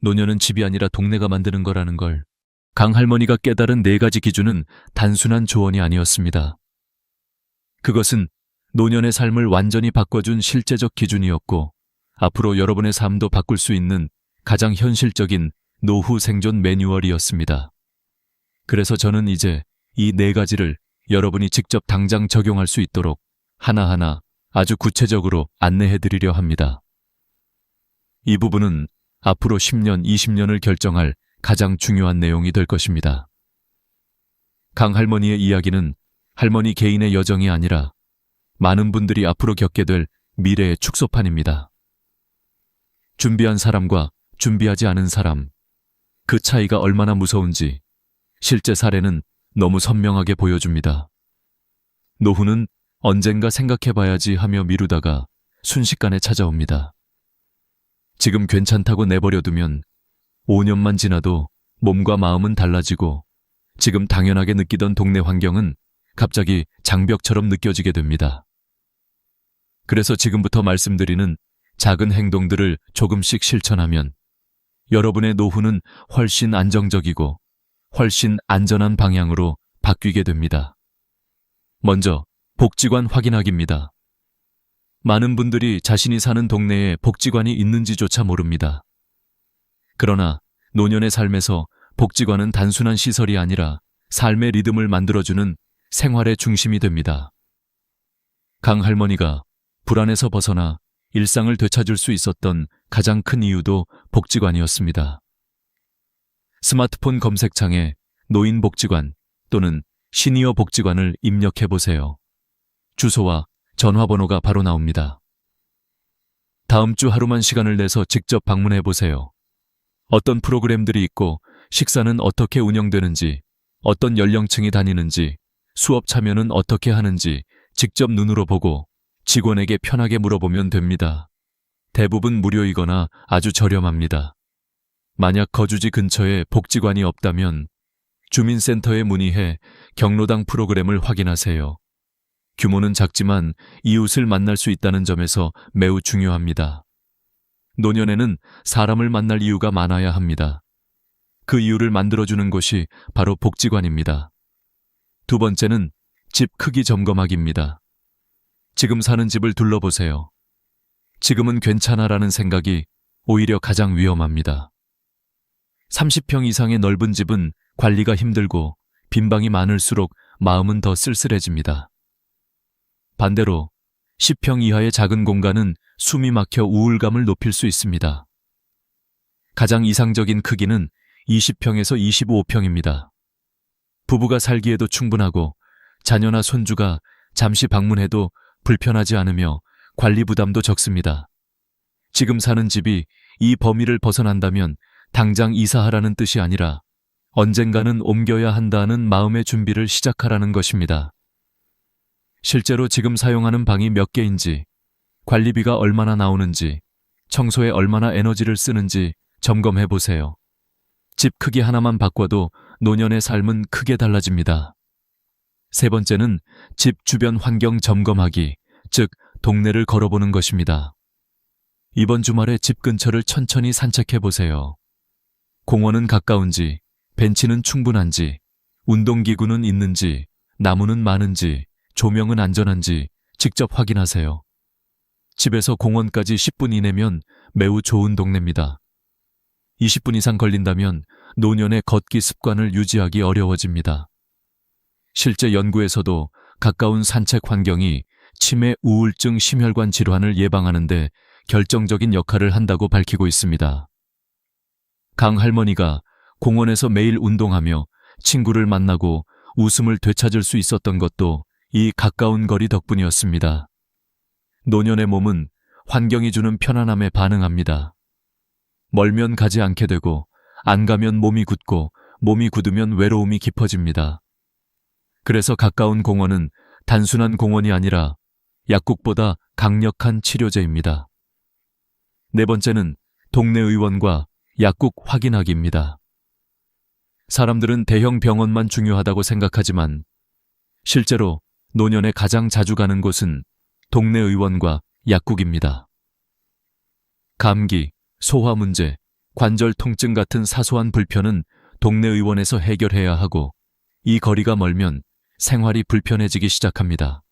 노년은 집이 아니라 동네가 만드는 거라는 걸. 강 할머니가 깨달은 네 가지 기준은 단순한 조언이 아니었습니다. 그것은 노년의 삶을 완전히 바꿔준 실제적 기준이었고, 앞으로 여러분의 삶도 바꿀 수 있는 가장 현실적인 노후 생존 매뉴얼이었습니다. 그래서 저는 이제 이 네 가지를 여러분이 직접 당장 적용할 수 있도록 하나하나 아주 구체적으로 안내해 드리려 합니다. 이 부분은 앞으로 10년, 20년을 결정할 가장 중요한 내용이 될 것입니다. 강 할머니의 이야기는 할머니 개인의 여정이 아니라 많은 분들이 앞으로 겪게 될 미래의 축소판입니다. 준비한 사람과 준비하지 않은 사람, 그 차이가 얼마나 무서운지 실제 사례는 너무 선명하게 보여줍니다. 노후는 언젠가 생각해봐야지 하며 미루다가 순식간에 찾아옵니다. 지금 괜찮다고 내버려두면 5년만 지나도 몸과 마음은 달라지고 지금 당연하게 느끼던 동네 환경은 갑자기 장벽처럼 느껴지게 됩니다. 그래서 지금부터 말씀드리는 작은 행동들을 조금씩 실천하면 여러분의 노후는 훨씬 안정적이고 훨씬 안전한 방향으로 바뀌게 됩니다. 먼저 복지관 확인하기입니다. 많은 분들이 자신이 사는 동네에 복지관이 있는지조차 모릅니다. 그러나 노년의 삶에서 복지관은 단순한 시설이 아니라 삶의 리듬을 만들어주는 생활의 중심이 됩니다. 강 할머니가 불안에서 벗어나 일상을 되찾을 수 있었던 가장 큰 이유도 복지관이었습니다. 스마트폰 검색창에 노인복지관 또는 시니어 복지관을 입력해보세요. 주소와 전화번호가 바로 나옵니다. 다음 주 하루만 시간을 내서 직접 방문해보세요. 어떤 프로그램들이 있고 식사는 어떻게 운영되는지, 어떤 연령층이 다니는지, 수업 참여는 어떻게 하는지 직접 눈으로 보고 직원에게 편하게 물어보면 됩니다. 대부분 무료이거나 아주 저렴합니다. 만약 거주지 근처에 복지관이 없다면 주민센터에 문의해 경로당 프로그램을 확인하세요. 규모는 작지만 이웃을 만날 수 있다는 점에서 매우 중요합니다. 노년에는 사람을 만날 이유가 많아야 합니다. 그 이유를 만들어주는 곳이 바로 복지관입니다. 두 번째는 집 크기 점검하기입니다. 지금 사는 집을 둘러보세요. 지금은 괜찮아라는 생각이 오히려 가장 위험합니다. 30평 이상의 넓은 집은 관리가 힘들고 빈방이 많을수록 마음은 더 쓸쓸해집니다. 반대로 10평 이하의 작은 공간은 숨이 막혀 우울감을 높일 수 있습니다. 가장 이상적인 크기는 20평에서 25평입니다. 부부가 살기에도 충분하고 자녀나 손주가 잠시 방문해도 불편하지 않으며 관리 부담도 적습니다. 지금 사는 집이 이 범위를 벗어난다면 당장 이사하라는 뜻이 아니라 언젠가는 옮겨야 한다는 마음의 준비를 시작하라는 것입니다. 실제로 지금 사용하는 방이 몇 개인지, 관리비가 얼마나 나오는지, 청소에 얼마나 에너지를 쓰는지 점검해 보세요. 집 크기 하나만 바꿔도 노년의 삶은 크게 달라집니다. 세 번째는 집 주변 환경 점검하기, 즉 동네를 걸어보는 것입니다. 이번 주말에 집 근처를 천천히 산책해 보세요. 공원은 가까운지, 벤치는 충분한지, 운동기구는 있는지, 나무는 많은지, 조명은 안전한지 직접 확인하세요. 집에서 공원까지 10분 이내면 매우 좋은 동네입니다. 20분 이상 걸린다면 노년의 걷기 습관을 유지하기 어려워집니다. 실제 연구에서도 가까운 산책 환경이 치매, 우울증, 심혈관 질환을 예방하는 데 결정적인 역할을 한다고 밝히고 있습니다. 강 할머니가 공원에서 매일 운동하며 친구를 만나고 웃음을 되찾을 수 있었던 것도 이 가까운 거리 덕분이었습니다. 노년의 몸은 환경이 주는 편안함에 반응합니다. 멀면 가지 않게 되고 안 가면 몸이 굳고 몸이 굳으면 외로움이 깊어집니다. 그래서 가까운 공원은 단순한 공원이 아니라 약국보다 강력한 치료제입니다. 네 번째는 동네 의원과 약국 확인하기입니다. 사람들은 대형 병원만 중요하다고 생각하지만 실제로 노년에 가장 자주 가는 곳은 동네 의원과 약국입니다. 감기, 소화 문제, 관절 통증 같은 사소한 불편은 동네 의원에서 해결해야 하고 이 거리가 멀면 생활이 불편해지기 시작합니다.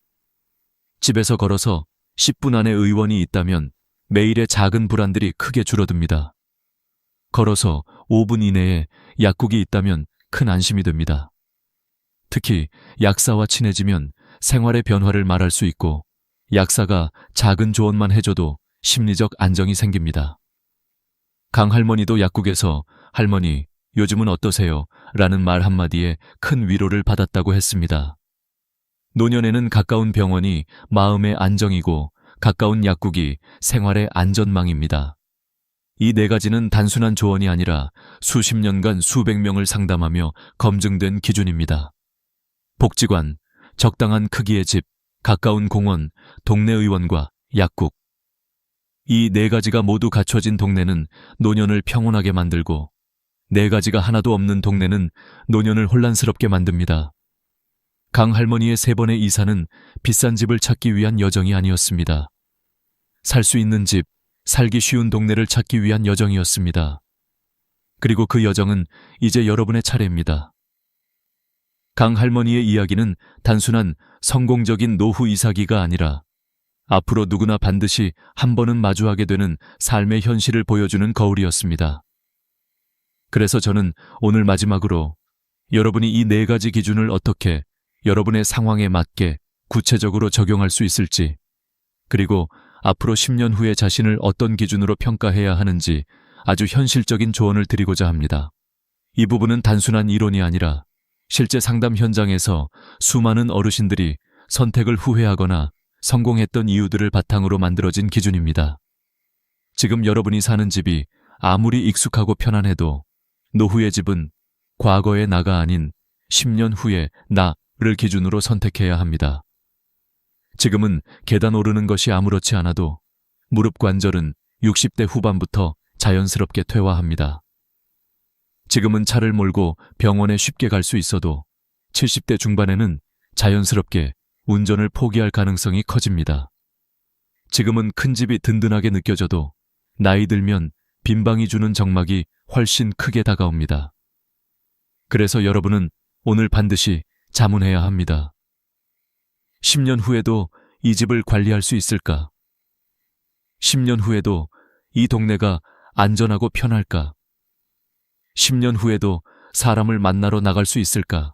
집에서 걸어서 10분 안에 의원이 있다면 매일의 작은 불안들이 크게 줄어듭니다. 걸어서 5분 이내에 약국이 있다면 큰 안심이 됩니다. 특히 약사와 친해지면 생활의 변화를 말할 수 있고 약사가 작은 조언만 해줘도 심리적 안정이 생깁니다. 강 할머니도 약국에서 할머니, 요즘은 어떠세요? 라는 말 한마디에 큰 위로를 받았다고 했습니다. 노년에는 가까운 병원이 마음의 안정이고 가까운 약국이 생활의 안전망입니다. 이 네 가지는 단순한 조언이 아니라 수십 년간 수백 명을 상담하며 검증된 기준입니다. 복지관, 적당한 크기의 집, 가까운 공원, 동네 의원과 약국. 이 네 가지가 모두 갖춰진 동네는 노년을 평온하게 만들고 네 가지가 하나도 없는 동네는 노년을 혼란스럽게 만듭니다. 강 할머니의 3번의 이사는 비싼 집을 찾기 위한 여정이 아니었습니다. 살 수 있는 집, 살기 쉬운 동네를 찾기 위한 여정이었습니다. 그리고 그 여정은 이제 여러분의 차례입니다. 강 할머니의 이야기는 단순한 성공적인 노후 이사기가 아니라 앞으로 누구나 반드시 한 번은 마주하게 되는 삶의 현실을 보여주는 거울이었습니다. 그래서 저는 오늘 마지막으로 여러분이 이 네 가지 기준을 어떻게 여러분의 상황에 맞게 구체적으로 적용할 수 있을지, 그리고 앞으로 10년 후에 자신을 어떤 기준으로 평가해야 하는지 아주 현실적인 조언을 드리고자 합니다. 이 부분은 단순한 이론이 아니라 실제 상담 현장에서 수많은 어르신들이 선택을 후회하거나 성공했던 이유들을 바탕으로 만들어진 기준입니다. 지금 여러분이 사는 집이 아무리 익숙하고 편안해도 노후의 집은 과거의 나가 아닌 10년 후의 나를 기준으로 선택해야 합니다. 지금은 계단 오르는 것이 아무렇지 않아도 무릎 관절은 60대 후반부터 자연스럽게 퇴화합니다. 지금은 차를 몰고 병원에 쉽게 갈 수 있어도 70대 중반에는 자연스럽게 운전을 포기할 가능성이 커집니다. 지금은 큰 집이 든든하게 느껴져도 나이 들면 빈방이 주는 적막이 훨씬 크게 다가옵니다. 그래서 여러분은 오늘 반드시 자문해야 합니다. 10년 후에도 이 집을 관리할 수 있을까? 10년 후에도 이 동네가 안전하고 편할까? 10년 후에도 사람을 만나러 나갈 수 있을까?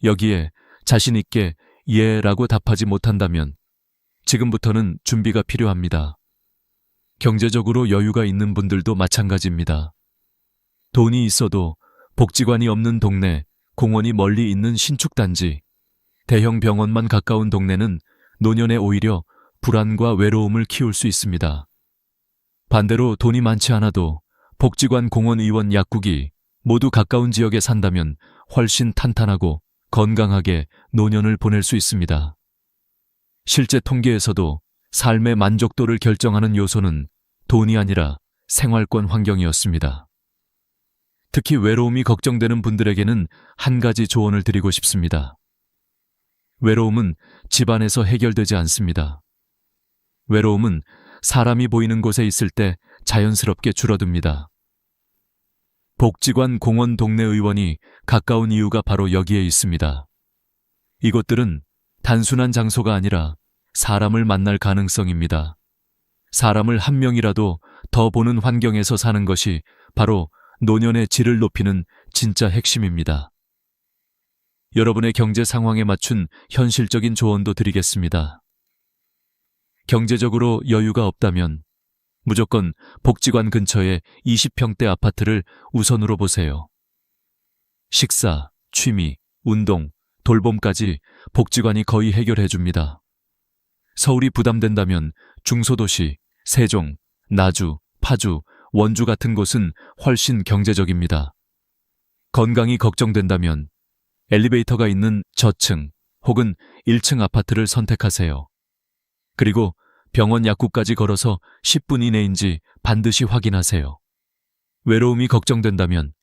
여기에 자신 있게 예라고 답하지 못한다면 지금부터는 준비가 필요합니다. 경제적으로 여유가 있는 분들도 마찬가지입니다. 돈이 있어도 복지관이 없는 동네, 공원이 멀리 있는 신축단지, 대형 병원만 가까운 동네는 노년에 오히려 불안과 외로움을 키울 수 있습니다. 반대로 돈이 많지 않아도 복지관, 공원, 의원, 약국이 모두 가까운 지역에 산다면 훨씬 탄탄하고 건강하게 노년을 보낼 수 있습니다. 실제 통계에서도 삶의 만족도를 결정하는 요소는 돈이 아니라 생활권 환경이었습니다. 특히 외로움이 걱정되는 분들에게는 한 가지 조언을 드리고 싶습니다. 외로움은 집안에서 해결되지 않습니다. 외로움은 사람이 보이는 곳에 있을 때 자연스럽게 줄어듭니다. 복지관, 공원, 동네 의원이 가까운 이유가 바로 여기에 있습니다. 이곳들은 단순한 장소가 아니라 사람을 만날 가능성입니다. 사람을 한 명이라도 더 보는 환경에서 사는 것이 바로 노년의 질을 높이는 진짜 핵심입니다. 여러분의 경제 상황에 맞춘 현실적인 조언도 드리겠습니다. 경제적으로 여유가 없다면 무조건 복지관 근처의 20평대 아파트를 우선으로 보세요. 식사, 취미, 운동, 돌봄까지 복지관이 거의 해결해 줍니다. 서울이 부담된다면 중소도시, 세종, 나주, 파주, 원주 같은 곳은 훨씬 경제적입니다. 건강이 걱정된다면 엘리베이터가 있는 저층 혹은 1층 아파트를 선택하세요. 그리고 병원 약국까지 걸어서 10분 이내인지 반드시 확인하세요. 외로움이 걱정된다면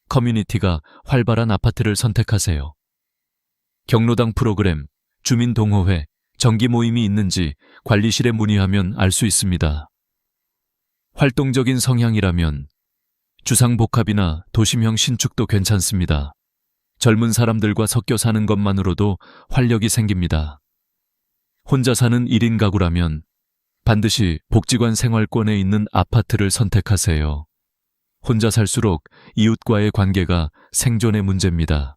커뮤니티가 활발한 아파트를 선택하세요. 경로당 프로그램, 주민동호회, 정기 모임이 있는지 관리실에 문의하면 알 수 있습니다. 활동적인 성향이라면 주상복합이나 도심형 신축도 괜찮습니다. 젊은 사람들과 섞여 사는 것만으로도 활력이 생깁니다. 혼자 사는 1인 가구라면 반드시 복지관 생활권에 있는 아파트를 선택하세요. 혼자 살수록 이웃과의 관계가 생존의 문제입니다.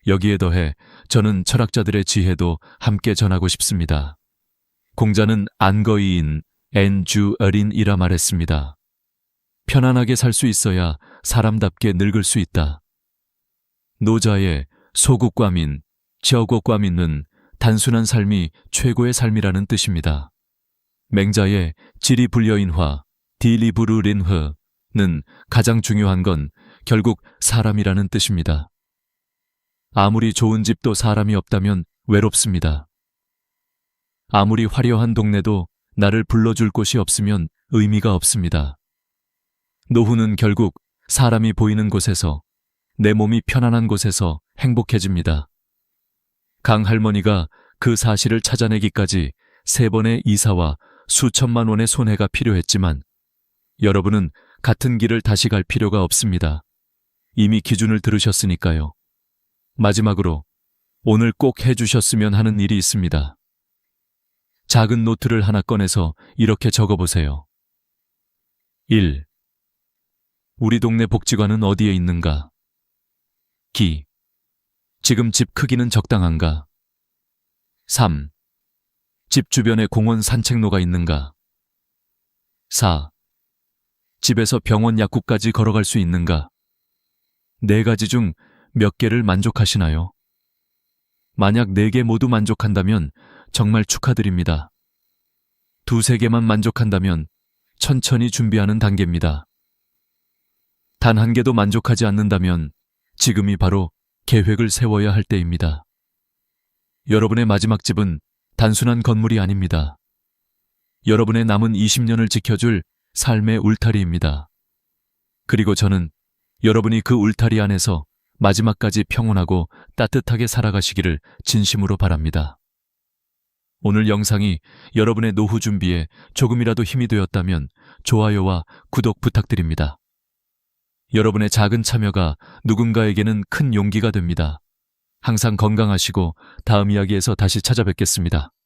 여기에 더해 저는 철학자들의 지혜도 함께 전하고 싶습니다. 공자는 안거이인 엔주어린이라 말했습니다. 편안하게 살 수 있어야 사람답게 늙을 수 있다. 노자의 소국과민, 저곡과민은 단순한 삶이 최고의 삶이라는 뜻입니다. 맹자의 지리불여인화, 디리부르린흐는 가장 중요한 건 결국 사람이라는 뜻입니다. 아무리 좋은 집도 사람이 없다면 외롭습니다. 아무리 화려한 동네도 나를 불러줄 곳이 없으면 의미가 없습니다. 노후는 결국 사람이 보이는 곳에서, 내 몸이 편안한 곳에서 행복해집니다. 강 할머니가 그 사실을 찾아내기까지 3번의 이사와 수천만 원의 손해가 필요했지만 여러분은 같은 길을 다시 갈 필요가 없습니다. 이미 기준을 들으셨으니까요. 마지막으로 오늘 꼭 해주셨으면 하는 일이 있습니다. 작은 노트를 하나 꺼내서 이렇게 적어보세요. 1. 우리 동네 복지관은 어디에 있는가? 기. 지금 집 크기는 적당한가? 3. 집 주변에 공원 산책로가 있는가? 4. 집에서 병원 약국까지 걸어갈 수 있는가? 4가지 중 몇 개를 만족하시나요? 만약 4개 모두 만족한다면 정말 축하드립니다. 2-3개만 만족한다면 천천히 준비하는 단계입니다. 단 1개도 만족하지 않는다면 지금이 바로 계획을 세워야 할 때입니다. 여러분의 마지막 집은 단순한 건물이 아닙니다. 여러분의 남은 20년을 지켜줄 삶의 울타리입니다. 그리고 저는 여러분이 그 울타리 안에서 마지막까지 평온하고 따뜻하게 살아가시기를 진심으로 바랍니다. 오늘 영상이 여러분의 노후 준비에 조금이라도 힘이 되었다면 좋아요와 구독 부탁드립니다. 여러분의 작은 참여가 누군가에게는 큰 용기가 됩니다. 항상 건강하시고 다음 이야기에서 다시 찾아뵙겠습니다.